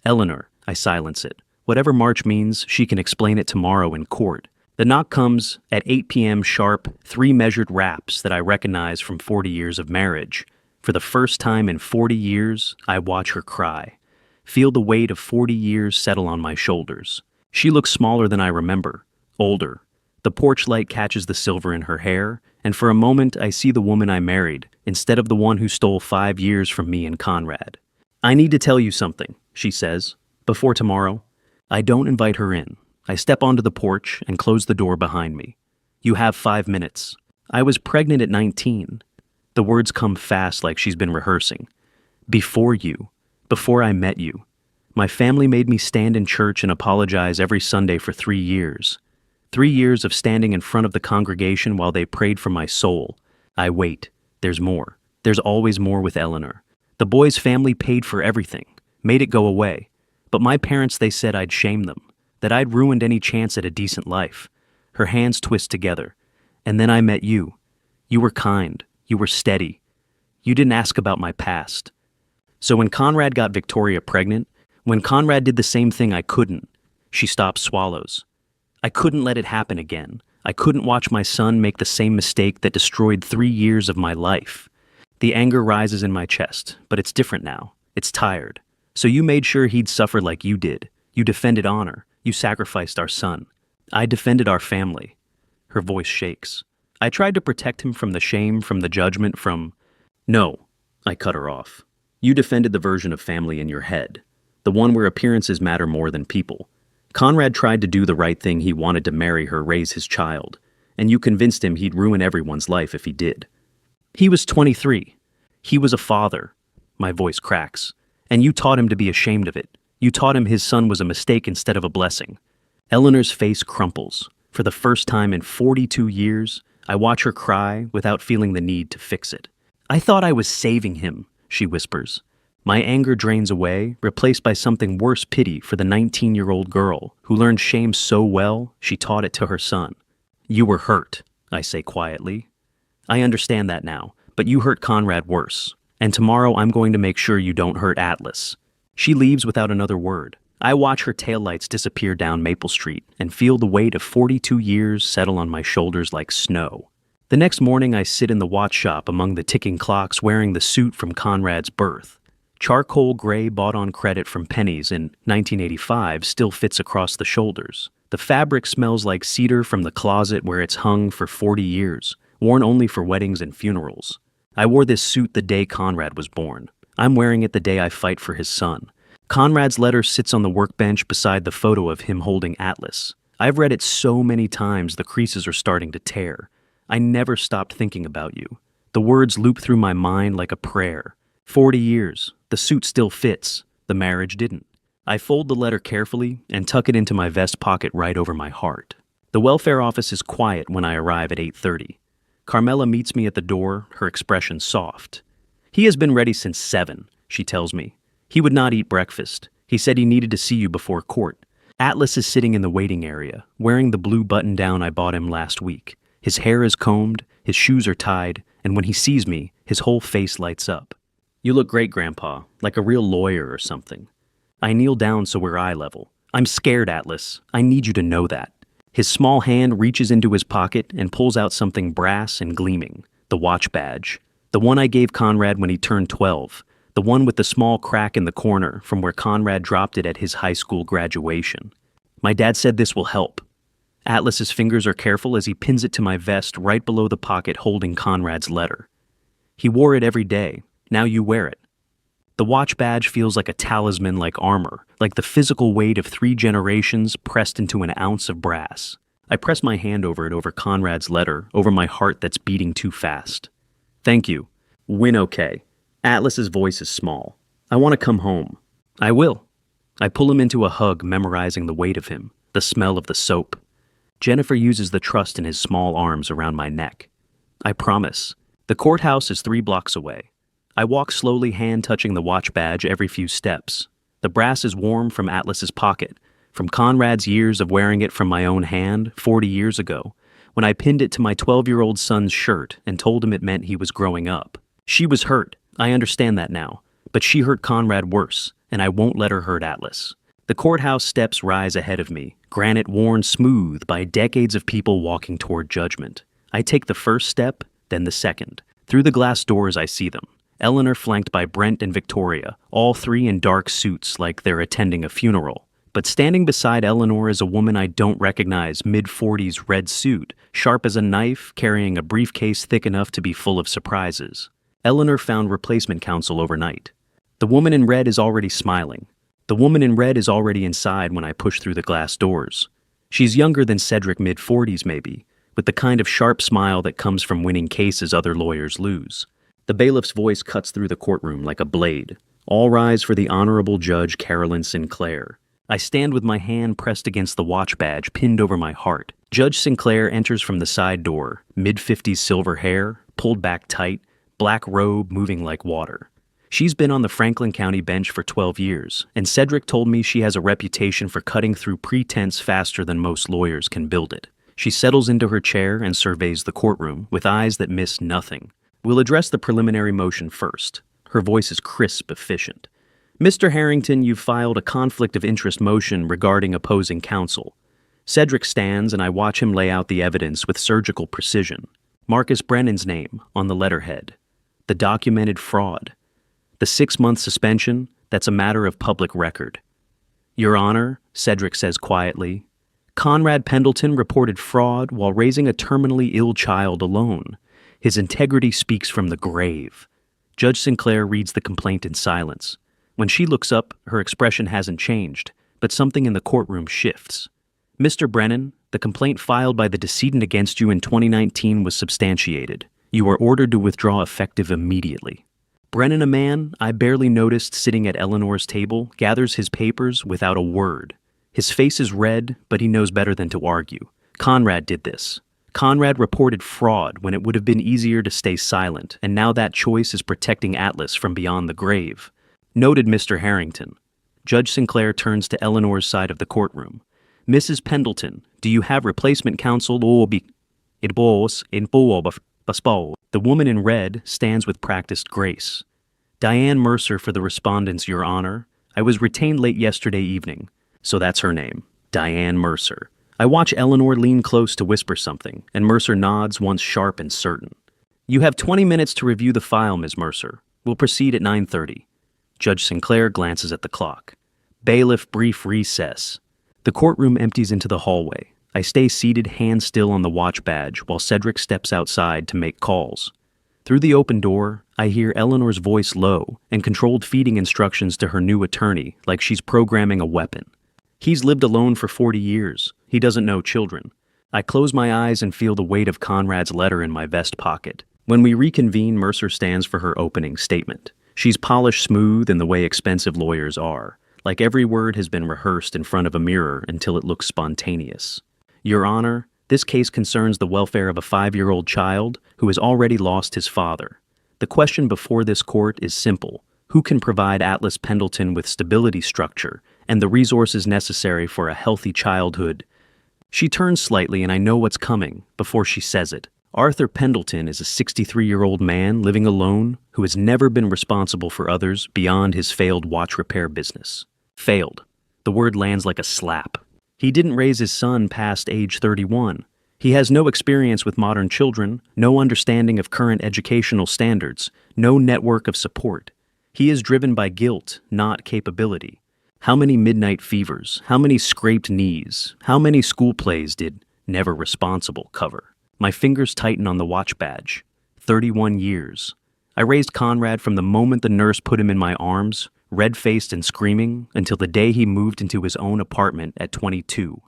Eleanor, I silence it. Whatever March means, she can explain it tomorrow in court. The knock comes at 8 p.m. sharp, 3 measured raps that I recognize from 40 years of marriage. For the first time in 40 years, I watch her cry. Feel the weight of 40 years settle on my shoulders. She looks smaller than I remember, older. The porch light catches the silver in her hair, and for a moment I see the woman I married, instead of the one who stole 5 years from me and Conrad. I need to tell you something, she says, before tomorrow. I don't invite her in. I step onto the porch and close the door behind me. You have 5 minutes. I was pregnant at 19. The words come fast like she's been rehearsing. Before you. Before I met you. My family made me stand in church and apologize every Sunday for 3 years. 3 years of standing in front of the congregation while they prayed for my soul. I wait. There's more. There's always more with Eleanor. The boy's family paid for everything, made it go away. But my parents, they said I'd shame them, that I'd ruined any chance at a decent life. Her hands twist together. And then I met you. You were kind. You were steady. You didn't ask about my past. So when Conrad got Victoria pregnant, when Conrad did the same thing I couldn't, she stopped, swallows. I couldn't let it happen again. I couldn't watch my son make the same mistake that destroyed 3 years of my life. The anger rises in my chest, but it's different now. It's tired. So you made sure he'd suffer like you did. You defended honor. You sacrificed our son. I defended our family. Her voice shakes. I tried to protect him from the shame, from the judgment, from... No, I cut her off. You defended the version of family in your head, the one where appearances matter more than people. Conrad tried to do the right thing. He wanted to marry her, raise his child, and you convinced him he'd ruin everyone's life if he did. He was 23. He was a father. My voice cracks. And you taught him to be ashamed of it. You taught him his son was a mistake instead of a blessing. Eleanor's face crumples. For the first time in 42 years, I watch her cry without feeling the need to fix it. I thought I was saving him, she whispers. My anger drains away, replaced by something worse, pity for the 19-year-old girl who learned shame so well she taught it to her son. You were hurt, I say quietly. I understand that now, but you hurt Conrad worse. And tomorrow I'm going to make sure you don't hurt Atlas. She leaves without another word. I watch her taillights disappear down Maple Street and feel the weight of 42 years settle on my shoulders like snow. The next morning I sit in the watch shop among the ticking clocks wearing the suit from Conrad's birth. Charcoal gray bought on credit from Penny's in 1985 still fits across the shoulders. The fabric smells like cedar from the closet where it's hung for 40 years, worn only for weddings and funerals. I wore this suit the day Conrad was born. I'm wearing it the day I fight for his son. Conrad's letter sits on the workbench beside the photo of him holding Atlas. I've read it so many times the creases are starting to tear. I never stopped thinking about you. The words loop through my mind like a prayer. 40 years. The suit still fits. The marriage didn't. I fold the letter carefully and tuck it into my vest pocket right over my heart. The welfare office is quiet when I arrive at 8:30. Carmela meets me at the door, her expression soft. He has been ready since 7, she tells me. He would not eat breakfast. He said he needed to see you before court. Atlas is sitting in the waiting area, wearing the blue button-down I bought him last week. His hair is combed, his shoes are tied, and when he sees me, his whole face lights up. You look great, Grandpa, like a real lawyer or something. I kneel down so we're eye level. I'm scared, Atlas. I need you to know that. His small hand reaches into his pocket and pulls out something brass and gleaming, the watch badge. The one I gave Conrad when he turned 12. The one with the small crack in the corner from where Conrad dropped it at his high school graduation. My dad said this will help. Atlas's fingers are careful as he pins it to my vest right below the pocket holding Conrad's letter. He wore it every day. Now you wear it. The watch badge feels like a talisman, like armor, like the physical weight of 3 generations pressed into an ounce of brass. I press my hand over it, over Conrad's letter, over my heart that's beating too fast. Thank you. Win okay. Atlas's voice is small. I want to come home. I will. I pull him into a hug, memorizing the weight of him, the smell of the soap. Jennifer uses the trust in his small arms around my neck. I promise. The courthouse is 3 blocks away. I walk slowly, hand touching the watch badge every few steps. The brass is warm from Atlas's pocket, from Conrad's years of wearing it from my own hand 40 years ago, when I pinned it to my 12-year-old son's shirt and told him it meant he was growing up. She was hurt. I understand that now. But she hurt Conrad worse, and I won't let her hurt Atlas. The courthouse steps rise ahead of me, granite worn smooth by decades of people walking toward judgment. I take the first step, then the second. Through the glass doors I see them. Eleanor flanked by Brent and Victoria, all 3 in dark suits like they're attending a funeral. But standing beside Eleanor is a woman I don't recognize, mid-40s red suit, sharp as a knife, carrying a briefcase thick enough to be full of surprises. Eleanor found replacement counsel overnight. The woman in red is already smiling. The woman in red is already inside when I push through the glass doors. She's younger than Cedric, mid-40s maybe, with the kind of sharp smile that comes from winning cases other lawyers lose. The bailiff's voice cuts through the courtroom like a blade. All rise for the Honorable Judge Carolyn Sinclair. I stand with my hand pressed against the watch badge pinned over my heart. Judge Sinclair enters from the side door, mid-50s silver hair, pulled back tight, black robe moving like water. She's been on the Franklin County bench for 12 years, and Cedric told me she has a reputation for cutting through pretense faster than most lawyers can build it. She settles into her chair and surveys the courtroom with eyes that miss nothing. We'll address the preliminary motion first. Her voice is crisp, efficient. Mr. Harrington, you've filed a conflict of interest motion regarding opposing counsel. Cedric stands and I watch him lay out the evidence with surgical precision. Marcus Brennan's name on the letterhead. The documented fraud. The 6-month suspension, that's a matter of public record. Your Honor, Cedric says quietly, Conrad Pendleton reported fraud while raising a terminally ill child alone. His integrity speaks from the grave. Judge Sinclair reads the complaint in silence. When she looks up, her expression hasn't changed, but something in the courtroom shifts. Mr. Brennan, the complaint filed by the decedent against you in 2019 was substantiated. You are ordered to withdraw effective immediately. Brennan, a man I barely noticed sitting at Eleanor's table, gathers his papers without a word. His face is red, but he knows better than to argue. Conrad did this. Conrad reported fraud when it would have been easier to stay silent, and now that choice is protecting Atlas from beyond the grave. Noted, Mr. Harrington. Judge Sinclair turns to Eleanor's side of the courtroom. Mrs. Pendleton, do you have replacement counsel or be... It was in the woman in red stands with practiced grace. Diane Mercer for the respondents, Your Honor. I was retained late yesterday evening. So that's her name, Diane Mercer. I watch Eleanor lean close to whisper something, and Mercer nods once sharp and certain. You have 20 minutes to review the file, Ms. Mercer. We'll proceed at 9:30. Judge Sinclair glances at the clock. Bailiff, brief recess. The courtroom empties into the hallway. I stay seated, hands still on the watch badge, while Cedric steps outside to make calls. Through the open door, I hear Eleanor's voice low and controlled feeding instructions to her new attorney like she's programming a weapon. He's lived alone for 40 years. He doesn't know children. I close my eyes and feel the weight of Conrad's letter in my vest pocket. When we reconvene, Mercer stands for her opening statement. She's polished smooth in the way expensive lawyers are. Like every word has been rehearsed in front of a mirror until it looks spontaneous. Your Honor, this case concerns the welfare of a 5-year-old child who has already lost his father. The question before this court is simple. Who can provide Atlas Pendleton with stability, structure, and the resources necessary for a healthy childhood? She turns slightly and I know what's coming before she says it. Arthur Pendleton is a 63-year-old man living alone who has never been responsible for others beyond his failed watch repair business. Failed. The word lands like a slap. He didn't raise his son past age 31. He has no experience with modern children, no understanding of current educational standards, no network of support. He is driven by guilt, not capability. How many midnight fevers, how many scraped knees, how many school plays did Never Responsible cover? My fingers tighten on the watch badge. 31 years. I raised Conrad from the moment the nurse put him in my arms, red-faced and screaming, until the day he moved into his own apartment at 22.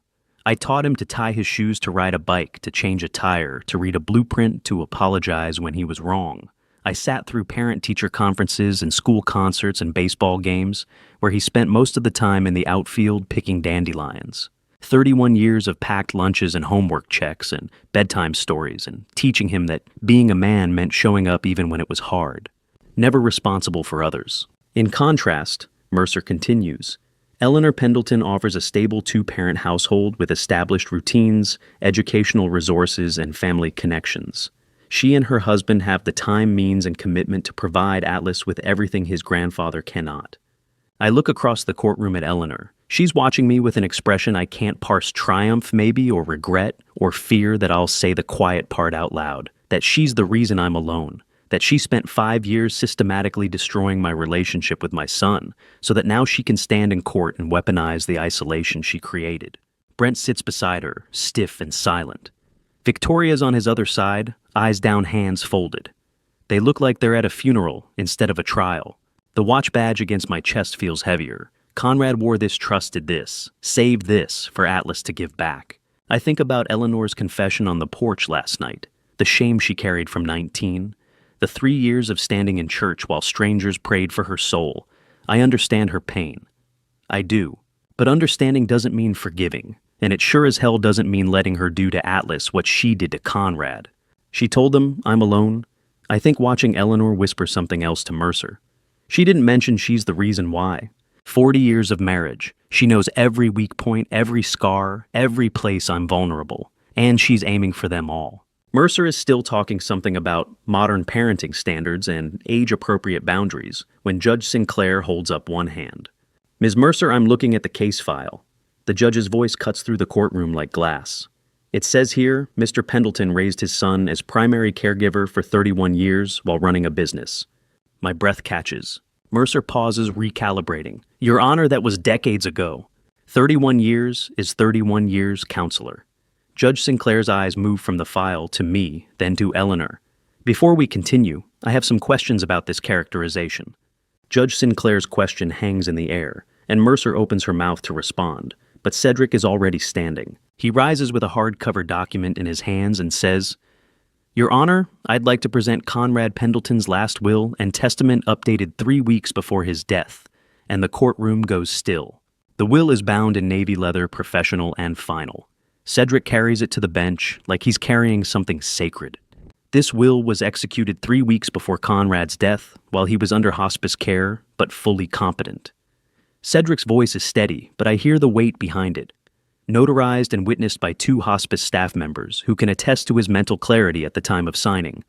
I taught him to tie his shoes, to ride a bike, to change a tire, to read a blueprint, to apologize when he was wrong. I sat through parent-teacher conferences and school concerts and baseball games, where he spent most of the time in the outfield picking dandelions. 31 years of packed lunches and homework checks and bedtime stories and teaching him that being a man meant showing up even when it was hard. Never responsible for others. In contrast, Mercer continues, Eleanor Pendleton offers a stable 2-parent household with established routines, educational resources, and family connections. She and her husband have the time, means, and commitment to provide Atlas with everything his grandfather cannot. I look across the courtroom at Eleanor. She's watching me with an expression I can't parse: triumph, maybe, or regret, or fear that I'll say the quiet part out loud, that she's the reason I'm alone, that she spent 5 years systematically destroying my relationship with my son, so that now she can stand in court and weaponize the isolation she created. Brent sits beside her, stiff and silent. Victoria's on his other side, eyes down, hands folded. They look like they're at a funeral instead of a trial. The watch badge against my chest feels heavier. Conrad wore this, trusted this, saved this for Atlas to give back. I think about Eleanor's confession on the porch last night, the shame she carried from 19, the 3 years of standing in church while strangers prayed for her soul. I understand her pain. I do. But understanding doesn't mean forgiving, and it sure as hell doesn't mean letting her do to Atlas what she did to Conrad. She told them I'm alone. I think watching Eleanor whisper something else to Mercer. She didn't mention she's the reason why. 40 years of marriage. She knows every weak point, every scar, every place I'm vulnerable, and she's aiming for them all. Mercer is still talking something about modern parenting standards and age-appropriate boundaries when Judge Sinclair holds up one hand. Ms. Mercer, I'm looking at the case file. The judge's voice cuts through the courtroom like glass. It says here, Mr. Pendleton raised his son as primary caregiver for 31 years while running a business. My breath catches. Mercer pauses, recalibrating. Your Honor, that was decades ago. 31 years is 31 years, counselor. Judge Sinclair's eyes move from the file to me, then to Eleanor. Before we continue, I have some questions about this characterization. Judge Sinclair's question hangs in the air, and Mercer opens her mouth to respond, but Cedric is already standing. He rises with a hardcover document in his hands and says, "Your Honor, I'd like to present Conrad Pendleton's last will and testament updated 3 weeks before his death," and the courtroom goes still. The will is bound in navy leather, professional and final. Cedric carries it to the bench like he's carrying something sacred. This will was executed 3 weeks before Conrad's death, while he was under hospice care, but fully competent. Cedric's voice is steady, but I hear the weight behind it. Notarized and witnessed by 2 hospice staff members who can attest to his mental clarity at the time of signing.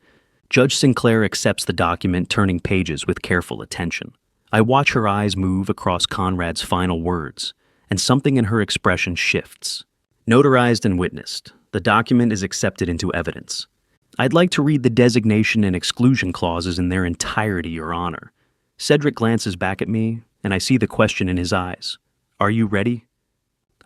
Judge Sinclair accepts the document, turning pages with careful attention. I watch her eyes move across Conrad's final words, and something in her expression shifts. Notarized and witnessed, the document is accepted into evidence. I'd like to read the designation and exclusion clauses in their entirety, Your Honor. Cedric glances back at me, and I see the question in his eyes. Are you ready?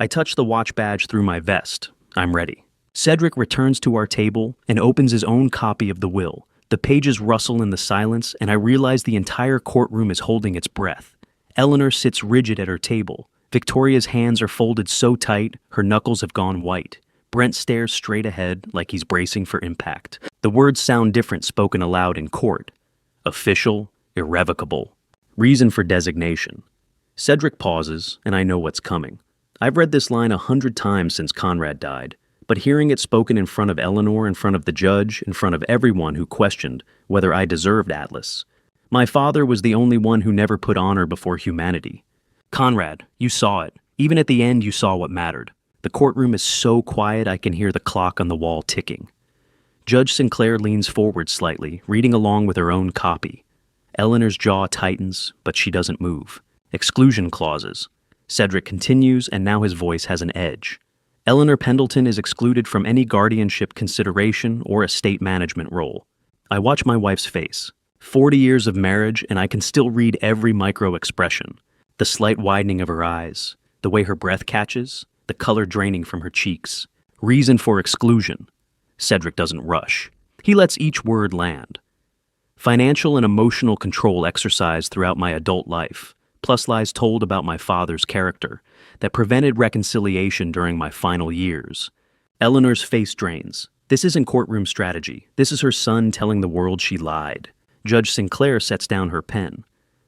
I touch the watch badge through my vest. I'm ready. Cedric returns to our table and opens his own copy of the will. The pages rustle in the silence, and I realize the entire courtroom is holding its breath. Eleanor sits rigid at her table. Victoria's hands are folded so tight, her knuckles have gone white. Brent stares straight ahead like he's bracing for impact. The words sound different spoken aloud in court. Official, irrevocable. Reason for designation. Cedric pauses, and I know what's coming. I've read this line 100 times since Conrad died, but hearing it spoken in front of Eleanor, in front of the judge, in front of everyone who questioned whether I deserved Atlas. My father was the only one who never put honor before humanity. Conrad, you saw it. Even at the end, you saw what mattered. The courtroom is so quiet I can hear the clock on the wall ticking. Judge Sinclair leans forward slightly, reading along with her own copy. Eleanor's jaw tightens, but she doesn't move. Exclusion clauses. Cedric continues, and now his voice has an edge. Eleanor Pendleton is excluded from any guardianship consideration or estate management role. I watch my wife's face. 40 years of marriage, and I can still read every micro-expression. The slight widening of her eyes, the way her breath catches, the color draining from her cheeks. Reason for exclusion. Cedric doesn't rush. He lets each word land. Financial and emotional control exercised throughout my adult life, plus lies told about my father's character, that prevented reconciliation during my final years. Eleanor's face drains. This isn't courtroom strategy. This is her son telling the world she lied. Judge Sinclair sets down her pen.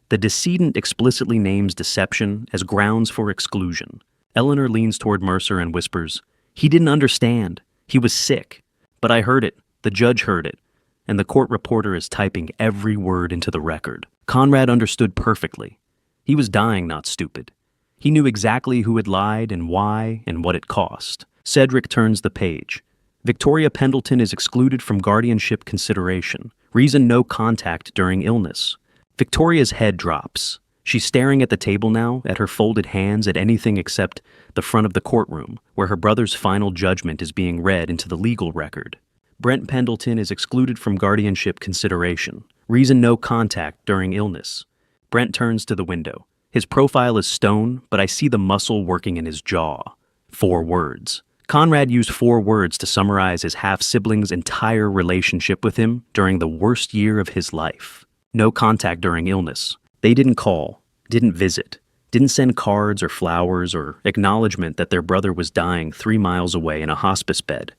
The decedent explicitly names deception as grounds for exclusion. Eleanor leans toward Mercer and whispers, "He didn't understand. He was sick." But I heard it. The judge heard it. And the court reporter is typing every word into the record. Conrad understood perfectly. He was dying, not stupid. He knew exactly who had lied and why and what it cost. Cedric turns the page. Victoria Pendleton is excluded from guardianship consideration. Reason: no contact during illness. Victoria's head drops. She's staring at the table now, at her folded hands, at anything except the front of the courtroom, where her brother's final judgment is being read into the legal record. Brent Pendleton is excluded from guardianship consideration. Reason: no contact during illness. Brent turns to the window. His profile is stone, but I see the muscle working in his jaw. 4 words. Conrad used 4 words to summarize his half-sibling's entire relationship with him during the worst year of his life. No contact during illness. They didn't call, didn't visit, didn't send cards or flowers or acknowledgement that their brother was dying 3 miles away in a hospice bed.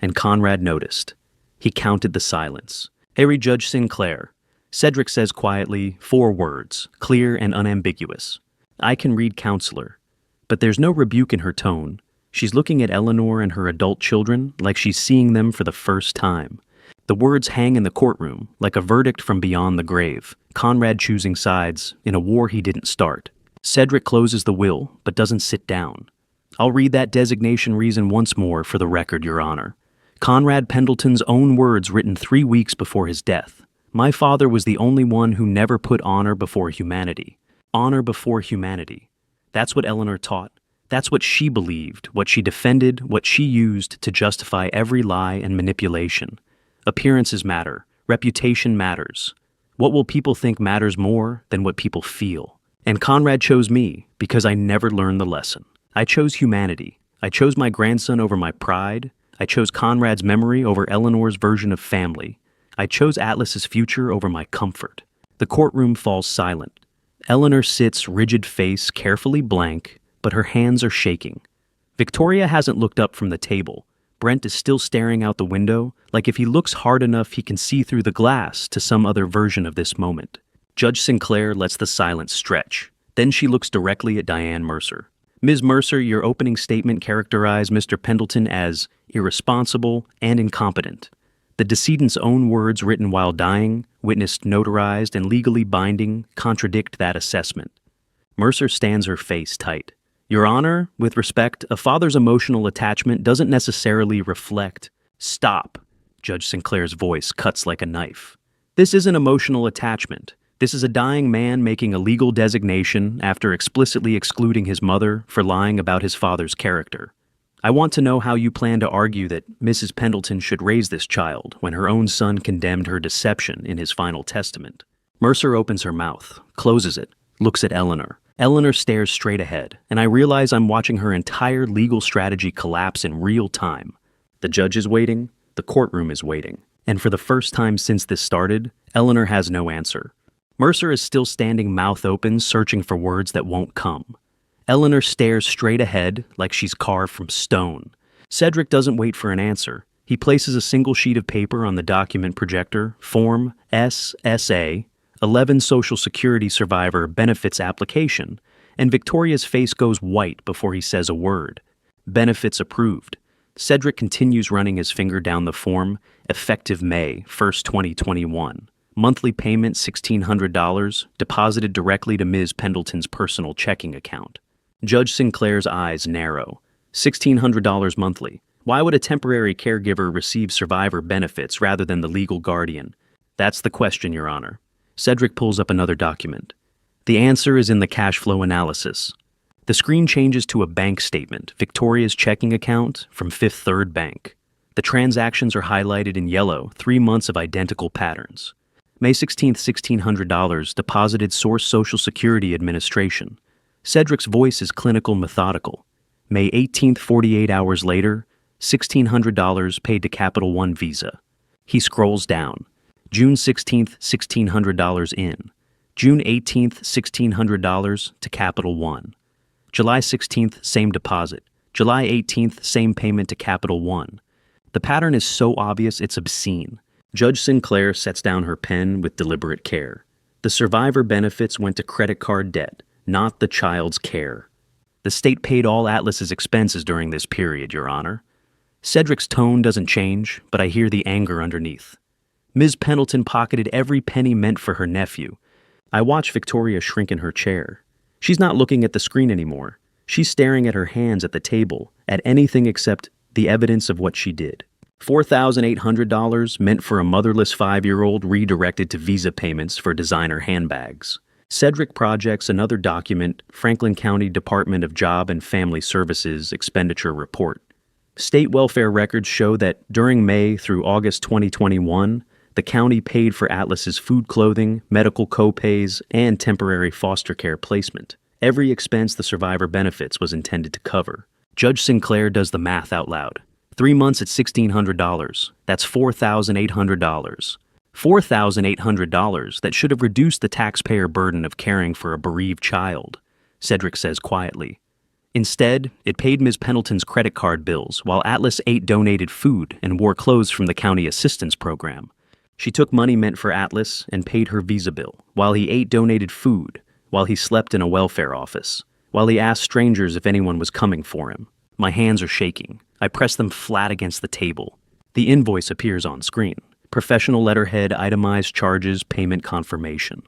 And Conrad noticed. He counted the silence. Harry Judge Sinclair. Cedric says quietly, 4 words, clear and unambiguous. I can read counselor. But there's no rebuke in her tone. She's looking at Eleanor and her adult children like she's seeing them for the first time. The words hang in the courtroom like a verdict from beyond the grave. Conrad choosing sides in a war he didn't start. Cedric closes the will, but doesn't sit down. I'll read that designation reason once more for the record, Your Honor. Conrad Pendleton's own words written 3 weeks before his death. My father was the only one who never put honor before humanity. Honor before humanity. That's what Eleanor taught. That's what she believed, what she defended, what she used to justify every lie and manipulation. Appearances matter. Reputation matters. What will people think matters more than what people feel? And Conrad chose me because I never learned the lesson. I chose humanity. I chose my grandson over my pride. I chose Conrad's memory over Eleanor's version of family. I chose Atlas's future over my comfort. The courtroom falls silent. Eleanor sits, rigid face, carefully blank, but her hands are shaking. Victoria hasn't looked up from the table. Brent is still staring out the window, like if he looks hard enough he can see through the glass to some other version of this moment. Judge Sinclair lets the silence stretch. Then she looks directly at Diane Mercer. Ms. Mercer, your opening statement characterized Mr. Pendleton as irresponsible and incompetent. The decedent's own words written while dying, witnessed, notarized, and legally binding, contradict that assessment. Mercer stands her face tight. Your Honor, with respect, a father's emotional attachment doesn't necessarily reflect. Stop. Judge Sinclair's voice cuts like a knife. This isn't emotional attachment. This is a dying man making a legal designation after explicitly excluding his mother for lying about his father's character. I want to know how you plan to argue that Mrs. Pendleton should raise this child when her own son condemned her deception in his final testament. Mercer opens her mouth, closes it, looks at Eleanor. Eleanor stares straight ahead, and I realize I'm watching her entire legal strategy collapse in real time. The judge is waiting, the courtroom is waiting, and for the first time since this started, Eleanor has no answer. Mercer is still standing mouth open, searching for words that won't come. Eleanor stares straight ahead like she's carved from stone. Cedric doesn't wait for an answer. He places a single sheet of paper on the document projector, Form SSA, 11 Social Security Survivor Benefits Application, and Victoria's face goes white before he says a word. Benefits approved. Cedric continues running his finger down the form, effective May 1st, 2021. Monthly payment $1,600, deposited directly to Ms. Pendleton's personal checking account. Judge Sinclair's eyes narrow. $1,600 monthly. Why would a temporary caregiver receive survivor benefits rather than the legal guardian? That's the question, Your Honor. Cedric pulls up another document. The answer is in the cash flow analysis. The screen changes to a bank statement, Victoria's checking account from Fifth Third Bank. The transactions are highlighted in yellow, 3 months of identical patterns. May 16th, $1,600, deposited source Social Security Administration. Cedric's voice is clinical, methodical. May 18th, 48 hours later, $1,600 paid to Capital One Visa. He scrolls down. June 16th, $1,600 in. June 18th, $1,600 to Capital One. July 16th, same deposit. July 18th, same payment to Capital One. The pattern is so obvious it's obscene. Judge Sinclair sets down her pen with deliberate care. The survivor benefits went to credit card debt, not the child's care. The state paid all Atlas's expenses during this period, Your Honor. Cedric's tone doesn't change, but I hear the anger underneath. Ms. Pendleton pocketed every penny meant for her nephew. I watch Victoria shrink in her chair. She's not looking at the screen anymore. She's staring at her hands at the table, at anything except the evidence of what she did. $4,800 meant for a motherless 5-year-old redirected to Visa payments for designer handbags. Cedric projects another document, Franklin County Department of Job and Family Services Expenditure Report. State welfare records show that during May through August 2021, the county paid for Atlas's food, clothing, medical co-pays, and temporary foster care placement. Every expense the survivor benefits was intended to cover. Judge Sinclair does the math out loud. 3 months at $1,600. That's $4,800. $4,800 that should have reduced the taxpayer burden of caring for a bereaved child, Cedric says quietly. Instead, it paid Ms. Pendleton's credit card bills while Atlas ate donated food and wore clothes from the county assistance program. She took money meant for Atlas and paid her Visa bill, while he ate donated food, while he slept in a welfare office, while he asked strangers if anyone was coming for him. My hands are shaking. I press them flat against the table. The invoice appears on screen. Professional letterhead, itemized charges, payment confirmation.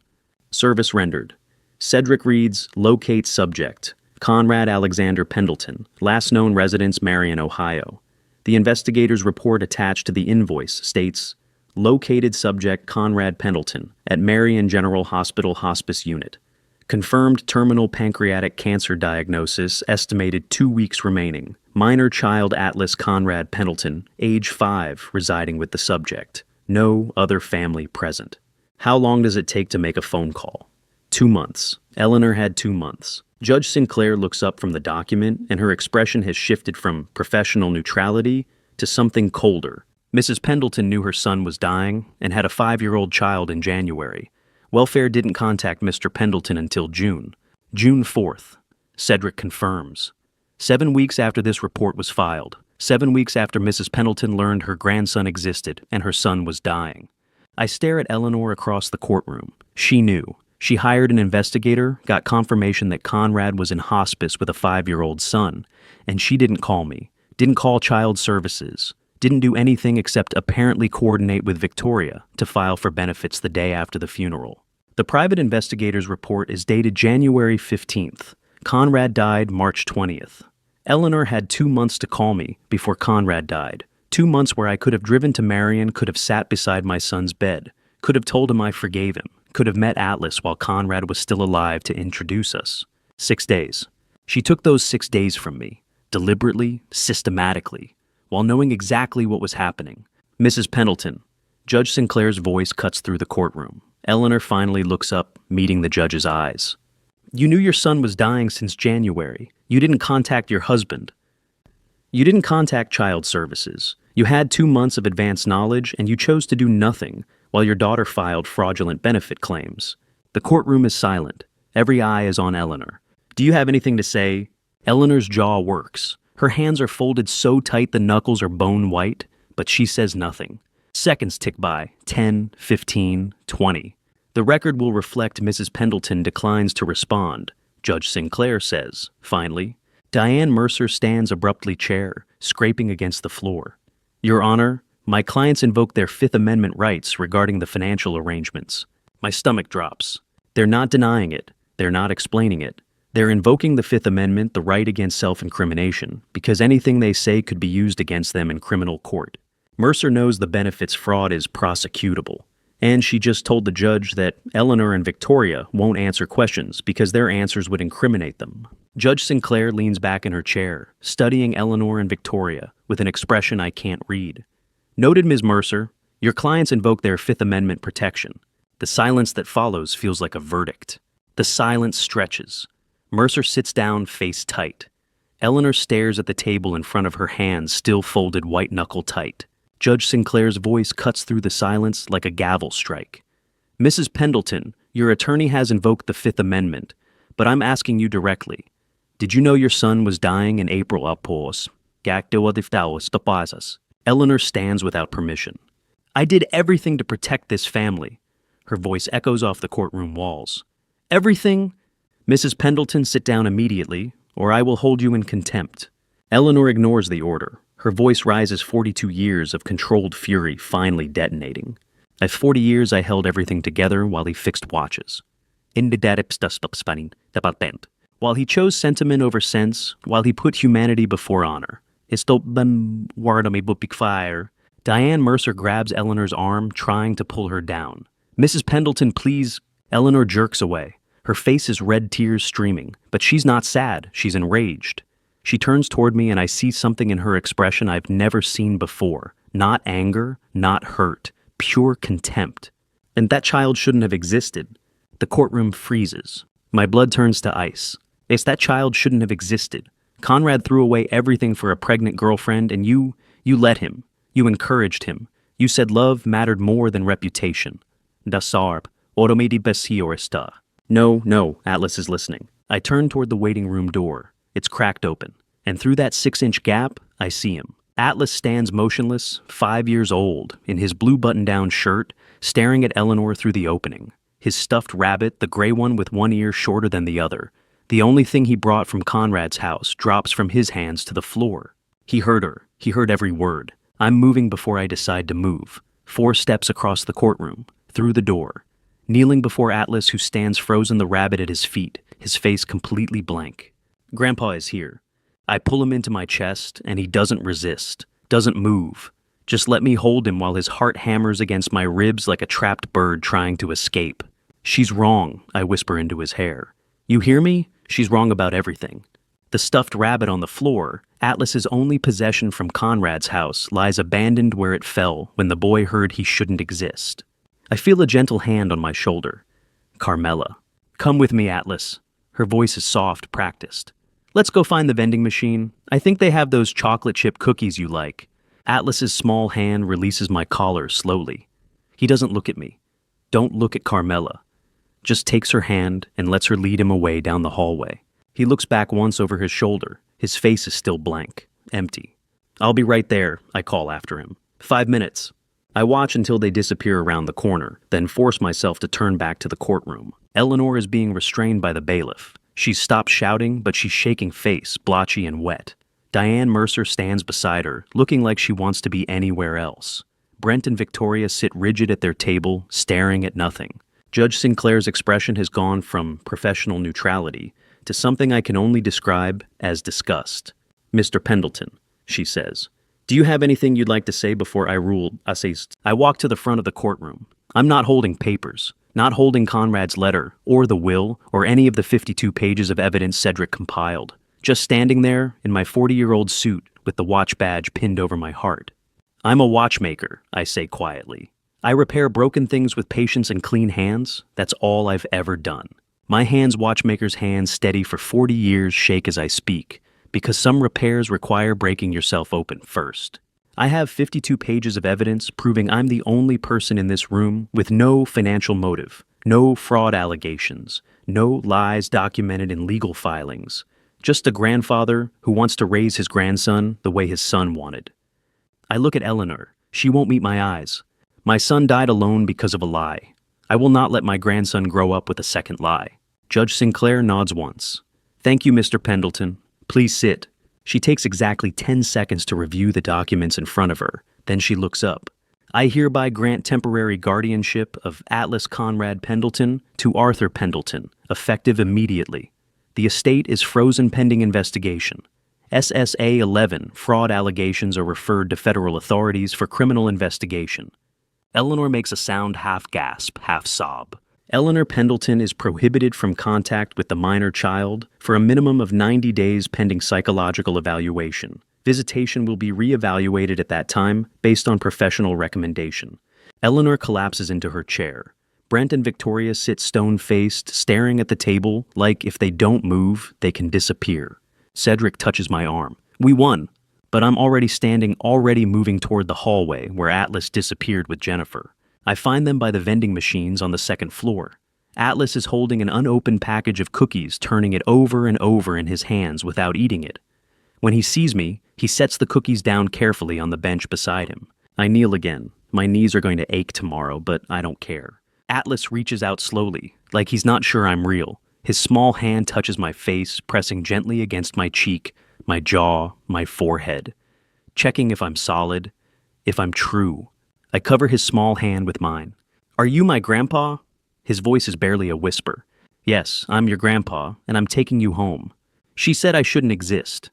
Service rendered. Cedric reads, locate subject. Conrad Alexander Pendleton, last known residence Marion, Ohio. The investigator's report attached to the invoice states, located subject Conrad Pendleton at Marion General Hospital Hospice Unit. Confirmed terminal pancreatic cancer diagnosis, estimated 2 weeks remaining. Minor child Atlas Conrad Pendleton, age 5, residing with the subject. No other family present. How long does it take to make a phone call? 2 months. Eleanor had 2 months. Judge Sinclair looks up from the document, and her expression has shifted from professional neutrality to something colder. Mrs. Pendleton knew her son was dying and had a 5-year-old child in January. Welfare didn't contact Mr. Pendleton until June. June 4th. Cedric confirms. 7 weeks after this report was filed. 7 weeks after Mrs. Pendleton learned her grandson existed and her son was dying. I stare at Eleanor across the courtroom. She knew. She hired an investigator, got confirmation that Conrad was in hospice with a 5-year-old son, and she didn't call me, didn't call Child Services, didn't do anything except apparently coordinate with Victoria to file for benefits the day after the funeral. The private investigator's report is dated January 15th. Conrad died March 20th. Eleanor had 2 months to call me before Conrad died. 2 months where I could have driven to Marion, could have sat beside my son's bed, could have told him I forgave him, could have met Atlas while Conrad was still alive to introduce us. 6 days. She took those 6 days from me, deliberately, systematically, while knowing exactly what was happening. Mrs. Pendleton. Judge Sinclair's voice cuts through the courtroom. Eleanor finally looks up, meeting the judge's eyes. You knew your son was dying since January. You didn't contact your husband. You didn't contact Child Services. You had 2 months of advance knowledge, and you chose to do nothing while your daughter filed fraudulent benefit claims. The courtroom is silent. Every eye is on Eleanor. Do you have anything to say? Eleanor's jaw works. Her hands are folded so tight the knuckles are bone white, but she says nothing. Seconds tick by, 10, 15, 20. The record will reflect Mrs. Pendleton declines to respond. Judge Sinclair says, finally. Diane Mercer stands abruptly chair, scraping against the floor. Your Honor, my clients invoke their Fifth Amendment rights regarding the financial arrangements. My stomach drops. They're not denying it. They're not explaining it. They're invoking the Fifth Amendment, the right against self-incrimination, because anything they say could be used against them in criminal court. Mercer knows the benefits fraud is prosecutable, and she just told the judge that Eleanor and Victoria won't answer questions because their answers would incriminate them. Judge Sinclair leans back in her chair, studying Eleanor and Victoria with an expression I can't read. Noted, Ms. Mercer, your clients invoke their Fifth Amendment protection. The silence that follows feels like a verdict. The silence stretches. Mercer sits down, face tight. Eleanor stares at the table in front of her, hands still folded white-knuckle tight. Judge Sinclair's voice cuts through the silence like a gavel strike. Mrs. Pendleton, your attorney has invoked the Fifth Amendment, but I'm asking you directly. Did you know your son was dying in April? Eleanor stands without permission. I did everything to protect this family. Her voice echoes off the courtroom walls. Everything? Mrs. Pendleton, sit down immediately, or I will hold you in contempt. Eleanor ignores the order. Her voice rises, 42 years of controlled fury finally detonating. At 40 years, I held everything together while he fixed watches. While he chose sentiment over sense, while he put humanity before honor. Diane Mercer grabs Eleanor's arm, trying to pull her down. Mrs. Pendleton, please. Eleanor jerks away. Her face is red, tears streaming, but she's not sad, she's enraged. She turns toward me and I see something in her expression I've never seen before. Not anger, not hurt, pure contempt. And that child shouldn't have existed. The courtroom freezes. My blood turns to ice. That child shouldn't have existed. Conrad threw away everything for a pregnant girlfriend, and you let him. You encouraged him. You said love mattered more than reputation. No, Atlas is listening. I turn toward the waiting room door. It's cracked open, and through that 6-inch gap, I see him. Atlas stands motionless, 5 years old, in his blue button-down shirt, staring at Eleanor through the opening. His stuffed rabbit, the gray one with one ear shorter than the other, the only thing he brought from Conrad's house, drops from his hands to the floor. He heard her. He heard every word. I'm moving before I decide to move. 4 steps across the courtroom, through the door. Kneeling before Atlas, who stands frozen, the rabbit at his feet, his face completely blank. Grandpa is here. I pull him into my chest, and he doesn't resist, doesn't move. Just let me hold him while his heart hammers against my ribs like a trapped bird trying to escape. She's wrong, I whisper into his hair. You hear me? She's wrong about everything. The stuffed rabbit on the floor, Atlas's only possession from Conrad's house, lies abandoned where it fell when the boy heard he shouldn't exist. I feel a gentle hand on my shoulder. Carmela. Come with me, Atlas. Her voice is soft, practiced. Let's go find the vending machine. I think they have those chocolate chip cookies you like. Atlas's small hand releases my collar slowly. He doesn't look at me. Don't look at Carmela. Just takes her hand and lets her lead him away down the hallway. He looks back once over his shoulder. His face is still blank, empty. I'll be right there, I call after him. 5 minutes. I watch until they disappear around the corner, then force myself to turn back to the courtroom. Eleanor is being restrained by the bailiff. She's stopped shouting, but she's shaking face, blotchy and wet. Diane Mercer stands beside her, looking like she wants to be anywhere else. Brent and Victoria sit rigid at their table, staring at nothing. Judge Sinclair's expression has gone from professional neutrality to something I can only describe as disgust. Mr. Pendleton, she says, do you have anything you'd like to say before I rule? I walk to the front of the courtroom. I'm not holding papers, not holding Conrad's letter, or the will, or any of the 52 pages of evidence Cedric compiled. Just standing there in my 40-year-old suit with the watch badge pinned over my heart. I'm a watchmaker, I say quietly. I repair broken things with patience and clean hands. That's all I've ever done. My hands, watchmaker's hands, steady for 40 years, shake as I speak, because some repairs require breaking yourself open first. I have 52 pages of evidence proving I'm the only person in this room with no financial motive, no fraud allegations, no lies documented in legal filings, just a grandfather who wants to raise his grandson the way his son wanted. I look at Eleanor. She won't meet my eyes. My son died alone because of a lie. I will not let my grandson grow up with a second lie. Judge Sinclair nods once. Thank you, Mr. Pendleton. Please sit. She takes exactly 10 seconds to review the documents in front of her. Then she looks up. I hereby grant temporary guardianship of Atlas Conrad Pendleton to Arthur Pendleton, effective immediately. The estate is frozen pending investigation. SSA 11 fraud allegations are referred to federal authorities for criminal investigation. Eleanor makes a sound half gasp, half sob. Eleanor Pendleton is prohibited from contact with the minor child for a minimum of 90 days pending psychological evaluation. Visitation will be re-evaluated at that time based on professional recommendation. Eleanor collapses into her chair. Brent and Victoria sit stone-faced, staring at the table like if they don't move, they can disappear. Cedric touches my arm. We won. But I'm already standing, already moving toward the hallway where Atlas disappeared with Jennifer. I find them by the vending machines on the second floor. Atlas is holding an unopened package of cookies, turning it over and over in his hands without eating it. When he sees me, he sets the cookies down carefully on the bench beside him. I kneel again. My knees are going to ache tomorrow, but I don't care. Atlas reaches out slowly, like he's not sure I'm real. His small hand touches my face, pressing gently against my cheek, my jaw, my forehead, checking if I'm solid, if I'm true. I cover his small hand with mine. Are you my grandpa? His voice is barely a whisper. Yes, I'm your grandpa, and I'm taking you home. She said I shouldn't exist.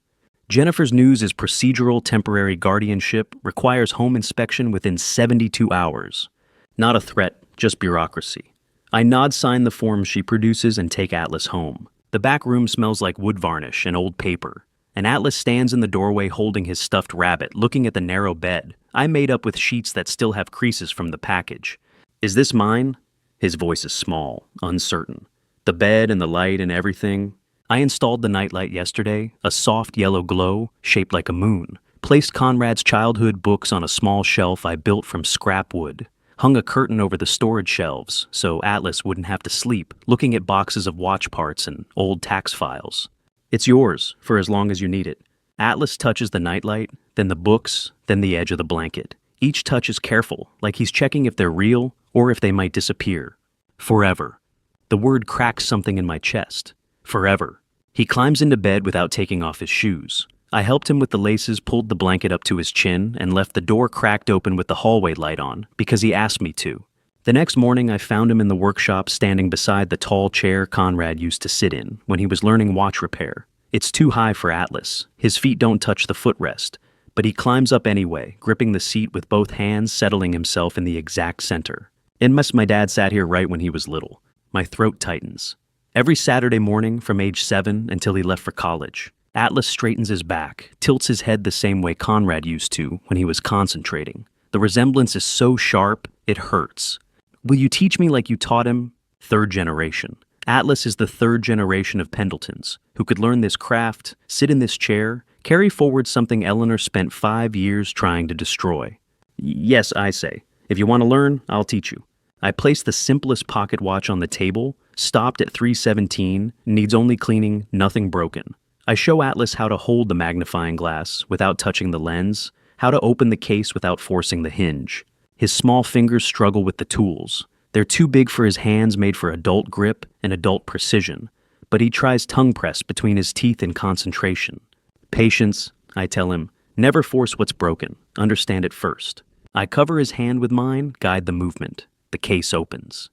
Jennifer's news is procedural temporary guardianship, requires home inspection within 72 hours. Not a threat, just bureaucracy. I sign the forms she produces and take Atlas home. The back room smells like wood varnish and old paper. And Atlas stands in the doorway holding his stuffed rabbit, looking at the narrow bed I made up with sheets that still have creases from the package. Is this mine? His voice is small, uncertain. The bed and the light and everything. I installed the nightlight yesterday, a soft yellow glow shaped like a moon. Placed Conrad's childhood books on a small shelf I built from scrap wood. Hung a curtain over the storage shelves so Atlas wouldn't have to sleep, looking at boxes of watch parts and old tax files. It's yours for as long as you need it. Atlas touches the nightlight, then the books, then the edge of the blanket. Each touch is careful, like he's checking if they're real or if they might disappear. Forever. The word cracks something in my chest. Forever. He climbs into bed without taking off his shoes. I helped him with the laces, pulled the blanket up to his chin, and left the door cracked open with the hallway light on, because he asked me to. The next morning, I found him in the workshop standing beside the tall chair Conrad used to sit in when he was learning watch repair. It's too high for Atlas. His feet don't touch the footrest, but he climbs up anyway, gripping the seat with both hands, settling himself in the exact center. Unless my dad sat here right when he was little. My throat tightens. Every Saturday morning from age 7 until he left for college, Atlas straightens his back, tilts his head the same way Conrad used to when he was concentrating. The resemblance is so sharp, it hurts. Will you teach me like you taught him? Third generation. Atlas is the third generation of Pendletons, who could learn this craft, sit in this chair, carry forward something Eleanor spent 5 years trying to destroy. Yes, I say. If you want to learn, I'll teach you. I placed the simplest pocket watch on the table, stopped at 3:17, needs only cleaning, nothing broken. I show Atlas how to hold the magnifying glass without touching the lens, how to open the case without forcing the hinge. His small fingers struggle with the tools. They're too big for his hands made for adult grip and adult precision, but he tries tongue press between his teeth in concentration. Patience, I tell him, never force what's broken, understand it first. I cover his hand with mine, guide the movement. The case opens.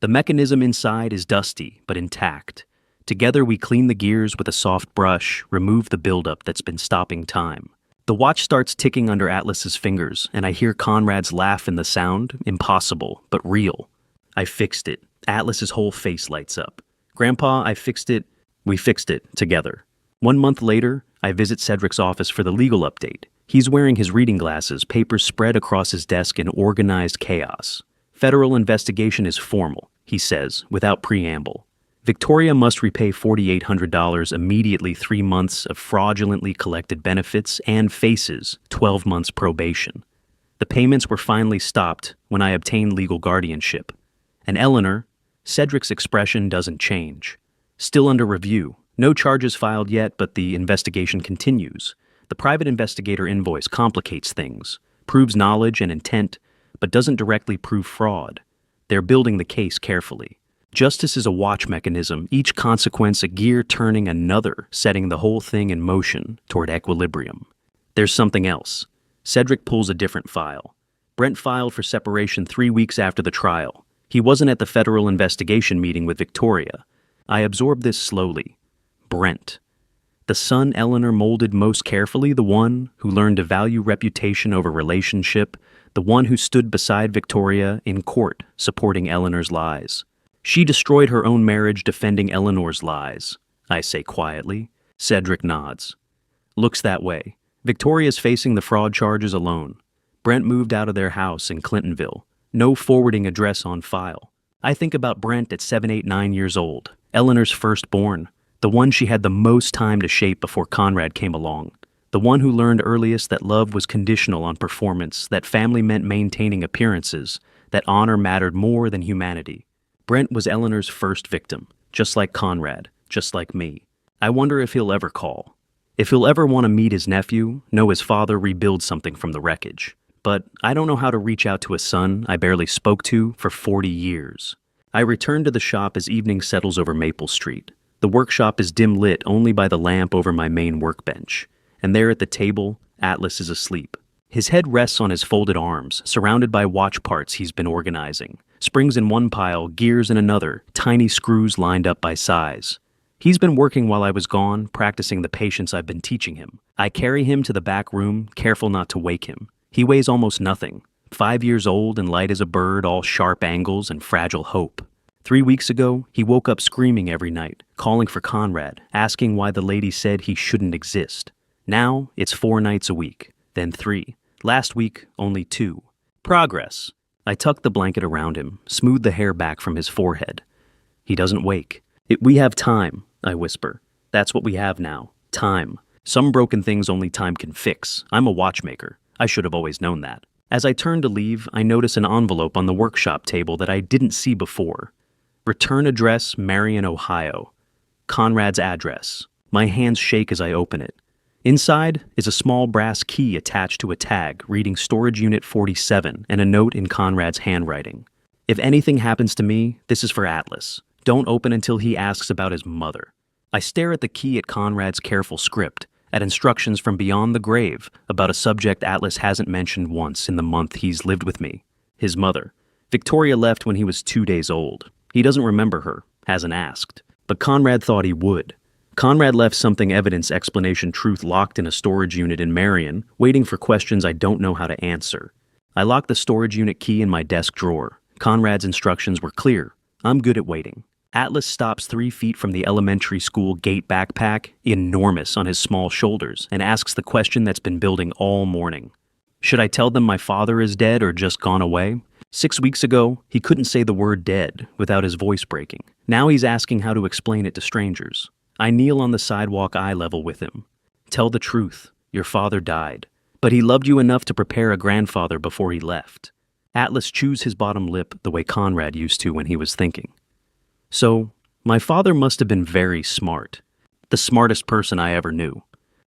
The mechanism inside is dusty, but intact. Together we clean the gears with a soft brush, remove the buildup that's been stopping time. The watch starts ticking under Atlas's fingers, and I hear Conrad's laugh in the sound, impossible, but real. I fixed it. Atlas's whole face lights up. Grandpa, I fixed it. We fixed it, together. 1 month later, I visit Cedric's office for the legal update. He's wearing his reading glasses, papers spread across his desk in organized chaos. Federal investigation is formal, he says, without preamble. Victoria must repay $4,800 immediately, 3 months of fraudulently collected benefits, and faces 12 months probation. The payments were finally stopped when I obtained legal guardianship. And Eleanor, Cedric's expression doesn't change. Still under review. No charges filed yet, but the investigation continues. The private investigator invoice complicates things, proves knowledge and intent, but doesn't directly prove fraud. They're building the case carefully. Justice is a watch mechanism, each consequence a gear turning another, setting the whole thing in motion toward equilibrium. There's something else. Cedric pulls a different file. Brent filed for separation 3 weeks after the trial. He wasn't at the federal investigation meeting with Victoria. I absorbed this slowly. Brent. The son Eleanor molded most carefully, the one who learned to value reputation over relationship, the one who stood beside Victoria in court supporting Eleanor's lies. She destroyed her own marriage defending Eleanor's lies, I say quietly. Cedric nods. Looks that way. Victoria's facing the fraud charges alone. Brent moved out of their house in Clintonville. No forwarding address on file. I think about Brent at 7, 8, 9 years old, Eleanor's firstborn, the one she had the most time to shape before Conrad came along. The one who learned earliest that love was conditional on performance, that family meant maintaining appearances, that honor mattered more than humanity. Brent was Eleanor's first victim, just like Conrad, just like me. I wonder if he'll ever call. If he'll ever want to meet his nephew, know his father rebuild something from the wreckage. But I don't know how to reach out to a son I barely spoke to for 40 years. I return to the shop as evening settles over Maple Street. The workshop is dim lit only by the lamp over my main workbench. And there at the table, Atlas is asleep. His head rests on his folded arms, surrounded by watch parts he's been organizing. Springs in one pile, gears in another, tiny screws lined up by size. He's been working while I was gone, practicing the patience I've been teaching him. I carry him to the back room, careful not to wake him. He weighs almost nothing. 5 years old and light as a bird, all sharp angles and fragile hope. 3 weeks ago, he woke up screaming every night, calling for Conrad, asking why the lady said he shouldn't exist. Now, it's 4 nights a week, then 3. Last week, only 2. Progress. I tuck the blanket around him, smooth the hair back from his forehead. He doesn't wake. We have time, I whisper. That's what we have now. Time. Some broken things only time can fix. I'm a watchmaker. I should have always known that. As I turn to leave, I notice an envelope on the workshop table that I didn't see before. Return address, Marion, Ohio. Conrad's address. My hands shake as I open it. Inside is a small brass key attached to a tag reading Storage Unit 47 and a note in Conrad's handwriting. If anything happens to me, this is for Atlas. Don't open until he asks about his mother. I stare at the key at Conrad's careful script, at instructions from beyond the grave about a subject Atlas hasn't mentioned once in the month he's lived with me. His mother. Victoria left when he was 2 days old. He doesn't remember her, hasn't asked. But Conrad thought he would. Conrad left something evidence explanation truth locked in a storage unit in Marion, waiting for questions I don't know how to answer. I lock the storage unit key in my desk drawer. Conrad's instructions were clear. I'm good at waiting. Atlas stops 3 feet from the elementary school gate backpack, enormous on his small shoulders, and asks the question that's been building all morning. Should I tell them my father is dead or just gone away? 6 weeks ago, he couldn't say the word dead without his voice breaking. Now he's asking how to explain it to strangers. I kneel on the sidewalk eye level with him. Tell the truth. Your father died. But he loved you enough to prepare a grandfather before he left. Atlas chews his bottom lip the way Conrad used to when he was thinking. So, my father must have been very smart. The smartest person I ever knew.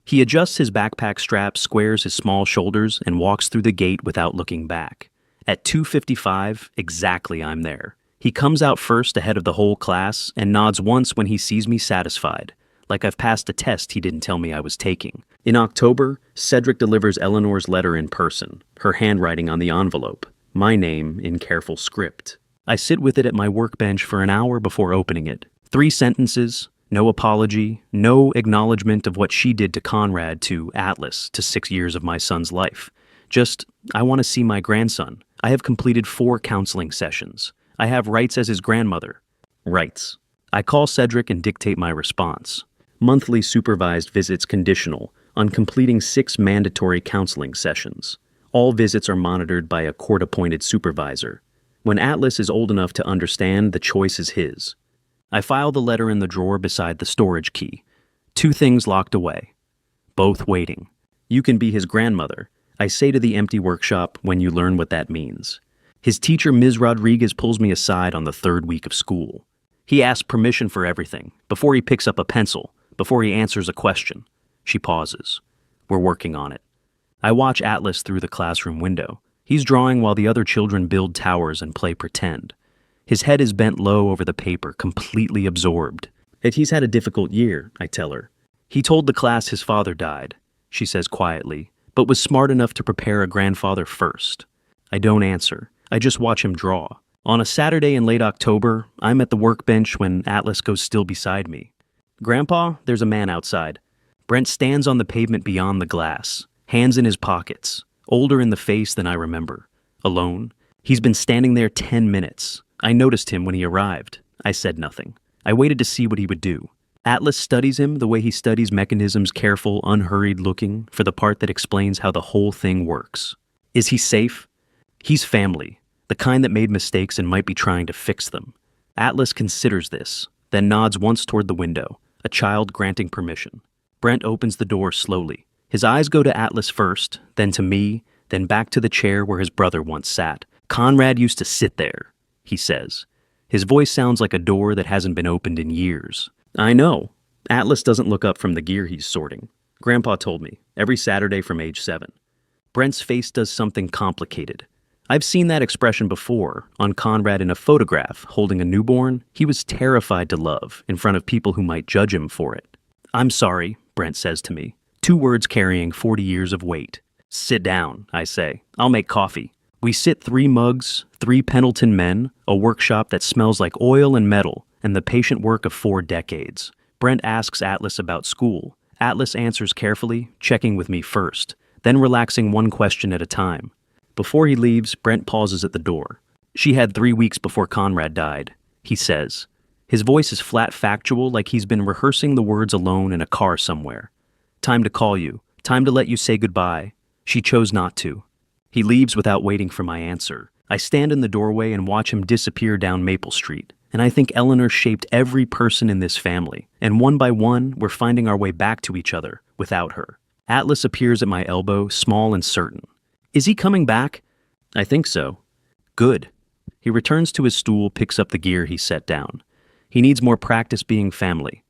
He adjusts his backpack strap, squares his small shoulders, and walks through the gate without looking back. At 2:55, exactly I'm there. He comes out first ahead of the whole class and nods once when he sees me satisfied, like I've passed a test he didn't tell me I was taking. In October, Cedric delivers Eleanor's letter in person, her handwriting on the envelope, my name in careful script. I sit with it at my workbench for an hour before opening it. 3 sentences, no apology, no acknowledgement of what she did to Conrad, to Atlas, to 6 years of my son's life. Just, I want to see my grandson. I have completed 4 counseling sessions. I have rights as his grandmother. Rights. I call Cedric and dictate my response. Monthly supervised visits conditional on completing 6 mandatory counseling sessions. All visits are monitored by a court-appointed supervisor. When Atlas is old enough to understand, the choice is his. I file the letter in the drawer beside the storage key. 2 things locked away. Both waiting. You can be his grandmother, I say to the empty workshop when you learn what that means. His teacher, Ms. Rodriguez, pulls me aside on the 3rd week of school. He asks permission for everything, before he picks up a pencil, before he answers a question. She pauses. We're working on it. I watch Atlas through the classroom window. He's drawing while the other children build towers and play pretend. His head is bent low over the paper, completely absorbed. He's had a difficult year, I tell her. He told the class his father died, she says quietly, but was smart enough to prepare a grandfather first. I don't answer. I just watch him draw. On a Saturday in late October, I'm at the workbench when Atlas goes still beside me. Grandpa, there's a man outside. Brent stands on the pavement beyond the glass, hands in his pockets, older in the face than I remember. Alone. He's been standing there 10 minutes. I noticed him when he arrived. I said nothing. I waited to see what he would do. Atlas studies him the way he studies mechanisms, careful, unhurried looking for the part that explains how the whole thing works. Is he safe? He's family, the kind that made mistakes and might be trying to fix them. Atlas considers this, then nods once toward the window, a child granting permission. Brent opens the door slowly. His eyes go to Atlas first, then to me, then back to the chair where his brother once sat. Conrad used to sit there, he says. His voice sounds like a door that hasn't been opened in years. I know. Atlas doesn't look up from the gear he's sorting. Grandpa told me, every Saturday from age 7. Brent's face does something complicated. I've seen that expression before, on Conrad in a photograph, holding a newborn. He was terrified to love, in front of people who might judge him for it. I'm sorry, Brent says to me, 2 words carrying 40 years of weight. Sit down, I say. I'll make coffee. We sit 3 mugs, 3 Pendleton men, a workshop that smells like oil and metal, and the patient work of 4 decades. Brent asks Atlas about school. Atlas answers carefully, checking with me first, then relaxing one question at a time. Before he leaves, Brent pauses at the door. She had 3 weeks before Conrad died, he says. His voice is flat factual, like he's been rehearsing the words alone in a car somewhere. Time to call you. Time to let you say goodbye. She chose not to. He leaves without waiting for my answer. I stand in the doorway and watch him disappear down Maple Street. And I think Eleanor shaped every person in this family. And one by one, we're finding our way back to each other without her. Atlas appears at my elbow, small and certain. Is he coming back? I think so. Good. He returns to his stool, picks up the gear he set down. He needs more practice being family.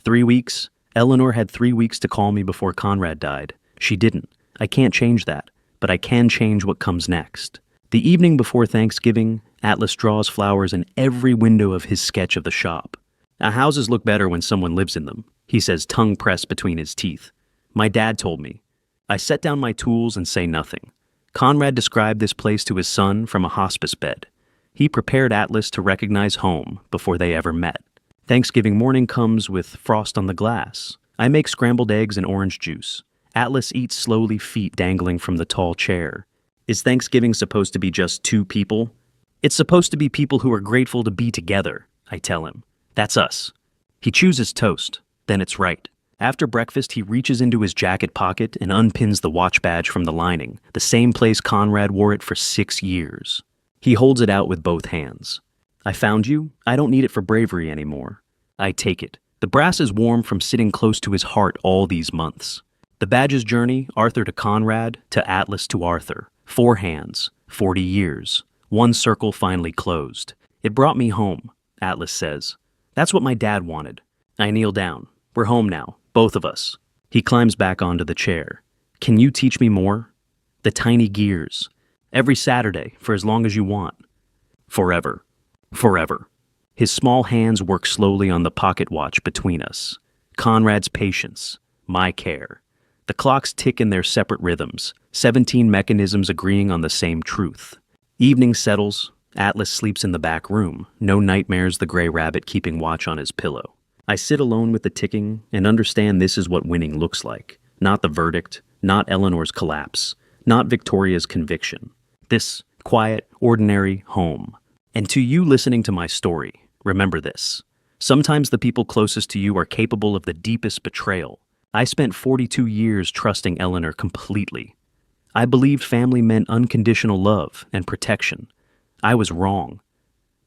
3 weeks. Eleanor had 3 weeks to call me before Conrad died. She didn't. I can't change that, but I can change what comes next. The evening before Thanksgiving, Atlas draws flowers in every window of his sketch of the shop. Our houses look better when someone lives in them, he says, tongue pressed between his teeth. My dad told me. I set down my tools and say nothing. Conrad described this place to his son from a hospice bed. He prepared Atlas to recognize home before they ever met. Thanksgiving morning comes with frost on the glass. I make scrambled eggs and orange juice. Atlas eats slowly, feet dangling from the tall chair. Is Thanksgiving supposed to be just 2 people? It's supposed to be people who are grateful to be together, I tell him. That's us. He chooses toast. Then it's right. After breakfast, he reaches into his jacket pocket and unpins the watch badge from the lining, the same place Conrad wore it for 6 years. He holds it out with both hands. I found you. I don't need it for bravery anymore. I take it. The brass is warm from sitting close to his heart all these months. The badge's journey, Arthur to Conrad, to Atlas to Arthur. 4 hands, 40 years. One circle finally closed. It brought me home, Atlas says. That's what my dad wanted. I kneel down. We're home now, both of us. He climbs back onto the chair. Can you teach me more? The tiny gears. Every Saturday, for as long as you want. Forever. Forever. His small hands work slowly on the pocket watch between us. Conrad's patience. My care. The clocks tick in their separate rhythms, 17 mechanisms agreeing on the same truth. Evening settles. Atlas sleeps in the back room. No nightmares, the gray rabbit keeping watch on his pillow. I sit alone with the ticking and understand this is what winning looks like. Not the verdict, not Eleanor's collapse, not Victoria's conviction. This quiet, ordinary home. And to you listening to my story, remember this. Sometimes the people closest to you are capable of the deepest betrayal. I spent 42 years trusting Eleanor completely. I believed family meant unconditional love and protection. I was wrong.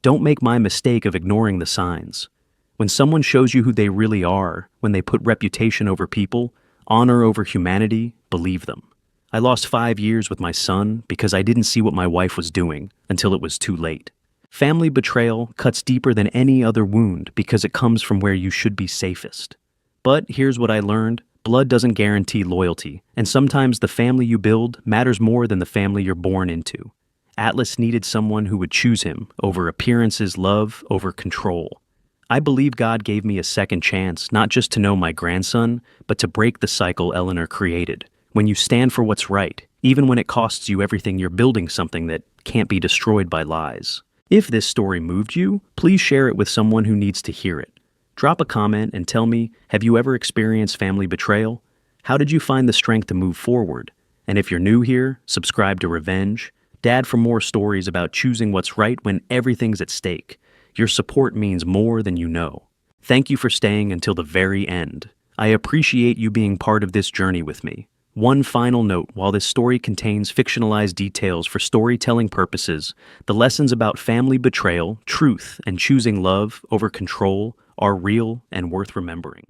Don't make my mistake of ignoring the signs. When someone shows you who they really are, when they put reputation over people, honor over humanity, believe them. I lost 5 years with my son because I didn't see what my wife was doing until it was too late. Family betrayal cuts deeper than any other wound because it comes from where you should be safest. But here's what I learned. Blood doesn't guarantee loyalty, and sometimes the family you build matters more than the family you're born into. Atlas needed someone who would choose him over appearances, love over control. I believe God gave me a second chance, not just to know my grandson, but to break the cycle Eleanor created. When you stand for what's right, even when it costs you everything, you're building something that can't be destroyed by lies. If this story moved you, please share it with someone who needs to hear it. Drop a comment and tell me, have you ever experienced family betrayal? How did you find the strength to move forward? And if you're new here, subscribe to Revenge. Dad for more stories about choosing what's right when everything's at stake. Your support means more than you know. Thank you for staying until the very end. I appreciate you being part of this journey with me. One final note, while this story contains fictionalized details for storytelling purposes, the lessons about family betrayal, truth, and choosing love over control are real and worth remembering.